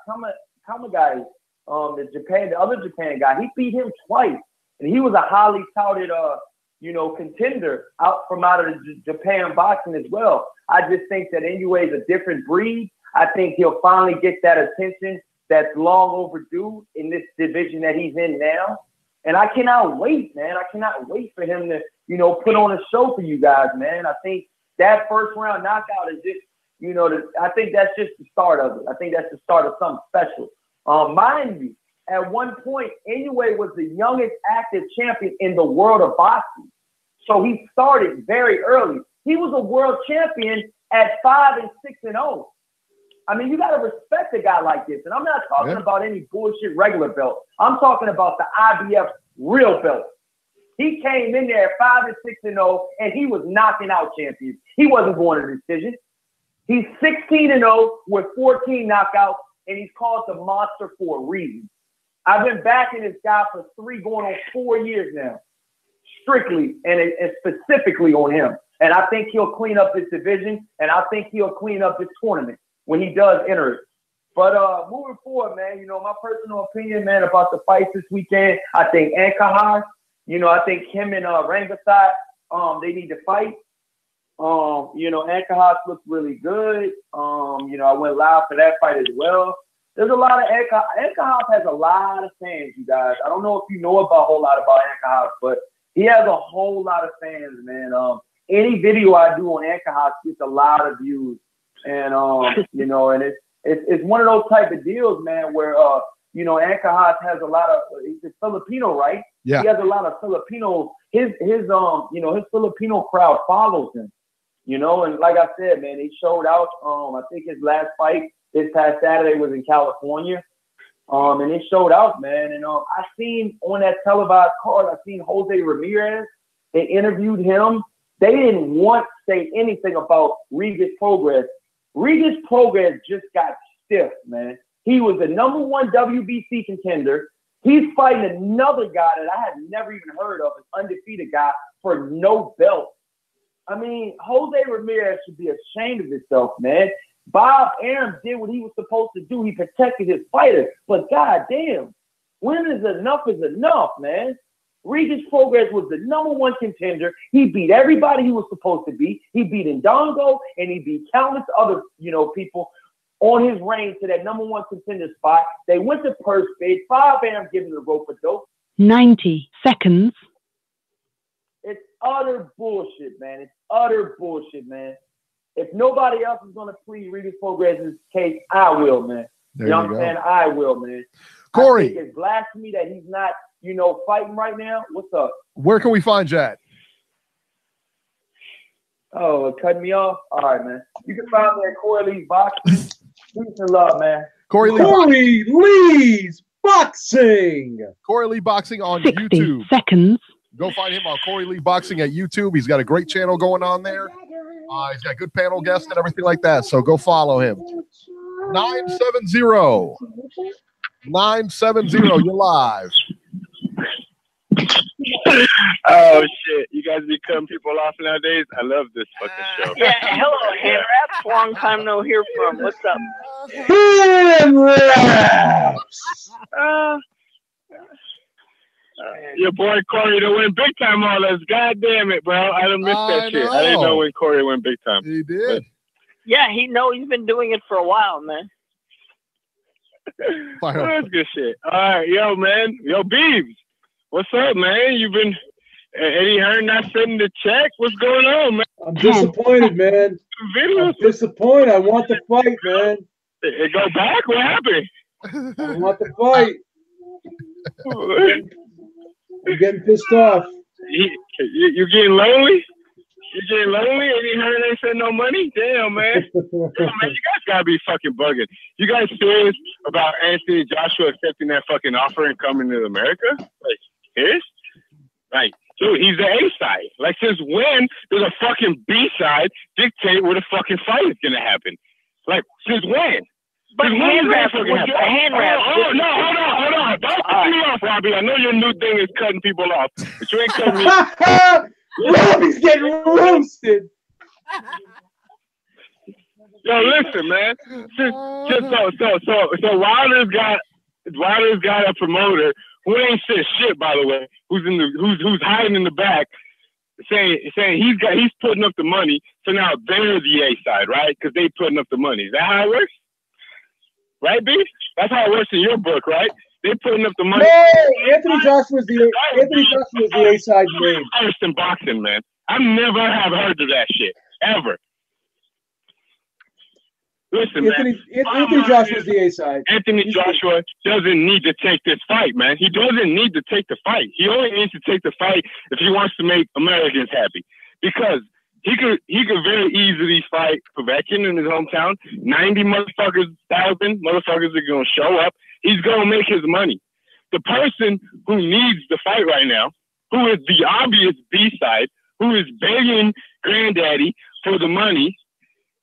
the other Japan guy. He beat him twice, and he was a highly touted, contender out of the Japan boxing as well. I just think that Inoue is a different breed. I think he'll finally get that attention that's long overdue in this division that he's in now. And I cannot wait, man. I cannot wait for him to, put on a show for you guys, man. I think that first round knockout is just, I think that's just the start of it. I think that's the start of something special. Mind you, at one point, Inoue was the youngest active champion in the world of boxing. So he started very early. He was a world champion at 5-6-0. I mean, you got to respect a guy like this. And I'm not talking about any bullshit regular belt. I'm talking about the IBF real belt. He came in there at 5-6-0, and he was knocking out champions. He wasn't going to decision. He's 16-0 with 14 knockouts, and he's called the Monster for a reason. I've been backing this guy for going on 4 years now, strictly and specifically on him. And I think he'll clean up this division, and I think he'll clean up this tournament when he does enter it. But moving forward, man, my personal opinion, man, about the fights this weekend, I think Ankahar, I think him and Rangvasai, they need to fight. Ankahar looks really good. I went live for that fight as well. There's a lot of Ankahar has a lot of fans, you guys. I don't know if you know a whole lot about Ankahar, but he has a whole lot of fans, man. Any video I do on Ankahar gets a lot of views. And and it's one of those type of deals, man, where Ankahar has a lot of he's Filipino, right? Yeah. He has a lot of Filipino. His Filipino crowd follows him. And like I said, man, he showed out. I think his last fight this past Saturday was in California. And he showed out, man. And I seen on that televised card, I seen Jose Ramirez. They interviewed him. They didn't want to say anything about Regis Progress. Regis Progress just got stiff, man. He was the #1 WBC contender. He's fighting another guy that I had never even heard of, an undefeated guy for no belt. I mean, Jose Ramirez should be ashamed of himself, man. Bob Arum did what he was supposed to do. He protected his fighter. But goddamn, when is enough, man? Regis Progress was the #1 contender. He beat everybody he was supposed to beat. He beat Ndongo, and he beat countless other, people on his reign to that #1 contender spot. They went to purse bid. Bob Arum giving the rope for dope. 90 seconds. It's utter bullshit, man. It's utter bullshit, man. If nobody else is going to plead Regis Progress's case, I will, man. There you know you what I'm go. saying? I will, man. Corey. I think it's blasphemy that he's not, fighting right now. What's up? Where can we find you at? Oh, cutting me off? All right, man. You can find me at Corey Lee's Boxing. Peace and love, man. Corey Lee's Boxing. Corey Lee Boxing on 60 YouTube. seconds. Go find him on Corey Lee Boxing at YouTube. He's got a great channel going on there. He's got good panel guests and everything like that. So go follow him. 970. 970. You're live. Oh shit! You guys become people off nowadays. I love this fucking show. Yeah, hello, Hand-Raps. Long time no hear from. What's up? Your boy Corey to win big time all this. God damn it, bro! I done missed that shit. I didn't know when Corey went big time. He did. Yeah, he's been doing it for a while, man. That's good shit. All right, yo, man. Yo, Beebs. What's up, man? You've been Eddie Hearn not sending the check? What's going on, man? I'm disappointed, man. I'm disappointed. I want the fight, man. It go back? What happened? I want the fight. I'm getting pissed off. You getting lonely? You getting lonely? Eddie Hearn ain't sending no money? Damn, man. Damn, man. You guys gotta be fucking bugging. You guys serious about Anthony Joshua accepting that fucking offer and coming to America? Like, serious? Like, dude, he's the A side. Like, since when does a fucking B side dictate where the fucking fight is gonna happen? Like, since when? But hand wrap was a hand wrap. Oh, no, hold on. Don't cut me off, Robbie. I know your new thing is cutting people off, but you ain't cutting me. Robbie's getting roasted. Yo, listen, man. So Wilder's got a promoter who ain't said shit, by the way, who's hiding in the back, saying he's putting up the money. So now they're the A side, right? Because they putting up the money. Is that how it works? Right, B? That's how it works in your book, right? They're putting up the money. No, Anthony Joshua's the A side name. First in boxing, man. I never have heard of that shit ever. Listen, Anthony Joshua's the A side. Anthony Joshua doesn't need to take this fight, man. He doesn't need to take the fight. He only needs to take the fight if he wants to make Americans happy. Because he could very easily fight Povetkin in his hometown. 90 thousand motherfuckers are gonna show up. He's gonna make his money. The person who needs the fight right now, who is the obvious B side, who is begging Granddaddy for the money,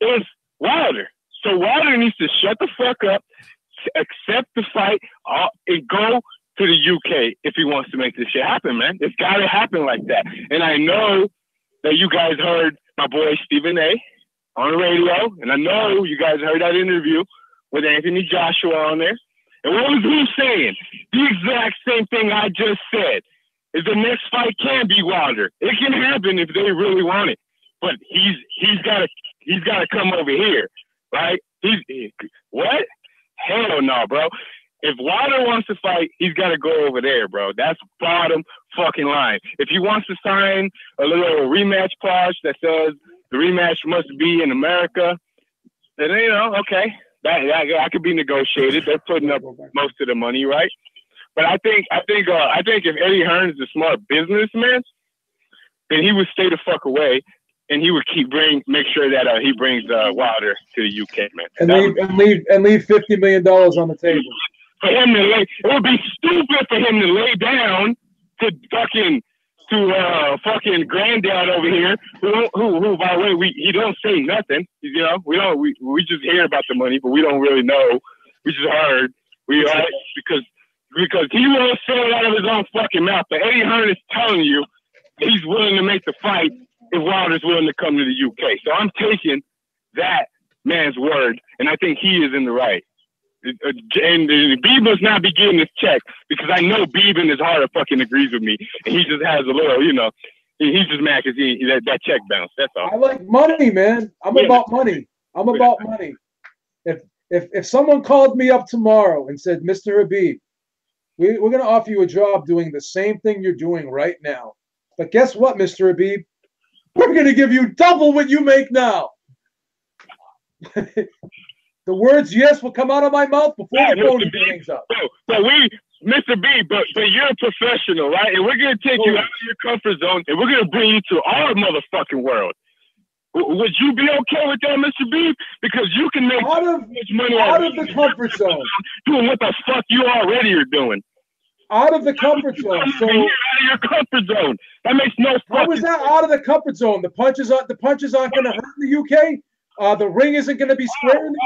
is Wilder. So Wilder needs to shut the fuck up, accept the fight, and go to the UK if he wants to make this shit happen, man. It's got to happen like that. And I know that you guys heard my boy Stephen A. on the radio, and I know you guys heard that interview with Anthony Joshua on there. And what was he saying? The exact same thing I just said. Is the next fight can be Wilder. It can happen if they really want it. But he's gotta come over here. Right? What? Hell no, bro. If Wilder wants to fight, he's got to go over there, bro. That's bottom fucking line. If he wants to sign a little rematch clause that says the rematch must be in America, then, okay, that could be negotiated. They're putting up most of the money, right? But I think if Eddie Hearn is a smart businessman, then he would stay the fuck away. And he would make sure that he brings Wilder to the UK, man. And leave $50 million on the table. For him to lay, it would be stupid for him to lay down to fucking granddad over here, who by the way, he don't say nothing. We just hear about the money, but we don't really know. We just heard. Because he won't say it out of his own fucking mouth. But Eddie Hearn is telling you he's willing to make the fight if Wilder's willing to come to the UK. So I'm taking that man's word, and I think he is in the right. And Beeb must not be getting this check because I know Beeb in his heart fucking agrees with me. And he just has a little, he's just mad because that check bounced. That's all. I like money, man. I'm about money. I'm about money. If someone called me up tomorrow and said, Mr. Habib, we're going to offer you a job doing the same thing you're doing right now. But guess what, Mr. Habib? We're going to give you double what you make now. The words yes will come out of my mouth before the phone hangs up. So Mr. B, but you're a professional, right? And we're going to take you out of your comfort zone, and we're going to bring you to our motherfucking world. Would you be okay with that, Mr. B? Because you can make out of the comfort zone. Doing what the fuck you already are doing. Out of the comfort zone. So you're out of your comfort zone. That makes no sense. How is that out of the comfort zone? The punches aren't going to hurt in the UK. The ring isn't going to be square in the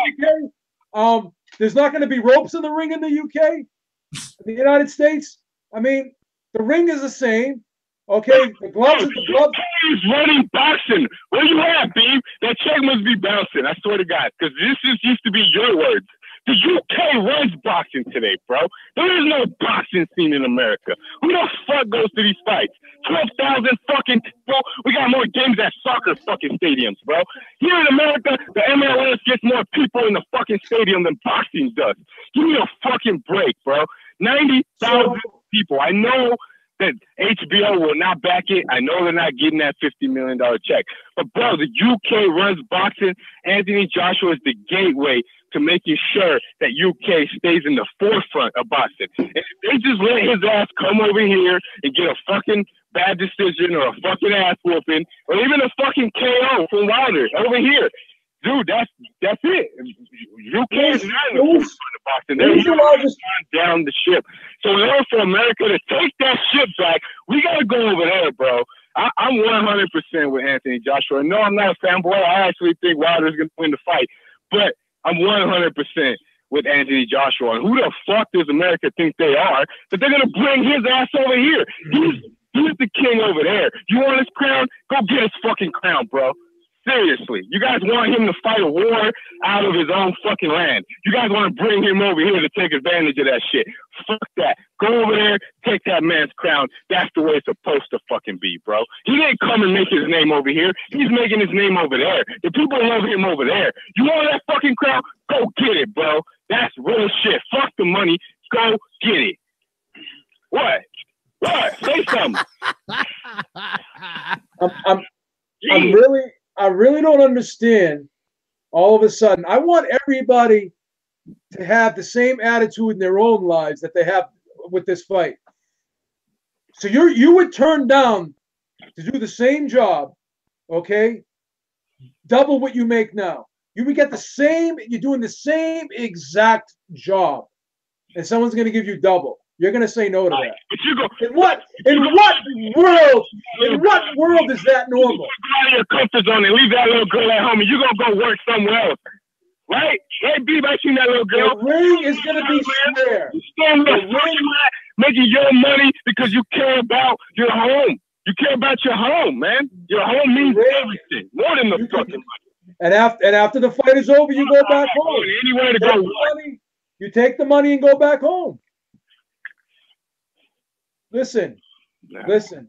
UK. There's not going to be ropes in the ring in the UK. In the United States, I mean, the ring is the same. Okay, the gloves are the gloves. He's running boxing. Where you at, Beeb? That check must be bouncing. I swear to God, because this used to be your words. The UK runs boxing today, bro. There is no boxing scene in America. Who the fuck goes to these fights? 12,000 fucking people. We got more games at soccer fucking stadiums, bro. Here in America, the MLS gets more people in the fucking stadium than boxing does. Give me a fucking break, bro. 90,000 people. I know that HBO will not back it. I know they're not getting that $50 million check. But, bro, the UK runs boxing. Anthony Joshua is the gateway to making sure that UK stays in the forefront of boxing. And if they just let his ass come over here and get a fucking bad decision or a fucking ass whooping or even a fucking KO from Wilder over here, dude, that's it. UK is not in the forefront of boxing. They're just down the ship. So in order for America to take that ship back, we got to go over there, bro. I'm 100% with Anthony Joshua. No, I'm not a fanboy. I actually think Wilder's going to win the fight. But I'm 100% with Anthony Joshua. And who the fuck does America think they are that they're going to bring his ass over here? He's the king over there. You want his crown? Go get his fucking crown, bro. Seriously. You guys want him to fight a war out of his own fucking land. You guys want to bring him over here to take advantage of that shit. Fuck that. Go over there, take that man's crown. That's the way it's supposed to fucking be, bro. He didn't come and make his name over here. He's making his name over there. The people love him over there. You want that fucking crown? Go get it, bro. That's real shit. Fuck the money. Go get it. What? What? Say something. I really don't understand all of a sudden. I want everybody to have the same attitude in their own lives that they have with this fight. So you would turn down to do the same job, okay? Double what you make now. You would get the same, you're doing the same exact job, and someone's going to give you double. You're going to say no to that. In what world is that normal? Go out of your comfort zone and leave that little girl at home, and you're going to go work somewhere else. Right? Hey, Beeb, I seen that little girl. The ring is going to be square. Making your money because you care about your home. You care about your home, man. Your home means everything. More than the fucking money. And after the fight is over, you go back home. Anywhere to go. You take the money and go back home. Listen. The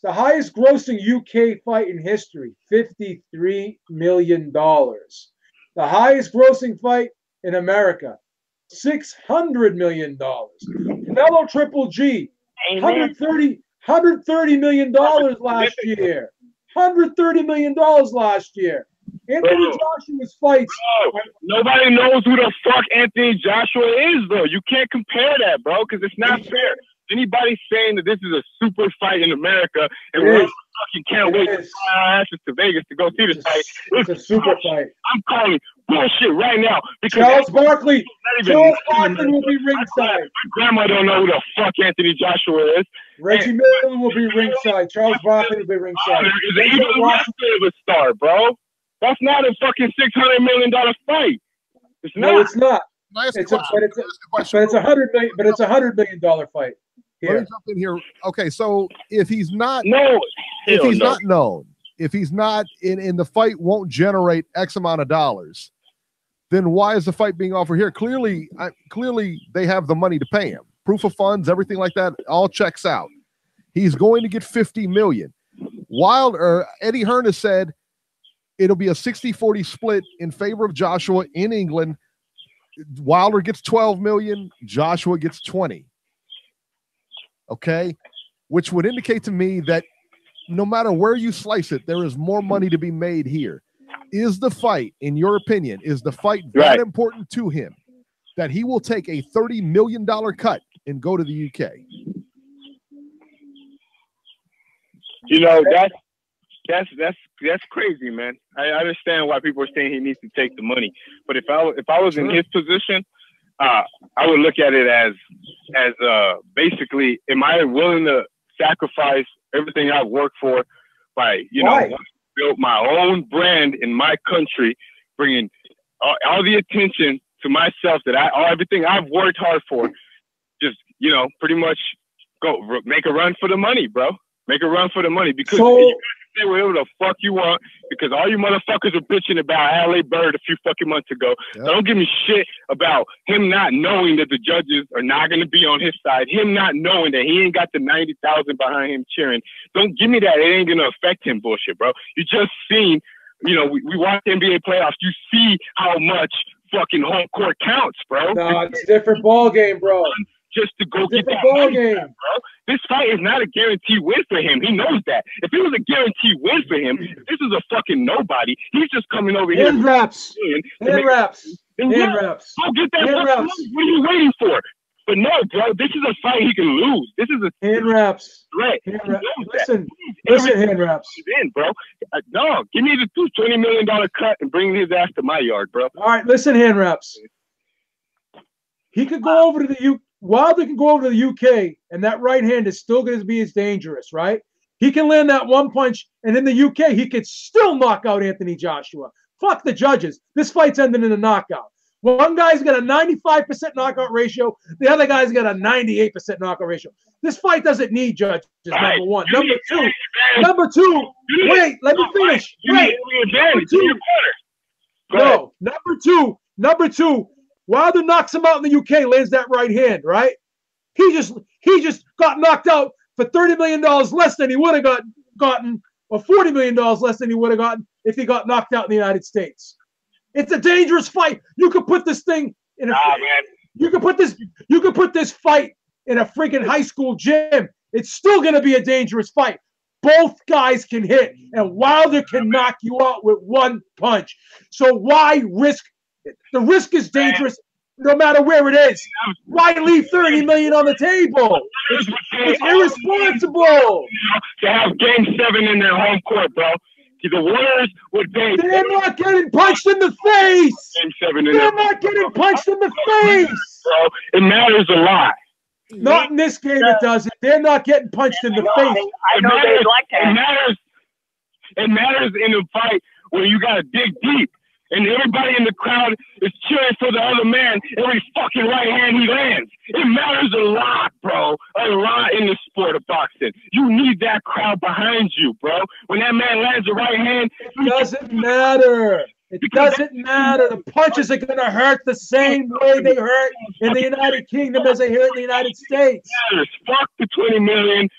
highest grossing UK fight in history, $53 million. The highest grossing fight in America, $600 million. Canelo Triple G, $130 million last year. $130 million last year. Anthony Joshua's fights. Bro, nobody knows who the fuck Anthony Joshua is, though. You can't compare that, bro, because it's not fair. Anybody saying that this is a super fight in America and we fucking can't wait to fly our asses to Vegas to go see this fight. It's a super fight. I'm calling bullshit right now. Because Charles Barkley will be ringside. My grandma don't know who the fuck Anthony Joshua is. Reggie Miller will be ringside. Charles Barkley will be ringside. He's even less of a star, bro. That's not a fucking $600 million fight. It's not. No, it's not. It's $100 million. But it's $100 million fight. Let me jump in here. Okay, so if he's not not known, if he's not in the fight won't generate X amount of dollars, then why is the fight being offered here? Clearly they have the money to pay him. Proof of funds, everything like that, all checks out. He's going to get $50 million. Eddie Hearn has said it'll be a 60-40 split in favor of Joshua in England. Wilder gets $12 million, Joshua gets $20. Okay, which would indicate to me that no matter where you slice it, there is more money to be made here. Is the fight, in your opinion, that important to him that he will take a $30 million cut and go to the UK? You know, that's crazy, man. I understand why people are saying he needs to take the money, but if I was in his position, I would look at it as basically, am I willing to sacrifice everything I've worked for by, build my own brand in my country, bringing all the attention to myself everything I've worked hard for, just, pretty much go make a run for the money, bro. Make a run for the money because say whatever the fuck you want because all you motherfuckers are bitching about Alley Bird a few fucking months ago. Yep. So don't give me shit about him not knowing that the judges are not going to be on his side. Him not knowing that he ain't got the 90,000 behind him cheering. Don't give me that. It ain't going to affect him bullshit, bro. You just seen, you know, we watch NBA playoffs. You see how much fucking home court counts, bro. No, it's a different ball game, bro. Just to go get that ball game, bro. This fight is not a guaranteed win for him. He knows that. If it was a guaranteed win for him, if this is a fucking nobody, he's just coming over here. Hand reps. Hand reps. Hand reps. Go get that hand reps. What are you waiting for? But no, bro, this is a fight he can lose. This is a hand reps. Right. Hand reps. Listen, hand reps. In, bro. No, give me the $20 million cut and bring his ass to my yard, bro. All right, listen, hand reps. He could go over to the Wilder can go over to the UK, and that right hand is still going to be as dangerous, right? He can land that one punch, and in the UK, he could still knock out Anthony Joshua. Fuck the judges. This fight's ending in a knockout. One guy's got a 95% knockout ratio. The other guy's got a 98% knockout ratio. This fight doesn't need judges, number one. Number two, wait, let me finish. Wait, number two, Wilder knocks him out in the UK, lands that right hand, right? He just got knocked out for $30 million less than he would have gotten, or $40 million less than he would have gotten if he got knocked out in the United States. It's a dangerous fight. You could put this thing in a you could put this fight in a freaking high school gym. It's still gonna be a dangerous fight. Both guys can hit, and Wilder can knock you out with one punch. So why risk? The risk is dangerous no matter where it is. Why leave $30 million on the table? It's irresponsible. To have Game 7 in their home court, bro. The Warriors would pay. They're not getting punched in the face. Game 7 in They're not getting punched in the face. Bro, it matters a lot. Not in this game, it doesn't. They're not getting punched in the face. I know they'd like that. It matters in a fight where you got to dig deep. And everybody in the crowd is cheering for the other man every fucking right hand he lands. It matters a lot, bro. A lot in the sport of boxing. You need that crowd behind you, bro. When that man lands a right hand, it doesn't matter. It doesn't matter. The punches are going to hurt the same way they hurt in the United Kingdom as they hurt in the United States. It matters. Fuck the $20 million.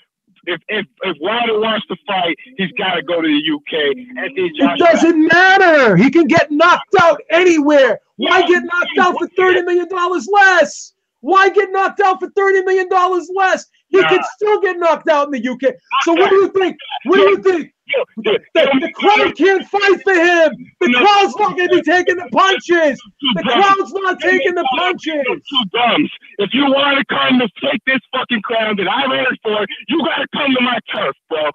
If Wilder wants to fight, he's got to go to the UK. It doesn't matter. He can get knocked out anywhere. Why get knocked out for $30 million less? Why get knocked out for $30 million less? He can still get knocked out in the UK. So what do you think? What do you think? The crowd can't fight for him. The crowd's not going to be taking the punches. The crowd's not taking the punches. Two bums. If you want to come to take this fucking crown that I ran for, you got to come to my turf, bro.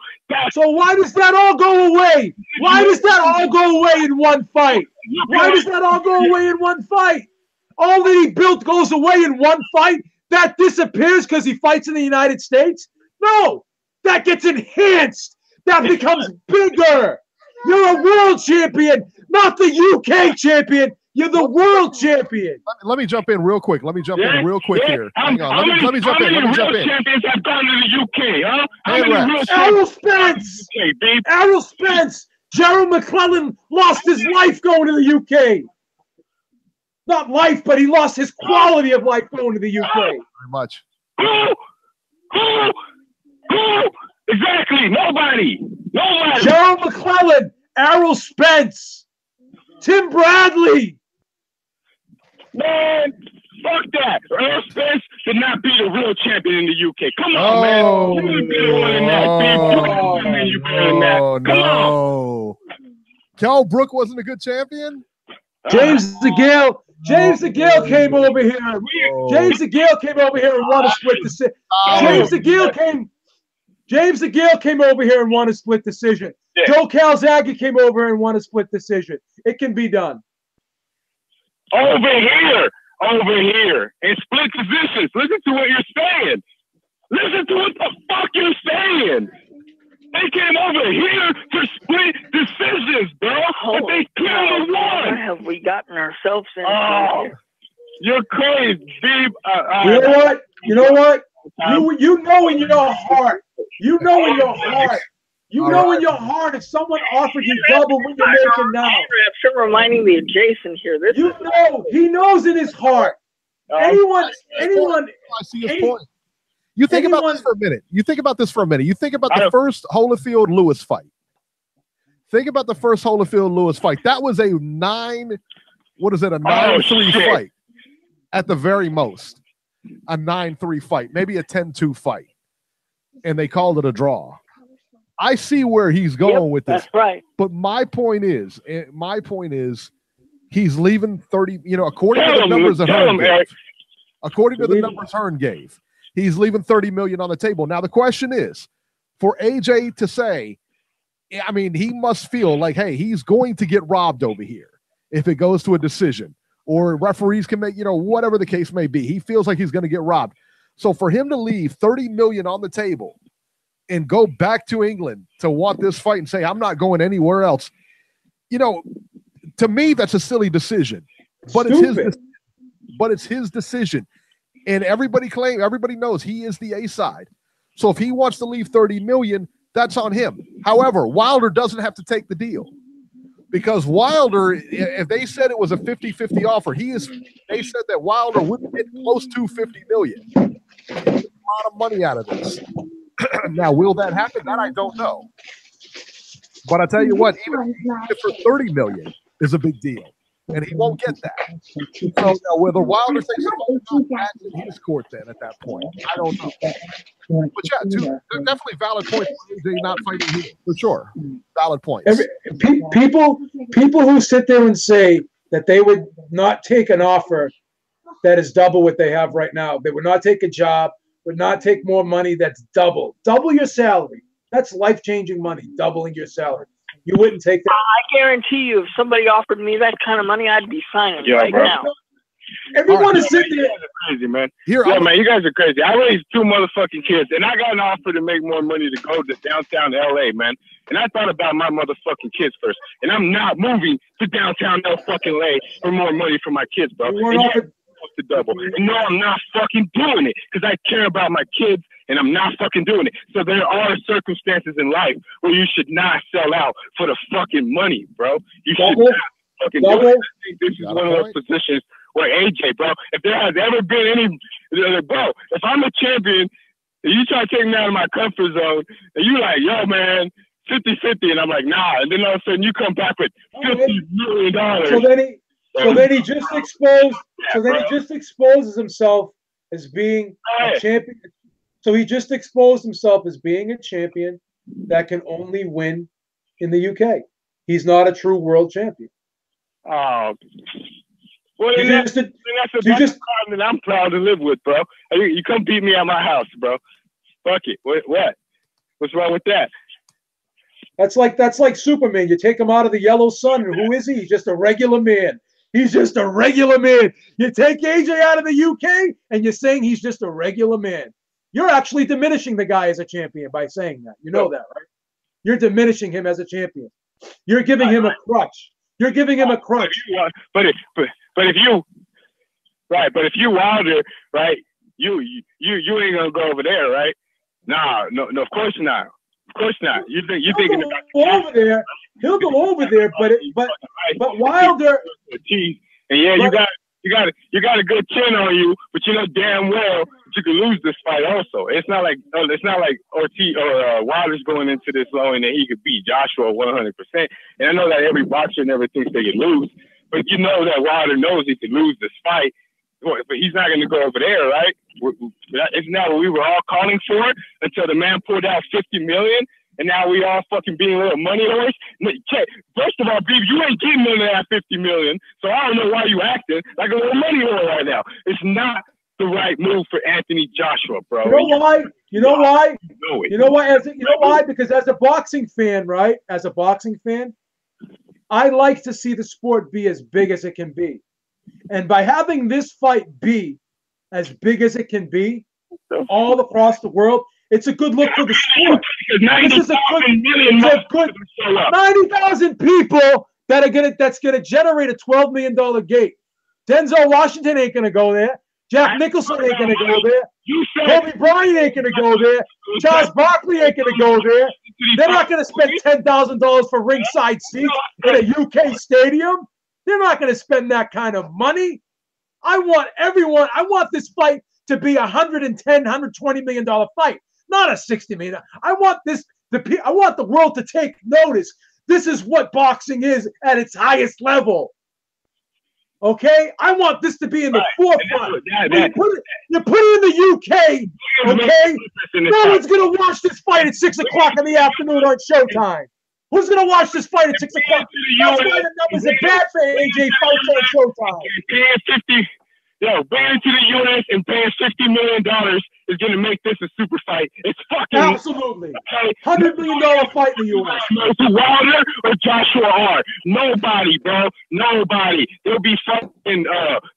So why does that all go away? Why does that all go away in one fight? Why does that all go away in one fight? All that he built goes away in one fight? That disappears because he fights in the United States? No, that gets enhanced. That becomes bigger. You're a world champion, not the UK champion. You're the world champion. Let me jump in real quick. Let me jump in real quick here. Hang on. Let me jump in. Let me jump in. Champions have gone to the UK, huh? Errol Spence. Errol Spence. Gerald McClellan lost his life going to the UK. Not life, but he lost his quality of life going to the UK. Very much. Who? Exactly. Nobody. Gerald McClellan, Errol Spence, Tim Bradley. Man, fuck that. Errol Spence did not be the real champion in the UK. Come on, man. You better than that, Beeb. You better than that. Come on. Kell Brook wasn't a good champion? James DeGale came over here. James DeGale came over here and won a split decision. James DeGale came over here and won a split decision. Yeah. Joe Calzaghe came over here and won a split decision. It can be done. Over here. In split positions. Listen to what you're saying. Listen to what the fuck you're saying. They came over here to split decisions, bro. But they clearly won. What have we gotten ourselves into? You're crazy, Beeb. You know what? You know in your heart. You know in your heart You know in your heart if someone offered you double what you're making now. I'm reminding me of Jason here. You know, he knows in his heart. Anyone. I see his point. You think about this for a minute. You think about the first Holyfield-Lewis fight. Think about the first Holyfield-Lewis fight. That was a 9-3 fight at the very most. A 9-3 fight, maybe a 10-2 fight. And they called it a draw. I see where he's going with this. That's right. But my point is, he's leaving 30, according to the numbers that Hearn gave. According to the numbers Hearn gave, he's leaving $30 million on the table. Now the question is, for AJ to say, I mean, he must feel like, hey, he's going to get robbed over here if it goes to a decision, or referees can make, whatever the case may be. He feels like he's going to get robbed. So for him to leave $30 million on the table and go back to England to want this fight and say, I'm not going anywhere else, to me, that's a silly decision. But it's his decision. And everybody knows he is the A side. So if he wants to leave $30 million, that's on him. However, Wilder doesn't have to take the deal. Because Wilder, if they said it was a 50-50 offer, they said that Wilder would get close to $50 million. A lot of money out of this. Now, will that happen? That I don't know. But I tell you what, even if for $30 million is a big deal, and he won't get that. So whether Wilder thinks it's in his court then at that point, I don't know. But yeah, there's definitely valid points for AJ not fighting here, for sure. Valid points. People who sit there and say that they would not take an offer that is double what they have right now. They would not take a job, would not take more money that's double your salary. That's life-changing money, doubling your salary. You wouldn't take that. I guarantee you, if somebody offered me that kind of money, I'd be signing now. Everyone is sitting there. Crazy, man. Man, you guys are crazy. I raised 2 motherfucking kids, and I got an offer to make more money to go to downtown LA, man. And I thought about my motherfucking kids first. And I'm not moving to downtown LA for more money for my kids, bro. To double. And no, I'm not fucking doing it because I care about my kids and I'm not fucking doing it. So there are circumstances in life where you should not sell out for the fucking money, bro. You should not fucking do it. I think this is one of those positions where AJ, bro, if there has ever been any, bro, if I'm a champion and you try to take me out of my comfort zone and you like, yo, man, 50-50, and I'm like, nah, and then all of a sudden you come back with $50 million. So then he just exposed. So then he just exposes himself as being a champion. So he just exposed himself as being a champion that can only win in the UK. He's not a true world champion. Oh, well, that's a that I'm proud to live with, bro. You come beat me at my house, bro. Fuck it. What? What's wrong with that? That's like Superman. You take him out of the yellow sun, and who is he? He's just a regular man. He's just a regular man. You take AJ out of the UK, and you're saying he's just a regular man. You're actually diminishing the guy as a champion by saying that. You know that, right? You're diminishing him as a champion. You're giving him a crutch. You're giving him a crutch. But if you Wilder, right? You ain't gonna go over there, right? Nah, no, of course not. Of course not. You thinking about over there? He'll go over there, but Wilder. And yeah, you got a good chin on you, but you know damn well that you could lose this fight. Also, it's not like Ortiz or Wilder's going into this knowing that he could beat Joshua 100%. And I know that every boxer never thinks they can lose, but you know that Wilder knows he could lose this fight. But he's not going to go over there, right? Isn't that what we were all calling for until the man pulled out $50 million? And now we all fucking being little money whores. First of all, Beeb, you ain't getting none of that $50 million, so I don't know why you acting like a little money whore right now. It's not the right move for Anthony Joshua, bro. You know why? You know why? You know why? You know why? Because as a boxing fan, right? As a boxing fan, I like to see the sport be as big as it can be. And by having this fight be as big as it can be all across the world, it's a good look for the sport. This is a good 90,000 people that's gonna generate a $12 million gate. Denzel Washington ain't gonna go there. Jack Nicholson ain't gonna go there. Kobe Bryant ain't gonna go there. Charles Barkley ain't gonna go there. They're not going to spend $10,000 for ringside seats in a UK stadium. They're not going to spend that kind of money. I want this fight to be $110, $120 million fight, not a $60 million. I want the world to take notice. This is what boxing is at its highest level. Okay? I want this to be in the forefront. You put it in the UK, okay? No one's going to watch this fight at 6 o'clock in the afternoon on Showtime. Who's going to watch this fight at 6 o'clock? That's why the numbers are bad for AJ fights on Showtime. Going to the U.S. and paying $50 million is going to make this a super fight. It's fucking absolutely $100 million fight in the U.S. Wilder or Joshua R. Nobody, bro. Nobody. There'll be fucking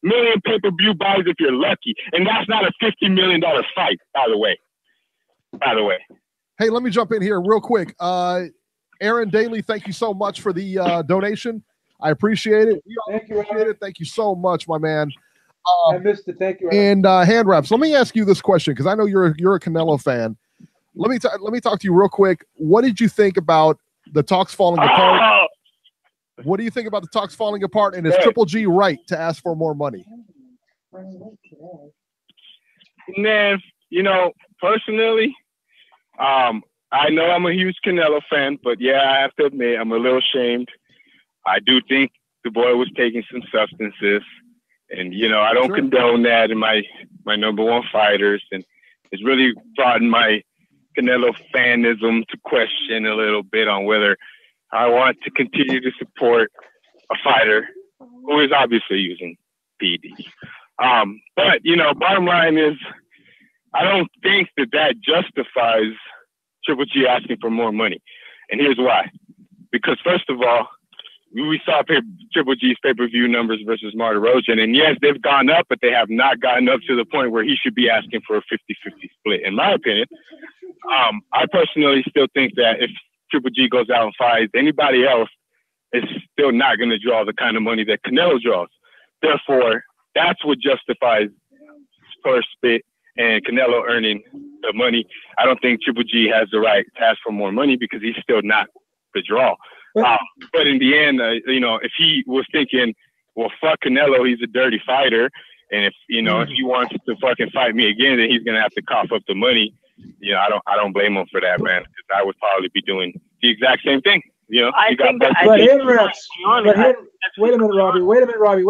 million pay-per-view buys if you're lucky, and that's not a $50 million fight. By the way. Hey, let me jump in here real quick. Aaron Daly, thank you so much for the donation. I appreciate it. Thank you so much, my man. I missed it. Thank you. And hand wraps. Let me ask you this question because I know you're a Canelo fan. Let me talk to you real quick. What did you think about the talks falling apart? What do you think about the talks falling apart? And is Triple G right to ask for more money? Man, personally, I know I'm a huge Canelo fan, but yeah, I have to admit I'm a little ashamed. I do think the boy was taking some substances. And, I don't condone that in my number one fighters. And it's really brought my Canelo fanism to question a little bit on whether I want to continue to support a fighter who is obviously using PD. But, bottom line is I don't think that justifies Triple G asking for more money. And here's why. Because, first of all, we saw Triple G's pay-per-view numbers versus Martirosyan, and yes, they've gone up, but they have not gotten up to the point where he should be asking for a 50-50 split, in my opinion. I personally still think that if Triple G goes out and fights anybody else, it's still not going to draw the kind of money that Canelo draws. Therefore, that's what justifies first split and Canelo earning the money. I don't think Triple G has the right to ask for more money because he's still not the draw. But in the end, if he was thinking, well, fuck Canelo, he's a dirty fighter, and if he wants to fucking fight me again, then he's gonna have to cough up the money. I don't blame him for that, man, because I would probably be doing the exact same thing. Wait a minute, Robbie.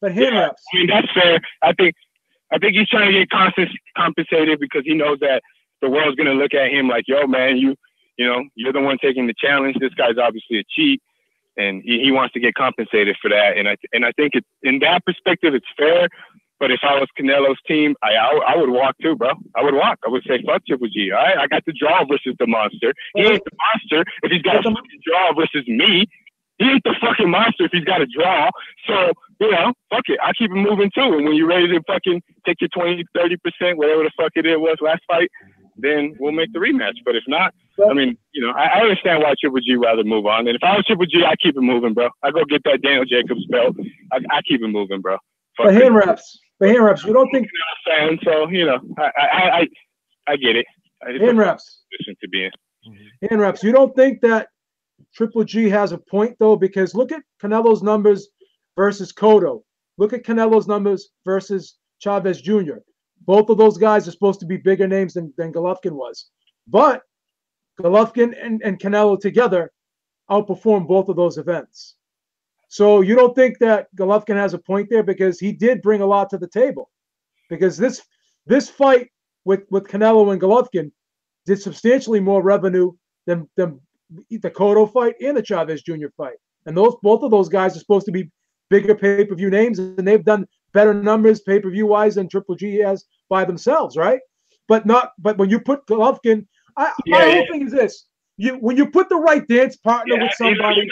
But hand reps. I mean, that's fair. I think he's trying to get compensated because he knows that the world's gonna look at him like, yo, man, you're the one taking the challenge. This guy's obviously a cheat, and he wants to get compensated for that. And I think in that perspective, it's fair. But if I was Canelo's team, I would walk too, bro. I would walk. I would say, fuck Triple G. All right, I got the draw versus the monster. He ain't the monster if he's got a fucking draw versus me. He ain't the fucking monster if he's got a draw. So, fuck it. I keep it moving too. And when you're ready to fucking take your 20, 30%, whatever the fuck it was last fight, then we'll make the rematch. But if not, I mean, I understand why Triple G rather move on. And if I was Triple G, I keep it moving, bro. I go get that Daniel Jacobs belt. I keep it moving, bro. But hand reps, you don't think? Fan, so I get it. Hand reps. To be in. Hand reps. You don't think that Triple G has a point though? Because look at Canelo's numbers versus Cotto. Look at Canelo's numbers versus Chavez Jr. Both of those guys are supposed to be bigger names than Golovkin was. But Golovkin and Canelo together outperformed both of those events. So you don't think that Golovkin has a point there because he did bring a lot to the table. Because this fight with Canelo and Golovkin did substantially more revenue than the Cotto fight and the Chavez Jr. fight. And both of those guys are supposed to be bigger pay-per-view names, and they've done better numbers pay-per-view wise than Triple G has by themselves, right? But when you put Golovkin, my whole thing is this: when you put the right dance partner with somebody.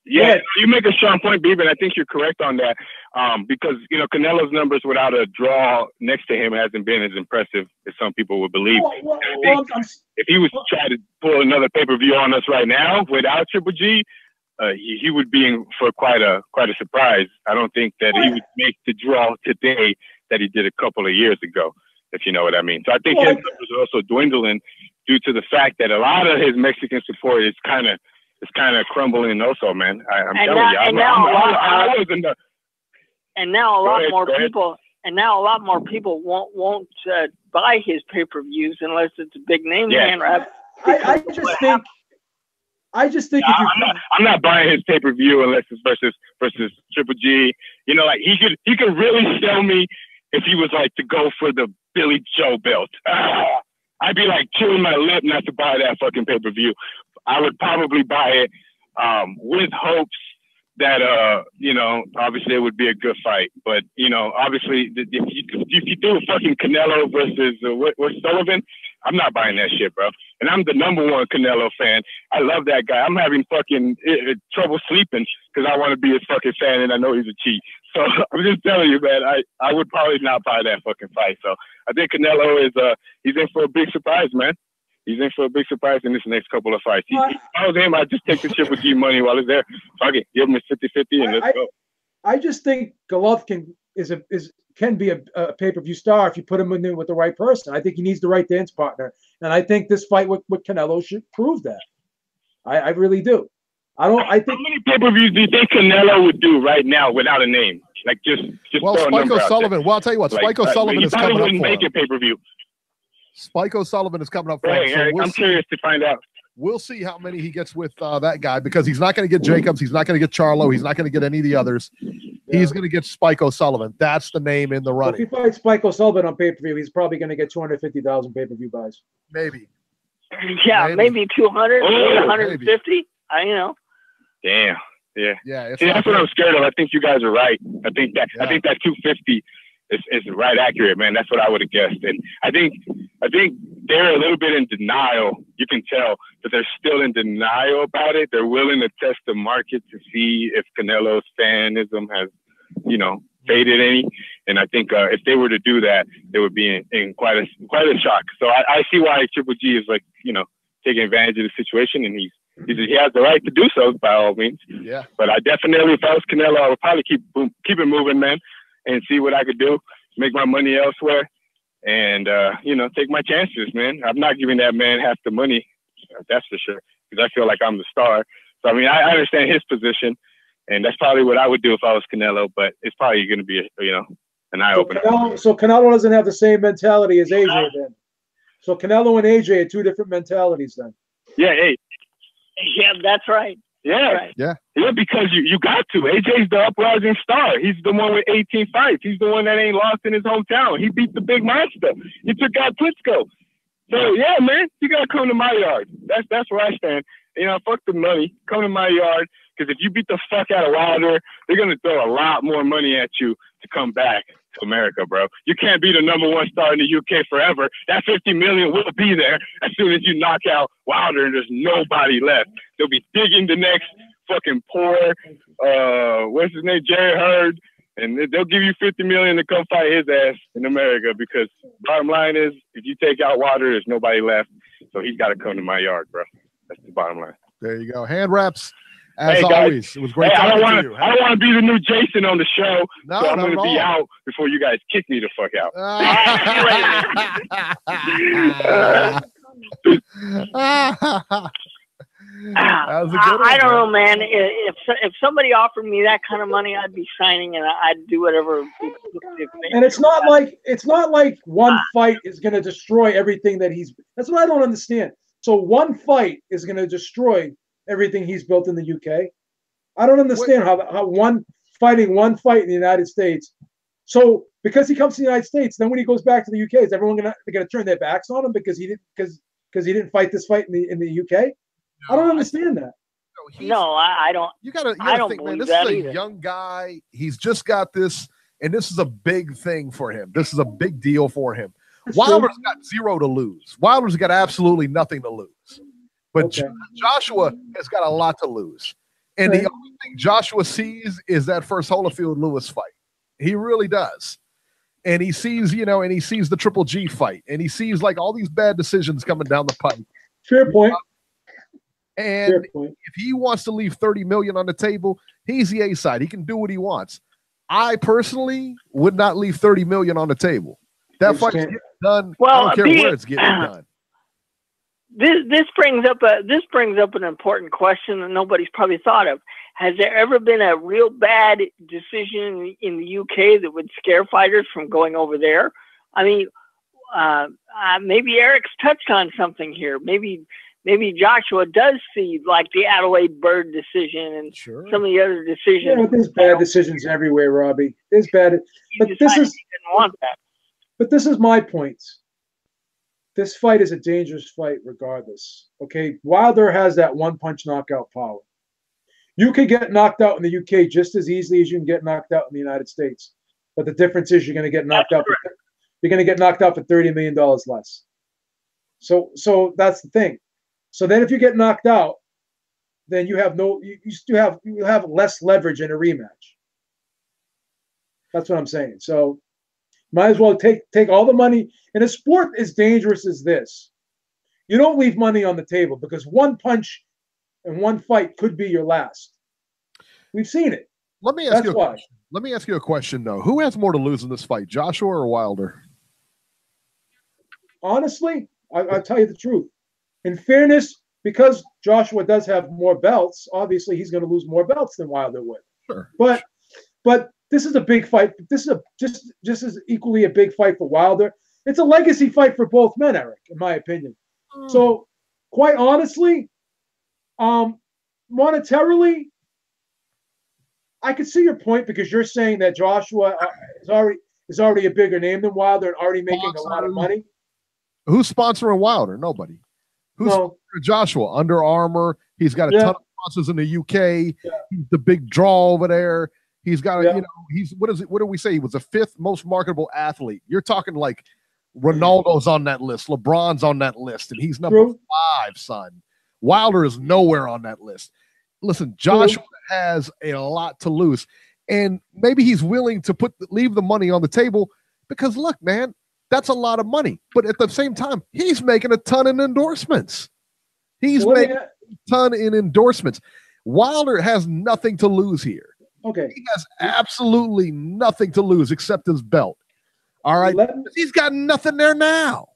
You make a strong point, Beeb, and I think you're correct on that. Because Canelo's numbers without a draw next to him hasn't been as impressive as some people would believe. If he was trying to pull another pay-per-view on us right now without Triple G, he would be in for quite a surprise. I don't think that he would make the draw today that he did a couple of years ago. if you know what I mean. So I think his numbers are also dwindling due to the fact that a lot of his Mexican support is kind of crumbling also, man. I'm telling you. And now a lot more people won't buy his pay-per-views unless it's a big name man. I just think if I'm not buying his pay-per-view unless it's versus Triple G. You know, like he could really show me if he was like to go for the Billy Joe belt. I'd be like chewing my lip not to buy that fucking pay-per-view. I would probably buy it with hopes that you know, obviously it would be a good fight. But you know, obviously if you do a fucking Canelo versus Sullivan, I'm not buying that shit, bro. And I'm the #1 Canelo fan. I love that guy. I'm having fucking trouble sleeping because I want to be his fucking fan, and I know he's a cheat. So I'm just telling you, man, I would probably not buy that fucking fight. So I think Canelo is he's in for a big surprise, man. He's in for a big surprise in this next couple of fights. If I was him, I'd just take the Triple G money while it's there. Fuck it, give him a 50-50 and let's go. I just think Golovkin can be a pay-per-view star if you put him in there with the right person. I think he needs the right dance partner, and I think this fight with Canelo should prove that. I really do. How many pay-per-views do you think Canelo would do right now without a name? Like just Spike O'Sullivan. Well, I'll tell you what, Spike O'Sullivan is coming up for make a pay-per-view. Spike O'Sullivan is coming up for him. So I'm curious to find out. We'll see how many he gets with that guy, because he's not going to get Jacobs. He's not going to get Charlo. He's not going to get any of the others. Yeah. He's going to get Spike O'Sullivan. That's the name in the running. If he fights Spike O'Sullivan on pay-per-view, he's probably going to get 250,000 pay-per-view buys. Maybe. Yeah, maybe 200, 150. I know. Damn. Yeah. Yeah. See, that's what I'm scared of. I think you guys are right. I think that 250 is right accurate, man. That's what I would have guessed. And I think they're a little bit in denial. You can tell that they're still in denial about it. They're willing to test the market to see if Canelo's fanism has, you know, faded any. And I think if they were to do that, they would be in quite a shock. So I see why Triple G is, like, you know, taking advantage of the situation, and he has the right to do so by all means. Yeah. But I definitely, if I was Canelo, I would probably keep it moving, man, and see what I could do, make my money elsewhere, and, you know, take my chances, man. I'm not giving that man half the money, that's for sure, because I feel like I'm the star. So, I mean, I understand his position, and that's probably what I would do if I was Canelo, but it's probably going to be, you know, an eye-opener. So Canelo doesn't have the same mentality as AJ then. So Canelo and AJ are two different mentalities then. Yeah, hey. Yeah, that's right. Yeah. Right. Yeah, because you got to. AJ's the uprising star. He's the one with 18 fights. He's the one that ain't lost in his hometown. He beat the big monster. He took out Klitschko. So yeah, man, you gotta come to my yard. That's where I stand. You know, fuck the money. Come to my yard, because if you beat the fuck out of Wilder, they're gonna throw a lot more money at you to come back to America, bro. You can't be the #1 star in the UK forever. That 50 million will be there as soon as you knock out Wilder and there's nobody left. They'll be digging the next fucking poor, what's his name, Jerry Hurd, and they'll give you 50 million to come fight his ass in America, because bottom line is, if you take out Wilder, there's nobody left. So he's got to come to my yard, bro. That's the bottom line. There you go. Hand wraps. As guys, always, it was great talking to you. I don't want to be the new Jason on the show, no, so I'm going to be out before you guys kick me the fuck out. I don't know, man. If somebody offered me that kind of money, I'd be signing, and I'd do whatever. And it's not like one fight is going to destroy everything that he's. That's what I don't understand. So one fight is going to destroy everything he's built in the UK. I don't understand how one fight in the United States. So because he comes to the United States, then when he goes back to the UK, is everyone gonna turn their backs on him because he didn't fight this fight in the UK? No, I don't understand that. No, I don't. You gotta think, man. This is a young guy. He's just got this, and this is a big thing for him. This is a big deal for him. Wilder's got 0 to lose. Wilder's got absolutely nothing to lose. But Joshua has got a lot to lose. And the only thing Joshua sees is that first Holyfield-Lewis fight. He really does. And he sees, and he sees the Triple G fight. And he sees, like, all these bad decisions coming down the pipe. Fair point. And if he wants to leave $30 million on the table, he's the A side. He can do what he wants. I personally would not leave $30 million on the table. That done. Well, I don't care where it's getting done. This brings up an important question that nobody's probably thought of. Has there ever been a real bad decision in the UK that would scare fighters from going over there? I mean, maybe Eric's touched on something here. Maybe Joshua does see like the Adelaide Bird decision and some of the other decisions. Yeah, there's bad decisions everywhere, Robbie. There's bad, but this is didn't want that. But this is my point. This fight is a dangerous fight regardless. Okay, Wilder has that one-punch knockout power. You can get knocked out in the UK just as easily as you can get knocked out in the United States. But the difference is you're going to get knocked out. You're going to get knocked out for $30 million less. So that's the thing. So then if you get knocked out, then you have you have less leverage in a rematch. That's what I'm saying. So might as well take all the money. In a sport as dangerous as this, you don't leave money on the table because one punch and one fight could be your last. We've seen it. Let me ask you a question, though. Who has more to lose in this fight, Joshua or Wilder? Honestly, I'll tell you the truth. In fairness, because Joshua does have more belts, obviously he's going to lose more belts than Wilder would. Sure. But this is a big fight. This is just as equally a big fight for Wilder. It's a legacy fight for both men, Eric, in my opinion. So, quite honestly, monetarily, I could see your point because you're saying that Joshua is already a bigger name than Wilder and already making a lot of money. Who's sponsoring Wilder? Nobody. Who's sponsoring Joshua? Under Armour. He's got a ton of sponsors in the UK. Yeah. He's the big draw over there. He's got he's what do we say? He was the 5th most marketable athlete. You're talking like Ronaldo's on that list, LeBron's on that list, and he's number 5, son. Wilder is nowhere on that list. Listen, Joshua has a lot to lose, and maybe he's willing to leave the money on the table because look, man, that's a lot of money. But at the same time, he's making a ton in endorsements. He's making a ton in endorsements. Wilder has nothing to lose here. Okay. He has absolutely nothing to lose except his belt. All right. He's got nothing there now.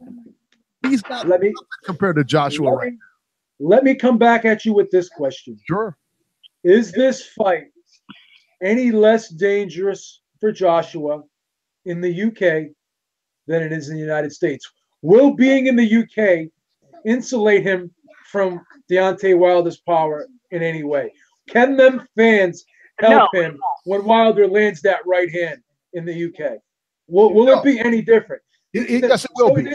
He's got nothing compared to Joshua right now. Let me come back at you with this question. Sure. Is this fight any less dangerous for Joshua in the UK than it is in the United States? Will being in the UK insulate him from Deontay Wilder's power in any way? Can them fans help him when Wilder lands that right hand in the UK? Will it be any different? Yes, it will be.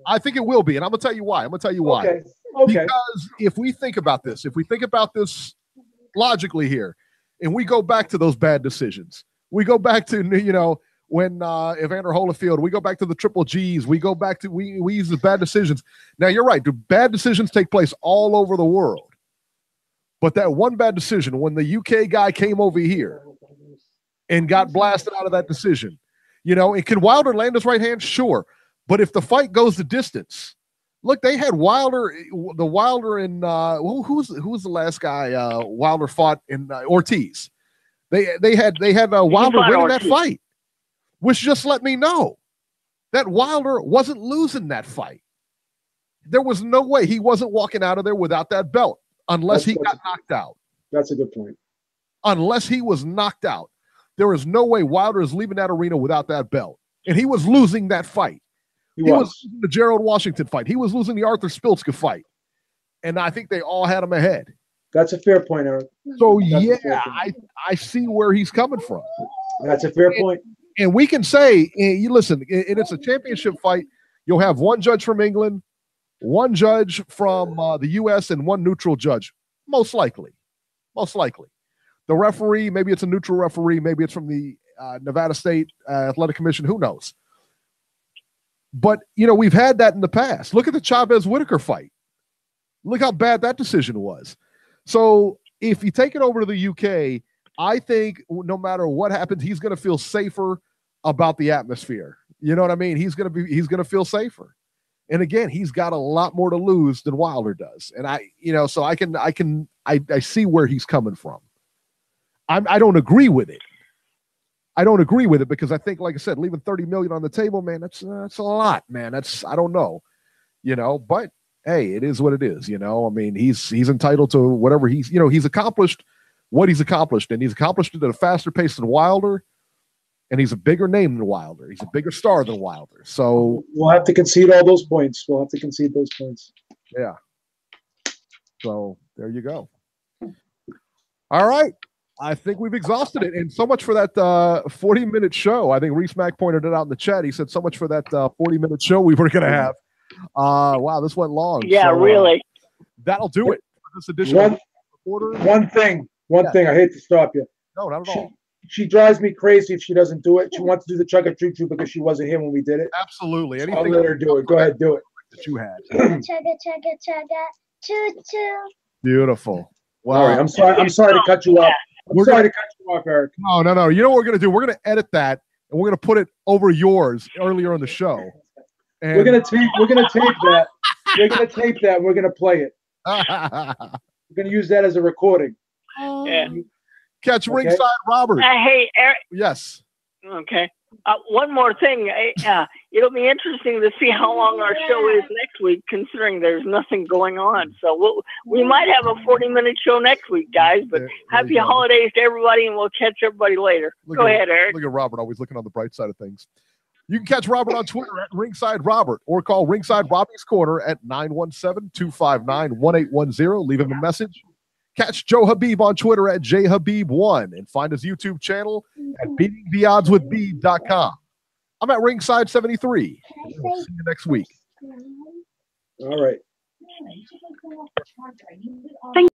I think it will be, and I'm going to tell you why. Okay. Because if we think about this logically here, and we go back to those bad decisions, we go back to, when Evander Holyfield, we go back to the Triple Gs, we go back to, we use the bad decisions. Now, you're right. Do bad decisions take place all over the world? But that one bad decision, when the UK guy came over here and got blasted out of that decision, and can Wilder land his right hand? Sure. But if the fight goes the distance, look, they had Wilder in who was the last guy Wilder fought in Ortiz. They had Wilder winning that fight, which just let me know that Wilder wasn't losing that fight. There was no way he wasn't walking out of there without that belt unless he got knocked out. That's a good point. Unless he was knocked out, there is no way Wilder is leaving that arena without that belt. And he was losing that fight. He was losing the Gerald Washington fight. He was losing the Arthur Spilska fight. And I think they all had him ahead. That's a fair point, Eric. So, I see where he's coming from. That's a fair point. And we can say, you listen, and it's a championship fight. You'll have one judge from England, one judge from the U.S., and one neutral judge, most likely. Most likely. The referee, maybe it's a neutral referee. Maybe it's from the Nevada State Athletic Commission. Who knows? But, we've had that in the past. Look at the Chavez-Whitaker fight. Look how bad that decision was. So if you take it over to the UK, I think no matter what happens, he's going to feel safer about the atmosphere. You know what I mean? He's going to feel safer. And again, he's got a lot more to lose than Wilder does. And so I see where he's coming from. I don't agree with it, I don't agree with it because I think, like I said, leaving $30 million on the table, man, that's a lot, man. I don't know, but hey, it is what it is, I mean, he's entitled to whatever he's accomplished what he's accomplished, and he's accomplished it at a faster pace than Wilder, and he's a bigger name than Wilder. He's a bigger star than Wilder. So we'll have to concede all those points. Yeah. So there you go. All right. I think we've exhausted it. And so much for that 40-minute show. I think Reese Mack pointed it out in the chat. He said so much for that 40-minute show we were going to have. Wow, this went long. Yeah, so, really. That'll do it for this edition of Reporter. One thing. I hate to stop you. No, not at all. She drives me crazy if she doesn't do it. She wants to do the chugga-choo-choo because she wasn't here when we did it. Absolutely. Anything I'll let her do it. Go ahead, do it. That you had. Chugga-chugga-chugga-choo-choo. Beautiful. Wow. All right, I'm sorry to cut you off. I'm sorry to cut you off, Eric. No. You know what we're going to do? We're going to edit that, and we're going to put it over yours earlier in the show. And we're going to tape that. We're going to tape that. We're going to play it. We're going to use that as a recording. Yeah. Catch Ringside Robert. Hey, Eric. Yes. Okay. One more thing. It'll be interesting to see how long our show is next week, considering there's nothing going on. So we might have a 40-minute show next week, guys. But happy holidays to everybody, and we'll catch everybody later. Go ahead, Eric. Look at Robert, always looking on the bright side of things. You can catch Robert on Twitter at Ringside Robert, or call Ringside Robbie's Corner at 917-259-1810. Leave him a message. Catch Joe Habib on Twitter at jhabib1 and find his YouTube channel at beatingtheoddswithbeeb.com. I'm at Ringside 73. We'll see you next week. All right. Thank